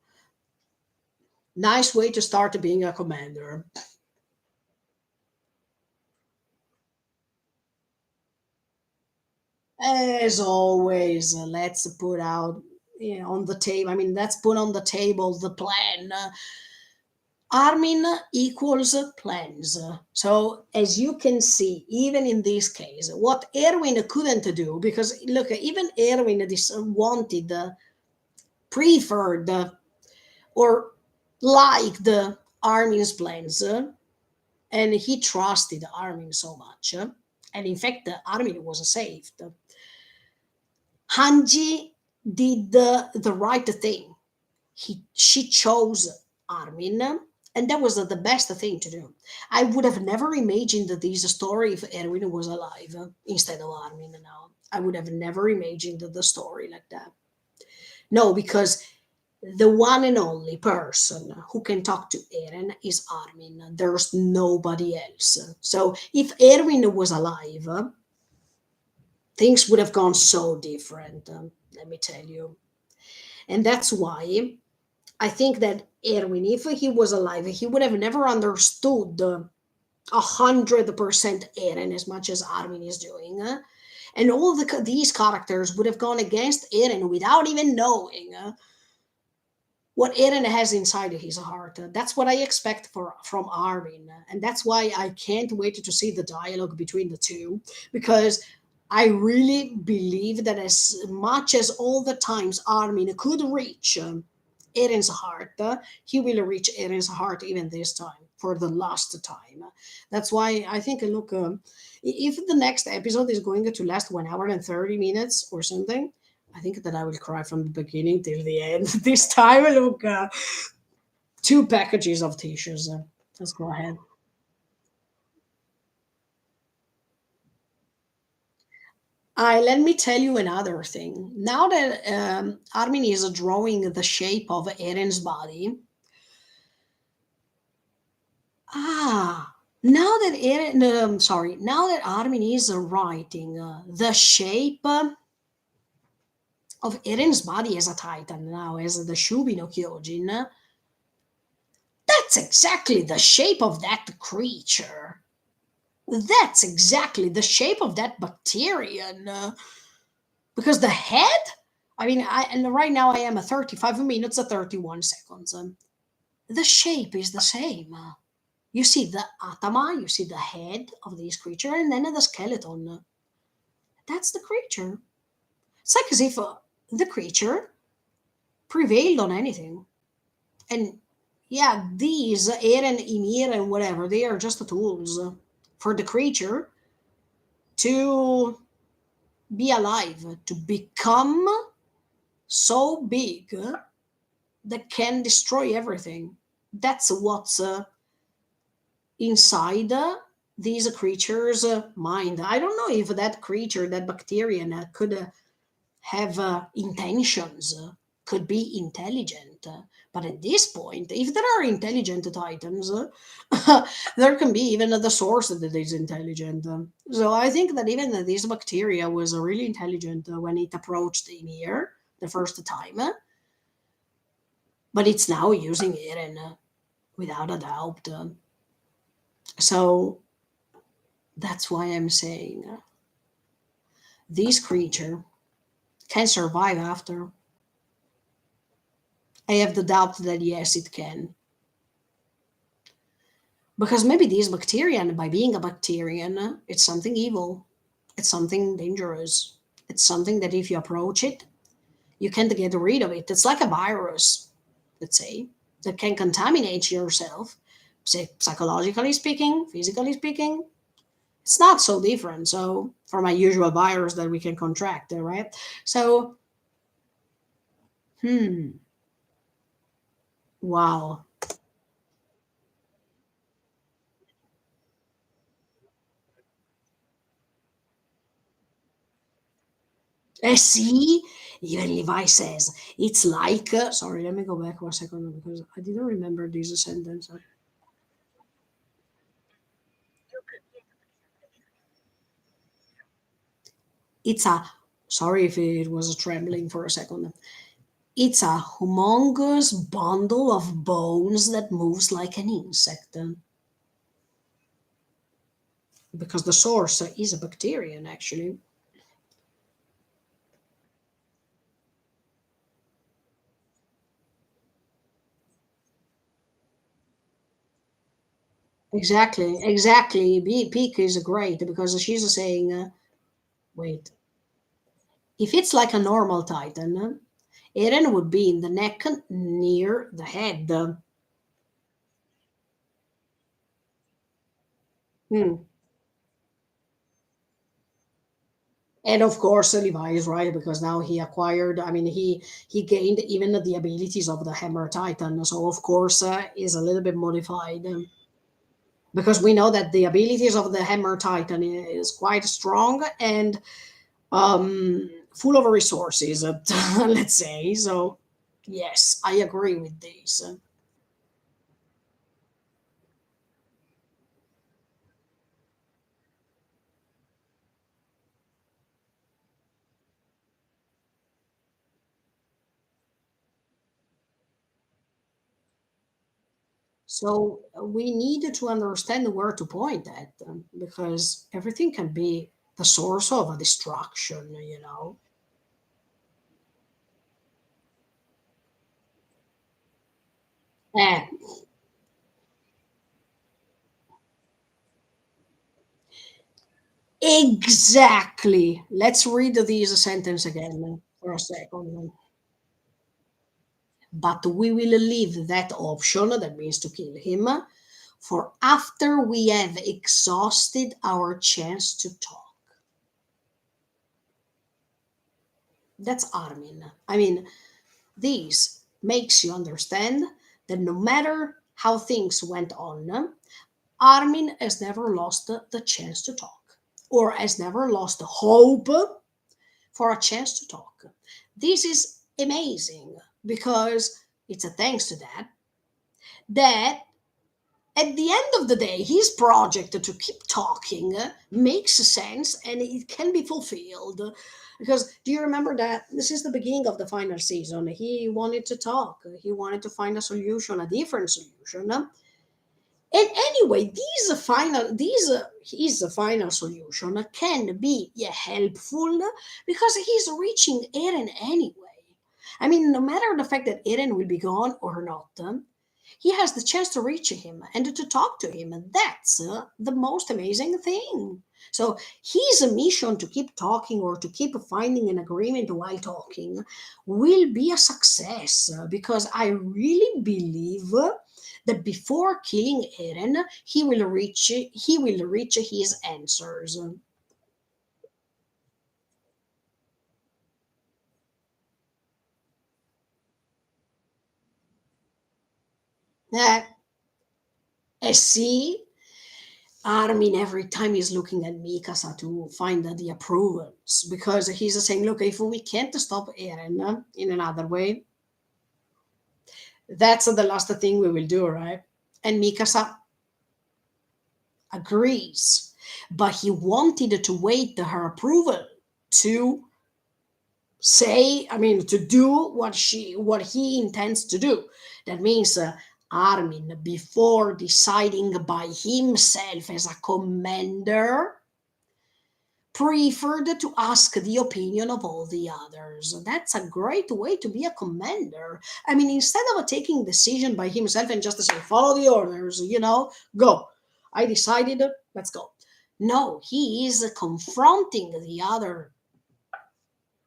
Nice way to start being a commander. As always, let's put out on the table. I mean, let's put on the table the plan. Armin equals plans. So, as you can see, even in this case, what Erwin couldn't do, because look, even Erwin wanted, preferred, or liked Armin's plans, and he trusted Armin so much. And in fact, Armin was saved. Hanji did the right thing. She chose Armin, And that was the best thing to do. I would have never imagined that this story if Erwin was alive instead of Armin now. I would have never imagined the story like that. No, because the one and only person who can talk to Eren is Armin. There's nobody else. So if Erwin was alive, things would have gone so different, let me tell you. And that's why I think that Erwin, if he was alive, he would have never understood 100% Eren as much as Armin is doing. And all these characters would have gone against Eren without even knowing what Eren has inside his heart. That's what I expect from Armin. And that's why I can't wait to see the dialogue between the two, because I really believe that as much as all the times Armin could reach Eren's heart, he will reach Eren's heart even this time, for the last time. That's why I think, look, if the next episode is going to last 1 hour and 30 minutes or something, I think that I will cry from the beginning till the end. This time, look, two packages of tissues. Let's go ahead. Let me tell you another thing. Now that Armin is drawing the shape of Eren's body, now that now that Armin is writing the shape of Eren's body as a Titan, now as the Shubi no Kyojin, that's exactly the shape of that creature. That's exactly the shape of that bacterium. Because the head, I mean, and right now I am at 35 minutes at 31 seconds. The shape is the same. You see the atama, you see the head of this creature, and then the skeleton. That's the creature. It's like as if the creature prevailed on anything. And yeah, these Eren, Ymir, and whatever, they are just the tools for the creature to be alive, to become so big that can destroy everything. That's what's inside these creatures' mind. I don't know if that creature, that bacterium, could have intentions, could be intelligent. But at this point, if there are intelligent titans, there can be even the source that is intelligent. So I think that even this bacteria was really intelligent when it approached Ymir the first time, but it's now using Eren without a doubt. So that's why I'm saying this creature can survive after. I have the doubt that yes, it can. Because maybe this bacterium, by being a bacterium, it's something evil. It's something dangerous. It's something that if you approach it, you can't get rid of it. It's like a virus, let's say, that can contaminate yourself, say, psychologically speaking, physically speaking. It's not so different. So, from a usual virus that we can contract, right? So, wow. See, even Levi says it's like. Sorry, let me go back 1 second because I didn't remember this sentence. It's a. Sorry if it was trembling for a second. It's a humongous bundle of bones that moves like an insect. Because the source is a bacterium, actually. Exactly, exactly. Peak is great because she's saying, wait, if it's like a normal Titan, Eren would be in the neck near the head. Hmm. And of course, Levi is right because now he acquired. I mean, he gained even the abilities of the Hammer Titan. So of course, is a little bit modified, because we know that the abilities of the Hammer Titan is quite strong and full of resources. Let's say so. Yes, I agree with this. So we need to understand where to point at, because everything can be the source of a destruction. Eh, exactly. Let's read this sentence again for a second. But we will leave that option, that means to kill him, for after we have exhausted our chance to talk. That's Armin. I mean, this makes you understand that no matter how things went on, Armin has never lost the chance to talk, or has never lost hope for a chance to talk. This is amazing because it's a thanks to that at the end of the day, his project to keep talking makes sense and it can be fulfilled. Because do you remember that this is the beginning of the final season? He wanted to talk, he wanted to find a solution, a different solution. And anyway, his final solution can be, yeah, helpful because he's reaching Eren anyway. I mean, no matter the fact that Eren will be gone or not, he has the chance to reach him and to talk to him. And that's the most amazing thing. So his mission to keep talking or to keep finding an agreement while talking will be a success, because I really believe that before killing Eren, he will reach his answers. Uh, see, Armin every time he's looking at Mikasa to find the approvals, because he's saying, "Look, if we can't stop Eren in another way, that's the last thing we will do, right?" And Mikasa agrees, but he wanted to wait her approval to to do what he intends to do. That means Armin, before deciding by himself as a commander, preferred to ask the opinion of all the others. That's a great way to be a commander. I mean, instead of taking decision by himself and just say, follow the orders, go. I decided, let's go. No, he is confronting the other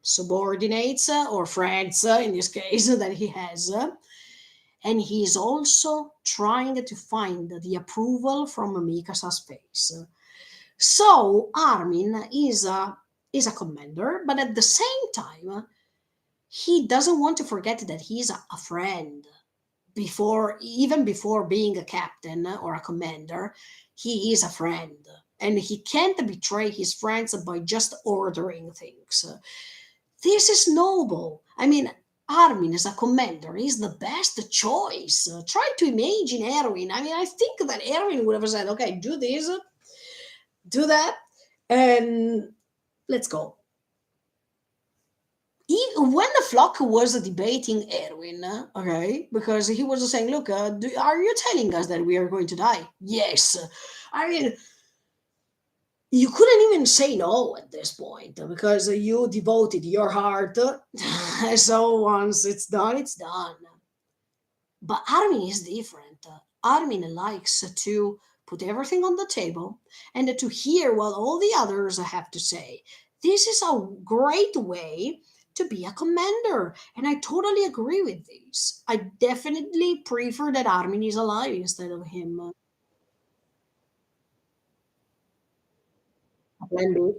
subordinates, or friends, in this case, that he has. And he is also trying to find the approval from Mikasa's face. So Armin is a commander, but at the same time, he doesn't want to forget that he is a friend. Even before being a captain or a commander, he is a friend, and he can't betray his friends by just ordering things. This is noble. I mean, Armin as a commander is the best choice. Try to imagine Erwin. I mean, I think that Erwin would have said, "Okay, do this, do that, and let's go." When the flock was debating Erwin, okay, because he was saying, "Look, are you telling us that we are going to die?" Yes. I mean, you couldn't even say no at this point, because you devoted your heart. So once it's done, it's done. But Armin is different. Armin likes to put everything on the table and to hear what all the others have to say. This is a great way to be a commander, and I totally agree with this. I definitely prefer that Armin is alive instead of him. Plan B.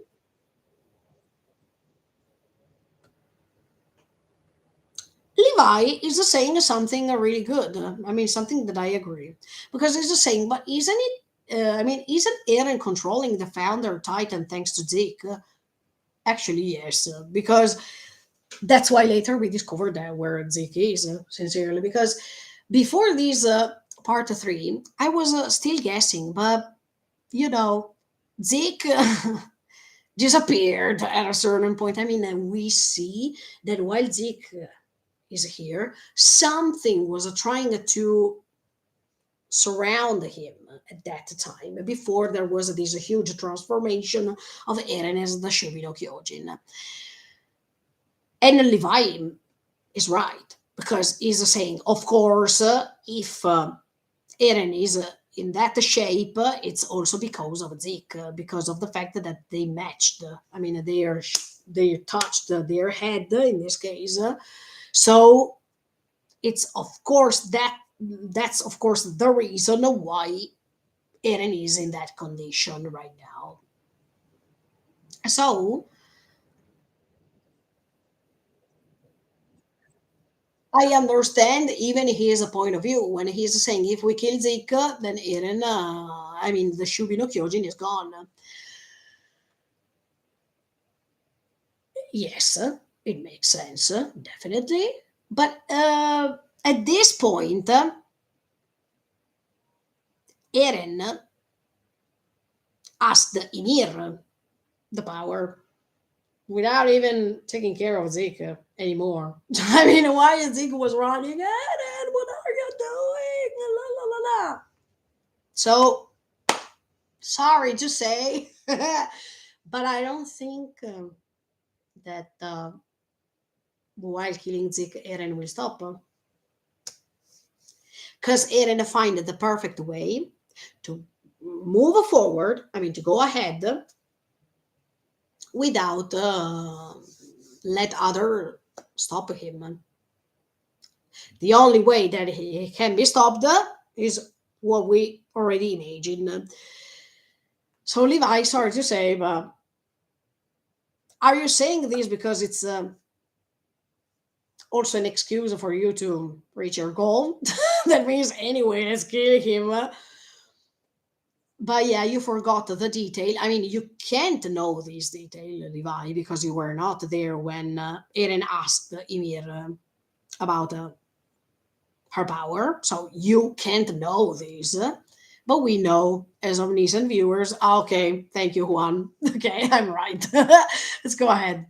Levi is saying something really good. I mean, something that I agree. Because he's just saying, but isn't it, I mean, isn't Eren controlling the founder Titan thanks to Zeke? Actually, yes. Because that's why later we discovered that where Zeke is, sincerely. Because before this part three, I was still guessing, but you know, Zeke disappeared at a certain point. I mean, we see that while Zeke is here, something was trying to surround him at that time before there was this huge transformation of Eren as the Shubino Kyojin. And Levi is right because he's saying, of course, if Eren is in that shape, it's also because of Zeke, because of the fact that they matched. I mean, they touched their head in this case. So it's of course that's of course the reason why Eren is in that condition right now. So I understand even his point of view when he's saying if we kill Zeke, then Eren, I mean, the Shubino Kyojin is gone. Yes, it makes sense, definitely. But at this point, Eren asked Ymir the power without even taking care of Zeke anymore. I mean, why Zeke was running, Eren, what are you doing? La, la, la, la. So, sorry to say, but I don't think that while killing Zeke, Eren will stop. Because Eren find the perfect way to move forward, I mean, to go ahead without let other stop him. The only way that he can be stopped is what we already imagine. So, Levi, sorry to say, but are you saying this because it's also an excuse for you to reach your goal? That means anyway, let's kill him. But yeah, you forgot the detail. I mean, you can't know this detail, Levi, because you were not there when Eren asked Ymir about her power. So you can't know this. But we know as omniscient viewers. Okay, thank you, Juan. Okay, I'm right. Let's go ahead.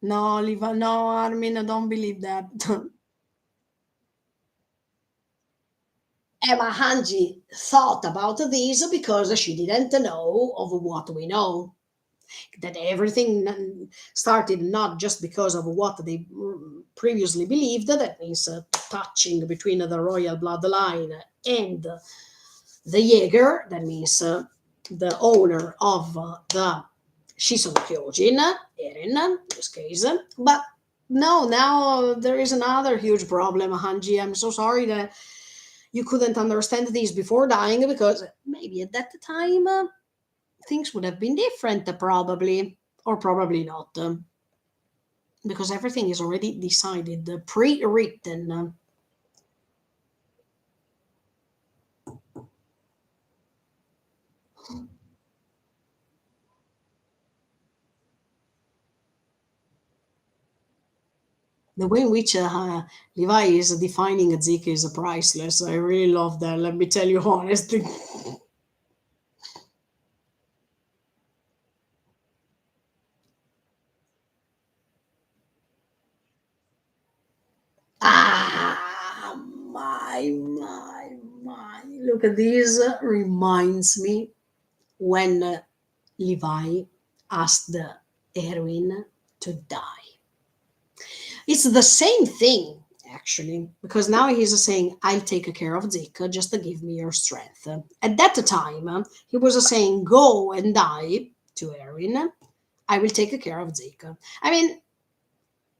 No, Levi, no, Armin, I don't believe that. Emma Hanji thought about this because she didn't know of what we know. That everything started not just because of what they previously believed, that means touching between the royal bloodline and the Jaeger, that means the owner of the Shison Kyojin, Eren, in this case. But no, now there is another huge problem, Hanji. I'm so sorry that you couldn't understand this before dying because maybe at that time things would have been different, probably, or probably not, because everything is already decided, pre-written. The way in which Levi is defining Zeke is priceless. I really love that. Let me tell you honestly. Ah, my. Look at this. Reminds me when Levi asked Erwin to die. It's the same thing, actually, because now he's saying, I'll take care of Zeke, just to give me your strength. At that time, he was saying, go and die to Erin. I will take care of Zeke. I mean,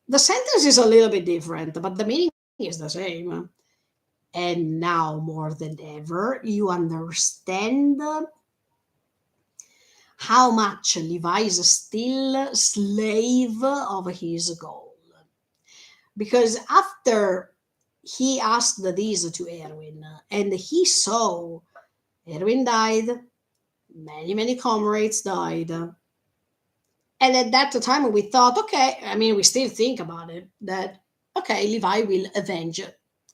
the sentence is a little bit different, but the meaning is the same. And now more than ever, you understand how much Levi is still slave of his goal. Because after he asked this to Erwin, and he saw Erwin died, many comrades died. And at that time, we thought, okay, I mean, we still think about it, that, okay, Levi will avenge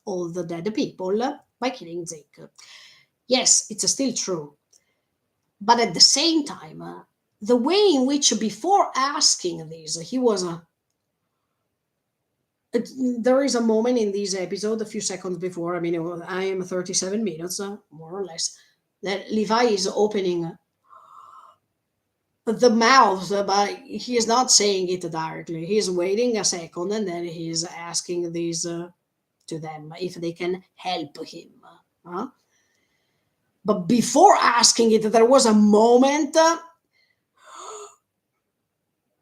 all the dead people by killing Zeke. Yes, it's still true. But at the same time, the way in which before asking this, he was there is a moment in this episode, a few seconds before, I mean, I am 37 minutes, more or less, that Levi is opening the mouth, but he is not saying it directly. He's waiting a second and then he's asking these to them if they can help him. Huh? But before asking it, there was a moment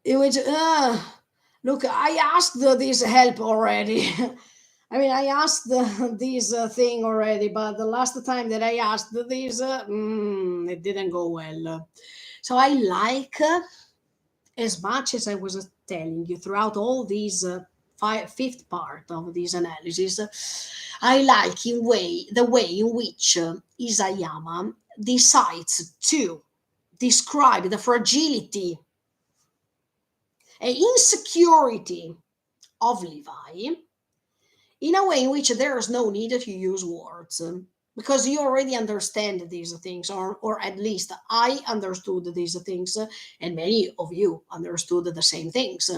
in which, look, I asked this help already. I mean, I asked this thing already, but the last time that I asked this, it didn't go well. So I like, as much as I was telling you throughout all these fifth part of this analysis, I like the way in which Isayama decides to describe the fragility and insecurity of Levi in a way in which there is no need to use words, because you already understand these things, or at least I understood these things, and many of you understood the same things.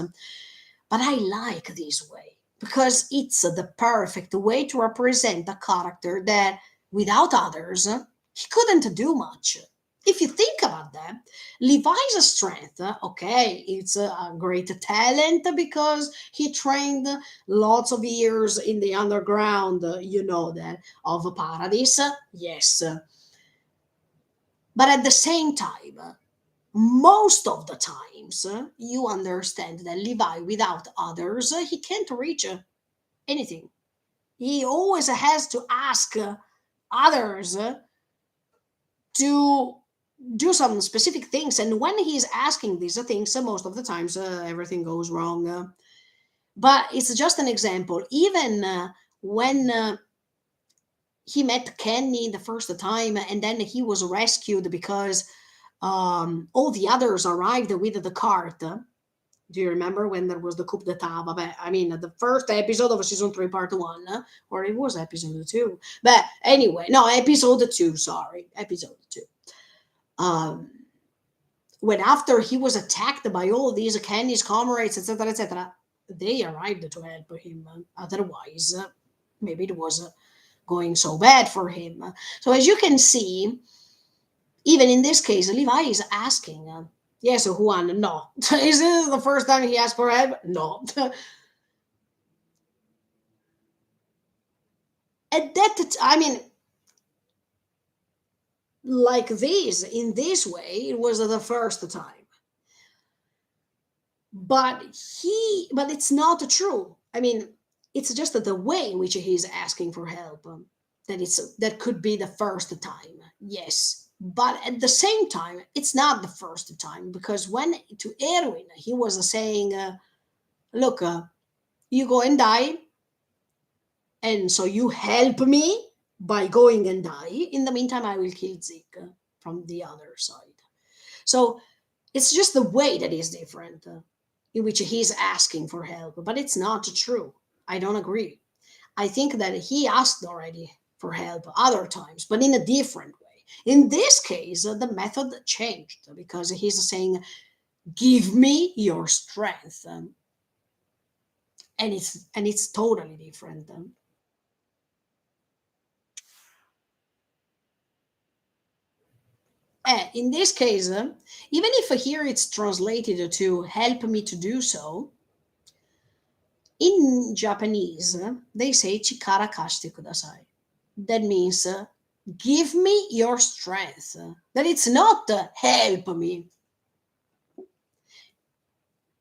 But I like this way because it's the perfect way to represent a character that without others he couldn't do much. If you think about that, Levi's strength, okay, it's a great talent because he trained lots of years in the underground, you know that, of Paradise, yes. But at the same time, most of the times, you understand that Levi, without others, he can't reach anything. He always has to ask others to do some specific things, and when he's asking these things, most of the times everything goes wrong. But it's just an example. Even when he met Kenny the first time, and then he was rescued because all the others arrived with the cart. Do you remember when there was the coup d'etat? I mean, the first episode of season 3, part 1, or it was episode 2. But anyway, no, episode 2, sorry, episode 2. Um, when after he was attacked by all these Kenny's comrades, etc., they arrived to help him. Otherwise, maybe it was going so bad for him. So as you can see, even in this case, Levi is asking, yes, Juan, no. Is this the first time he asked for help? No. At that, I mean, like this, in this way, it was the first time. But it's not true. I mean, it's just the way in which he's asking for help, that could be the first time, yes. But at the same time, it's not the first time, because when to Erwin he was saying, look, you go and die, and so you help me by going and die. In the meantime, I will kill Zeke from the other side. So it's just the way that is different, in which he's asking for help, but it's not true. I don't agree. I think that he asked already for help other times, but in a different way. In this case, the method changed because he's saying, "Give me your strength," and it's totally different. In this case, even if here it's translated to "help me to do so," in Japanese they say "chikara kashite kudasai." That means give me your strength. That it's not help me.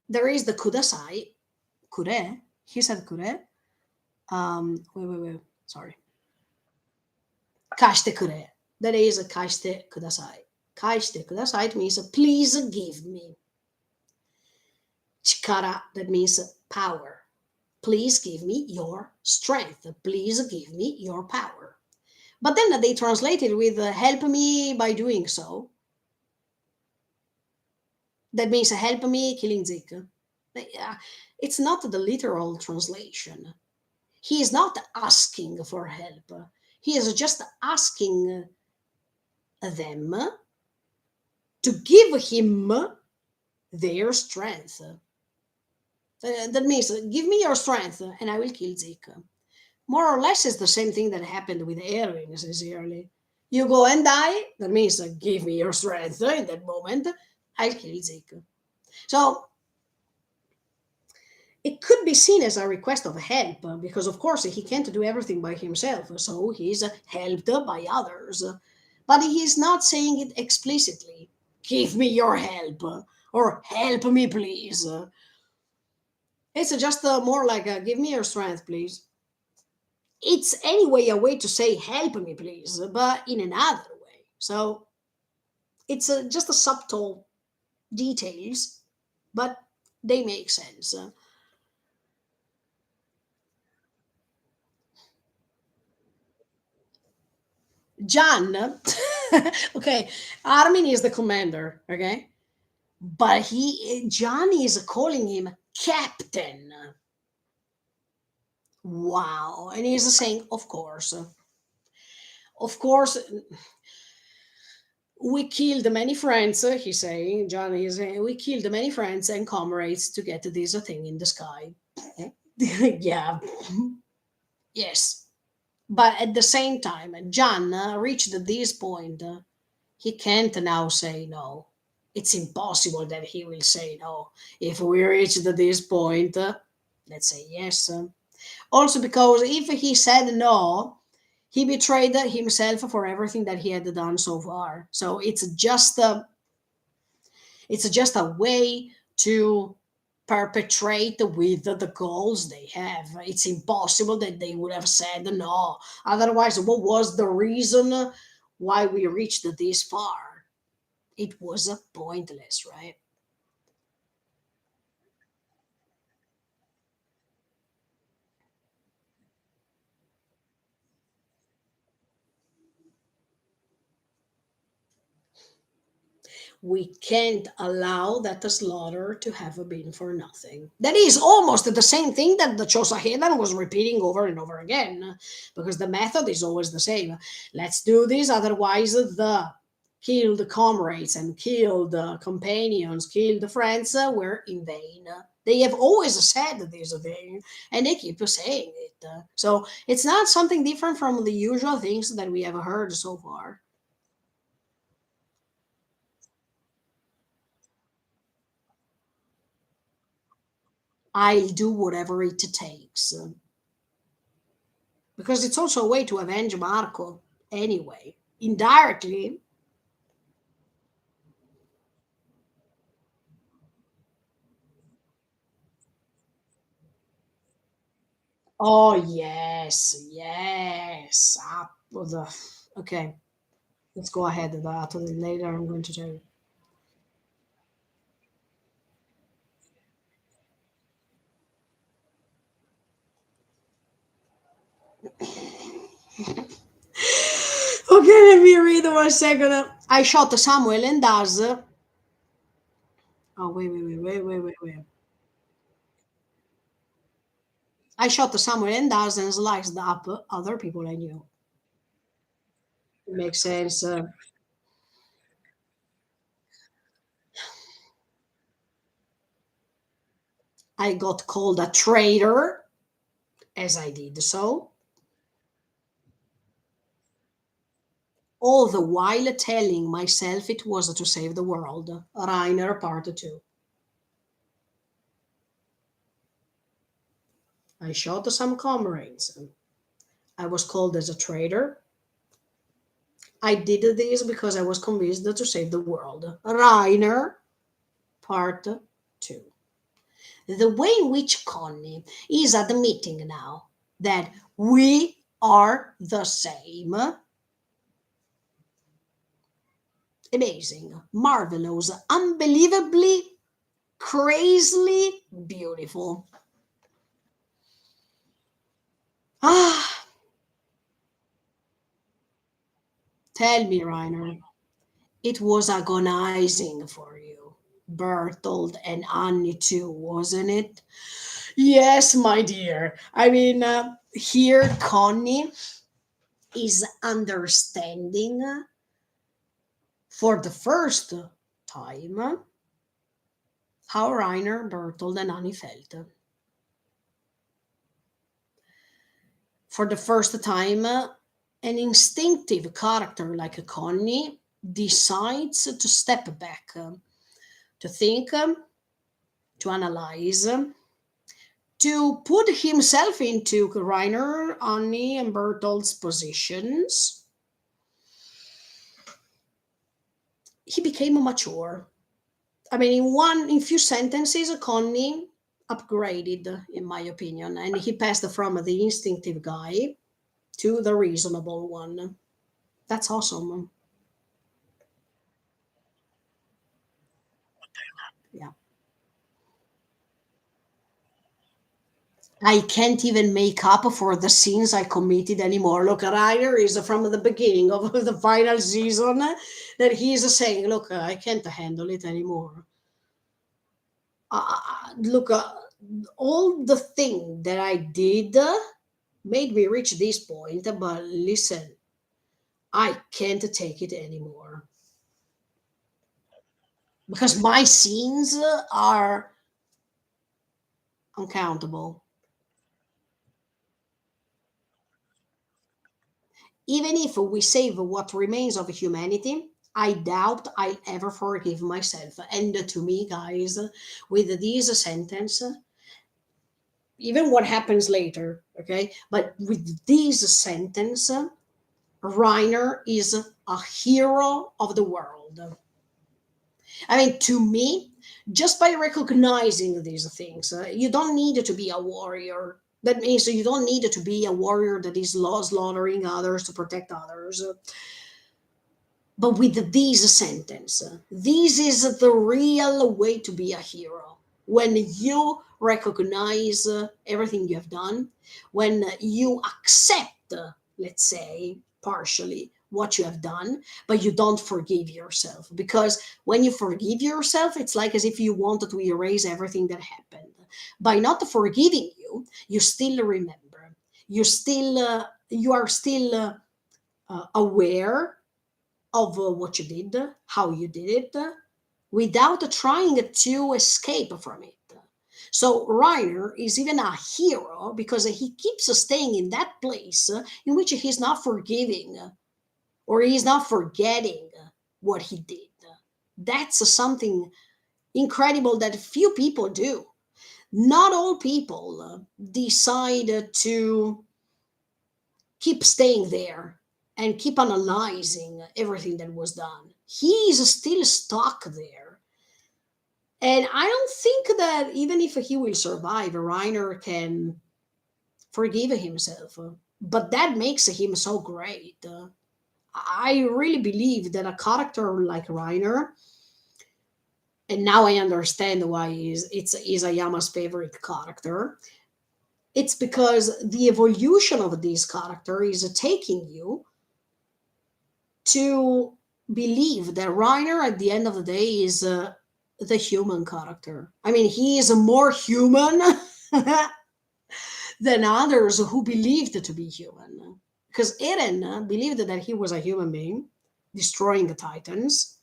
There is the kudasai, kure. He said kure. Wait. Sorry. Kashite kure. That is kashite kudasai. Kaistek, that's how it means please give me. Chikara, that means power. Please give me your strength. Please give me your power. But then they translated with help me by doing so. That means help me killing Zik. It's not the literal translation. He is not asking for help. He is just asking them to give him their strength. That means give me your strength and I will kill Zik. More or less, it's the same thing that happened with Erwin, sincerely. You go and die, that means give me your strength in that moment, I'll kill Zik. So it could be seen as a request of help because, of course, he can't do everything by himself, so he's helped by others. But he's not saying it explicitly. Give me your help, or help me, please. It's just more like, give me your strength, please. It's anyway a way to say help me please, but in another way. So it's just a subtle details, but they make sense. John, okay, Armin is the commander, okay, but he John is calling him captain. Wow, and he's saying of course we killed many friends, he's saying, John is saying, we killed many friends and comrades to get this thing in the sky. Yeah, yes. But at the same time, John reached this point. He can't now say no. It's impossible that he will say no. If we reached this point, let's say yes. Also, because if he said no, he betrayed himself for everything that he had done so far. So it's just a way to perpetrate with the goals they have. It's impossible that they would have said no. Otherwise, what was the reason why we reached this far? It was pointless, right? We can't allow that the slaughter to have been for nothing. That is almost the same thing that the Chosahedan was repeating over and over again, because the method is always the same. Let's do this, otherwise the killed comrades and killed companions, killed friends were in vain. They have always said this thing, and they keep saying it. So it's not something different from the usual things that we have heard so far. I'll do whatever it takes. Because it's also a way to avenge Marco anyway. Indirectly. Oh, yes, yes. Okay, let's go ahead with that. Later, I'm going to tell you. Okay, let me read 1 second. I shot Samuel and Daz. Oh, wait. I shot Samuel and Daz and sliced up other people I knew. It makes sense. I got called a traitor as I did so, all the while telling myself it was to save the world. Rainer, part 2. I shot some comrades. I was called as a traitor. I did this because I was convinced to save the world. Rainer, part 2. The way in which Connie is admitting now that we are the same Amazing, marvelous, unbelievably, crazily beautiful. Ah, tell me, Reiner, it was agonizing for you. Bertold and Annie too, wasn't it? Yes, my dear. I mean, here Connie is understanding for the first time how Reiner, Bertold, and Annie felt. For the first time, an instinctive character like Connie decides to step back, to think, to analyze, to put himself into Reiner, Annie, and Bertold's positions. He became mature. I mean, in few sentences, Connie upgraded, in my opinion, and he passed from the instinctive guy to the reasonable one. That's awesome. Yeah. I can't even make up for the sins I committed anymore. Look, Ryder is from the beginning of the final season that he's saying, look, I can't handle it anymore. Look, all the thing that I did made me reach this point, but listen, I can't take it anymore because my sins are uncountable. Even if we save what remains of humanity, I doubt I'll ever forgive myself. And to me, guys, with this sentence, even what happens later, okay, but with this sentence, Reiner is a hero of the world. I mean, to me, just by recognizing these things, you don't need to be a warrior. That means you don't need to be a warrior that is slaughtering others to protect others. But with this sentence, this is the real way to be a hero. When you recognize everything you have done, when you accept, let's say, partially what you have done, but you don't forgive yourself. Because when you forgive yourself, it's like as if you wanted to erase everything that happened. By not forgiving you, you still remember. You are still aware of what you did, how you did it, without trying to escape from it. So Reiner is even a hero because he keeps staying in that place in which he's not forgiving or he's not forgetting what he did. That's something incredible that few people do. Not all people decide to keep staying there and keep analyzing everything that was done. He is still stuck there. And I don't think that even if he will survive, Reiner can forgive himself. But that makes him so great. I really believe that a character like Reiner, and now I understand why it's Isayama's favorite character. It's because the evolution of this character is taking you to believe that Reiner at the end of the day is the human character. I mean, he is more human than others who believed to be human. Because Eren believed that he was a human being, destroying the Titans,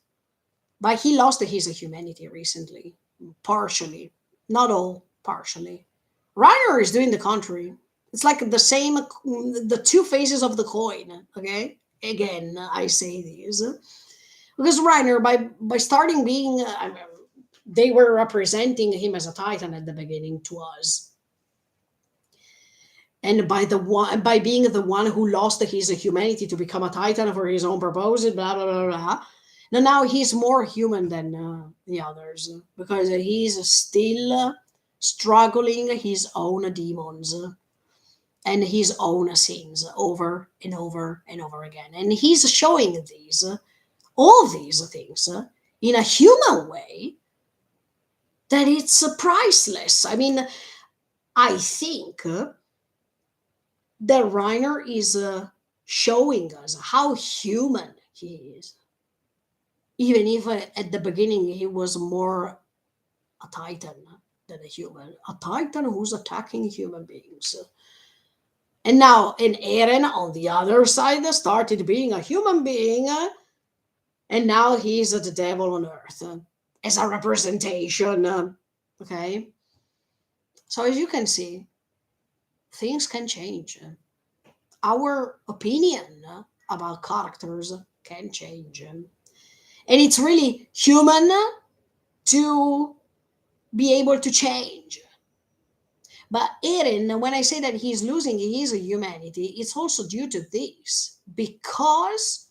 but he lost his humanity recently, partially, not all, partially. Reiner is doing the contrary. It's like the same, the two faces of the coin. Okay, again, I say these because Reiner, by starting being, they were representing him as a Titan at the beginning to us, and by being the one who lost his humanity to become a Titan for his own purposes, blah blah blah blah. Now he's more human than the others because he's still struggling his own demons and his own sins over and over and over again. And he's showing these all these things in a human way, that it's priceless. I mean, I think that Reiner is showing us how human he is, even if at the beginning he was more a titan than a human, a titan who's attacking human beings. And now, in Eren, on the other side, started being a human being, and now he's the devil on earth as a representation. Okay, so as you can see, things can change. Our opinion about characters can change, and it's really human to be able to change. But Eren, when I say that he's losing his humanity, it's also due to this, because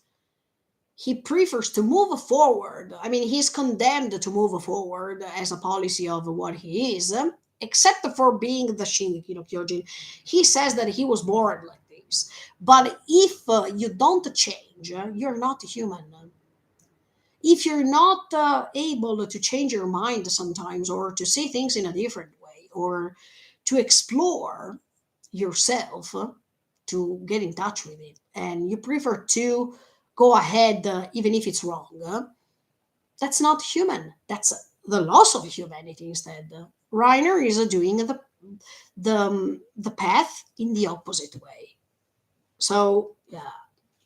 he prefers to move forward. I mean, he's condemned to move forward as a policy of what he is, except for being the Shingeki no Kyojin. He says that he was born like this. But if you don't change, you're not human. If you're not able to change your mind sometimes, or to see things in a different way, or to explore yourself, to get in touch with it, and you prefer to go ahead even if it's wrong, that's not human. That's the loss of humanity instead. Reiner is doing the path in the opposite way. So yeah,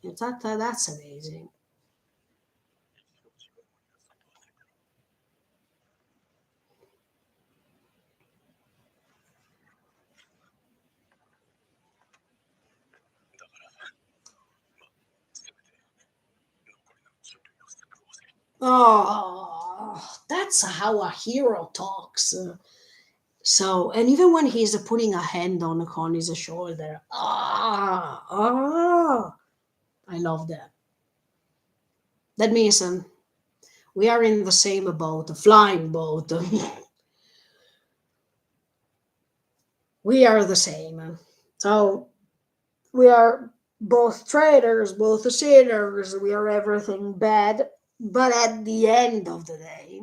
that's amazing. Oh, that's how a hero talks. So, and even when he's putting a hand on Connie's shoulder, I love that. That means we are in the same boat, a flying boat. We are the same. So we are both traitors, both sinners. We are everything bad. But at the end of the day,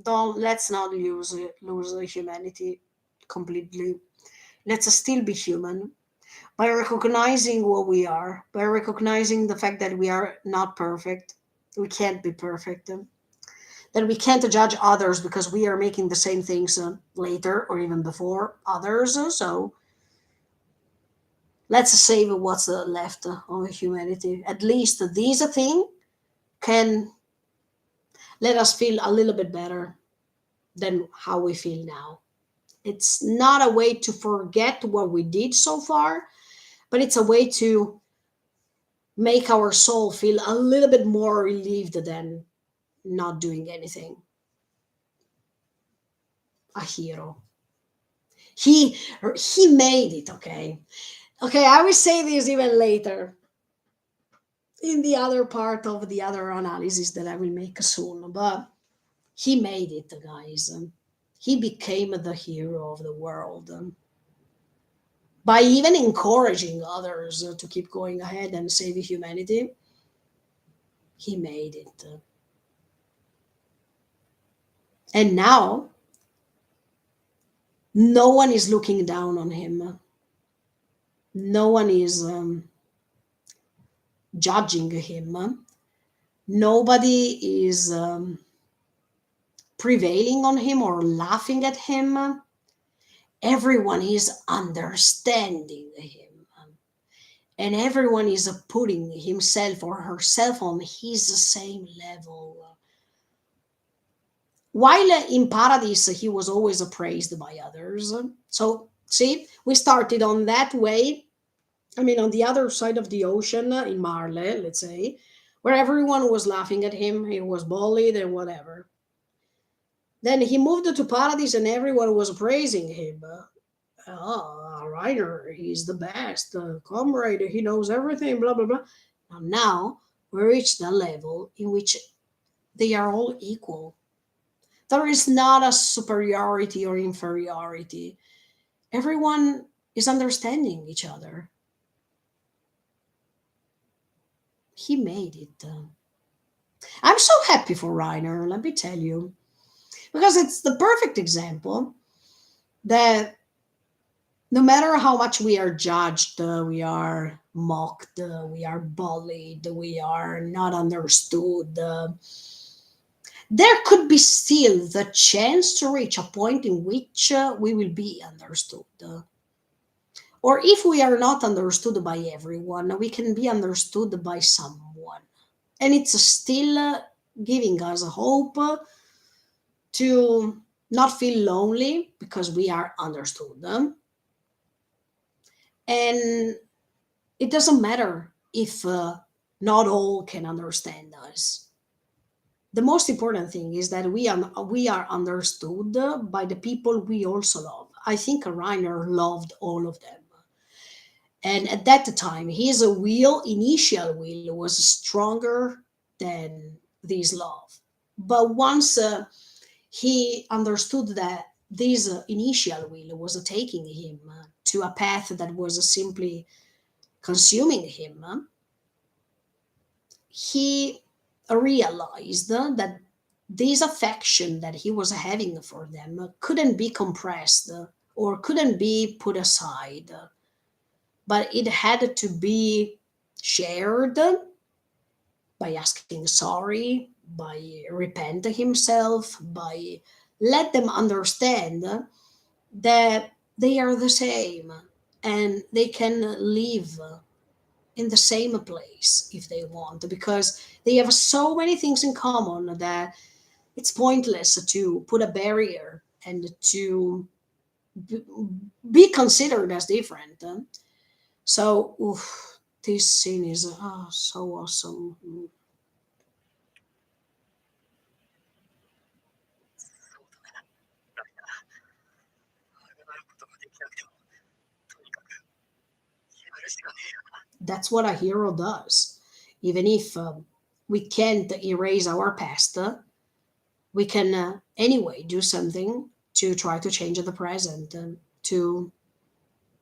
don't let's not lose the humanity completely. Let's still be human by recognizing what we are, by recognizing the fact that we are not perfect. We can't be perfect. That we can't judge others because we are making the same things later or even before others. So let's save what's left of humanity. At least this thing can let us feel a little bit better than how we feel now. It's not a way to forget what we did so far, but it's a way to make our soul feel a little bit more relieved than not doing anything. A hero. He he made it, okay? Okay, I will say this even later in the other part of the other analysis that I will make soon, but he made it, guys. He became the hero of the world by even encouraging others to keep going ahead and save humanity. He made it. And now no one is looking down on him. No one is judging him. Nobody is prevailing on him or laughing at him. Everyone is understanding him, and everyone is putting himself or herself on his same level. While in paradise, he was always praised by others. So, see, we started on that way. I mean, on the other side of the ocean, in Marle, let's say, where everyone was laughing at him, he was bullied and whatever. Then he moved to paradise and everyone was praising him. Oh, Ryder, he's the best comrade. He knows everything, blah, blah, blah. Now we reached a level in which they are all equal. There is not a superiority or inferiority. Everyone is understanding each other. He made it. I'm so happy for Reiner, let me tell you, because it's the perfect example that no matter how much we are judged, we are mocked, we are bullied, we are not understood, there could be still the chance to reach a point in which we will be understood. Or if we are not understood by everyone, we can be understood by someone. And it's still giving us a hope to not feel lonely because we are understood. And it doesn't matter if not all can understand us. The most important thing is that we are understood by the people we also love. I think Reiner loved all of them, and at that time, his initial will, was stronger than this love. But once he understood that this initial will was taking him to a path that was simply consuming him, he realized that this affection that he was having for them couldn't be compressed or couldn't be put aside, but it had to be shared by asking sorry, by repent himself, by let them understand that they are the same and they can live in the same place if they want, because they have so many things in common that it's pointless to put a barrier and to b- be considered as different. So oof, this scene is so awesome. That's what a hero does. Even if we can't erase our past, we can anyway do something to try to change the present and to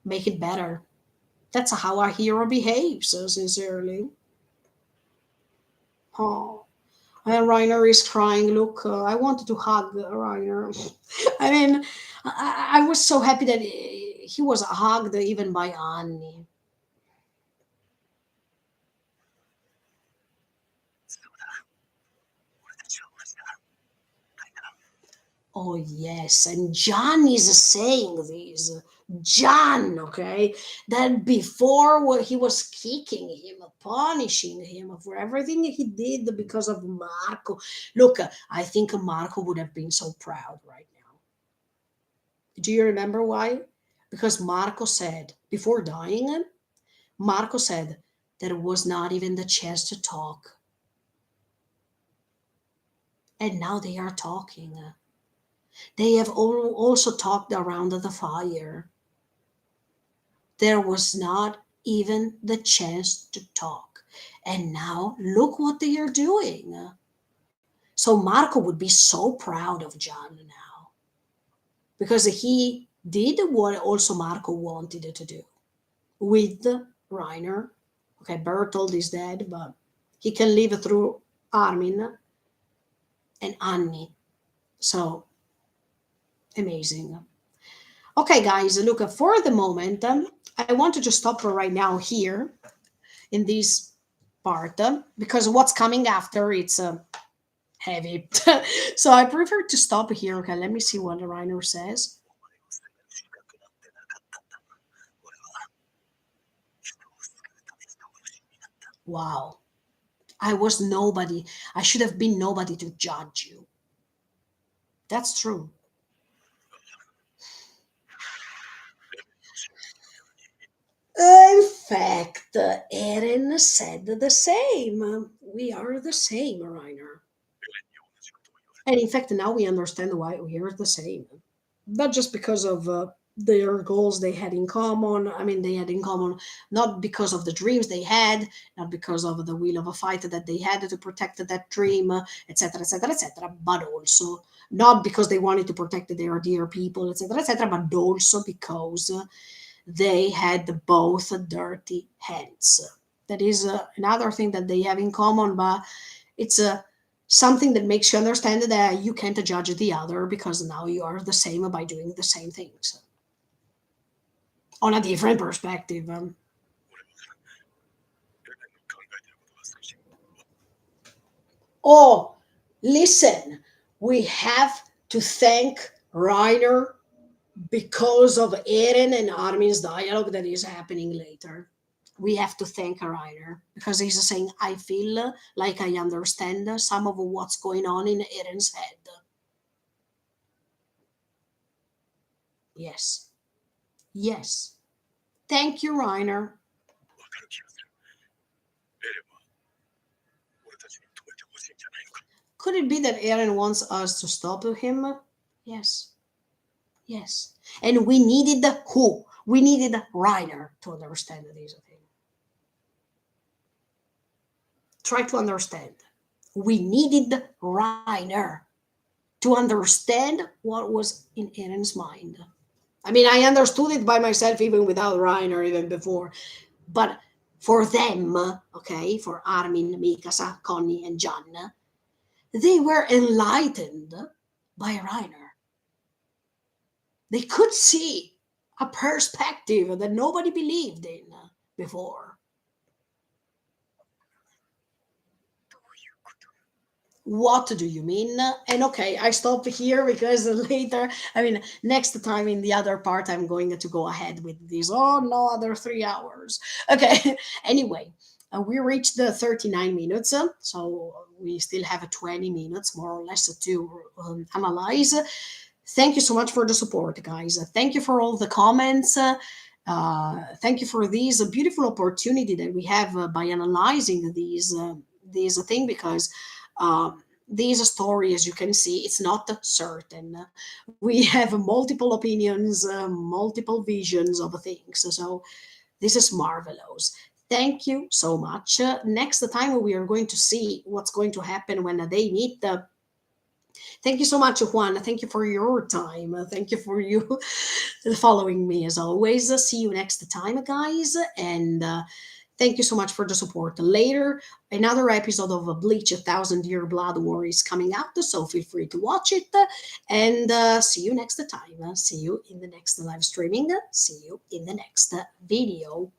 make it better. That's how a hero behaves, so sincerely. Oh, and Reiner is crying. Look, I wanted to hug Reiner. I mean, I was so happy that he was hugged even by Annie. Oh yes, and John is saying this. John, okay, that before what he was kicking him, punishing him for everything he did because of Marco. Look, I think Marco would have been so proud right now. Do you remember why? Because Marco said before dying, Marco said there was not even the chance to talk, and now they are talking. They have also talked around the fire. There was not even the chance to talk. And now look what they are doing. So Marco would be so proud of John now because he did what also Marco wanted to do with Reiner. Okay, Bertold is dead, but he can live through Armin and Annie. So amazing. Okay, guys, look, for the moment, I want to just stop right now here in this part because what's coming after it's heavy. So I prefer to stop here. Okay, let me see what the Rhino says. Wow, I was nobody. I should have been nobody to judge you. That's true. In fact, Eren said the same. We are the same, Reiner. And in fact, now we understand why we are the same. Not just because of their goals they had in common. I mean, they had in common not because of the dreams they had, not because of the will of a fight that they had to protect that dream, etc., etc., etc., but also not because they wanted to protect their dear people, etc., etc., but also because they had both dirty hands. That is another thing that they have in common, but it's a something that makes you understand that you can't judge the other because now you are the same by doing the same things on a different perspective. Oh, listen, we have to thank Reiner because of Eren and Armin's dialogue that is happening later. We have to thank Reiner because he's saying, I feel like I understand some of what's going on in Eren's head. Yes. Yes. Thank you, Reiner. Could it be that Eren wants us to stop him? Yes. Yes. And we needed who? We needed Reiner to understand these things. Try to understand. We needed Reiner to understand what was in Eren's mind. I mean, I understood it by myself even without Reiner, even before. But for them, okay, for Armin, Mikasa, Connie, and Jan, they were enlightened by Reiner. They could see a perspective that nobody believed in before. What do you mean? And okay, I stop here because later, I mean, next time in the other part, I'm going to go ahead with this. Oh, no, other 3 hours. Okay, anyway, we reached the 39 minutes, so we still have 20 minutes more or less to analyze. Thank you so much for the support, guys. Thank you for all the comments. Thank you for this beautiful opportunity that we have by analyzing these thing because this story, as you can see, it's not certain. We have multiple opinions, multiple visions of things. So this is marvelous. Thank you so much. Next time we are going to see what's going to happen when they meet the. Thank you so much, Juan. Thank you for your time. Thank you for you following me as always. See you next time, guys. And thank you so much for the support. Later, another episode of Bleach: A Thousand Year Blood War is coming out, so feel free to watch it. And see you next time. See you in the next live streaming. See you in the next video.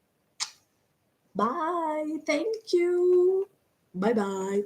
Bye. Thank you. Bye bye.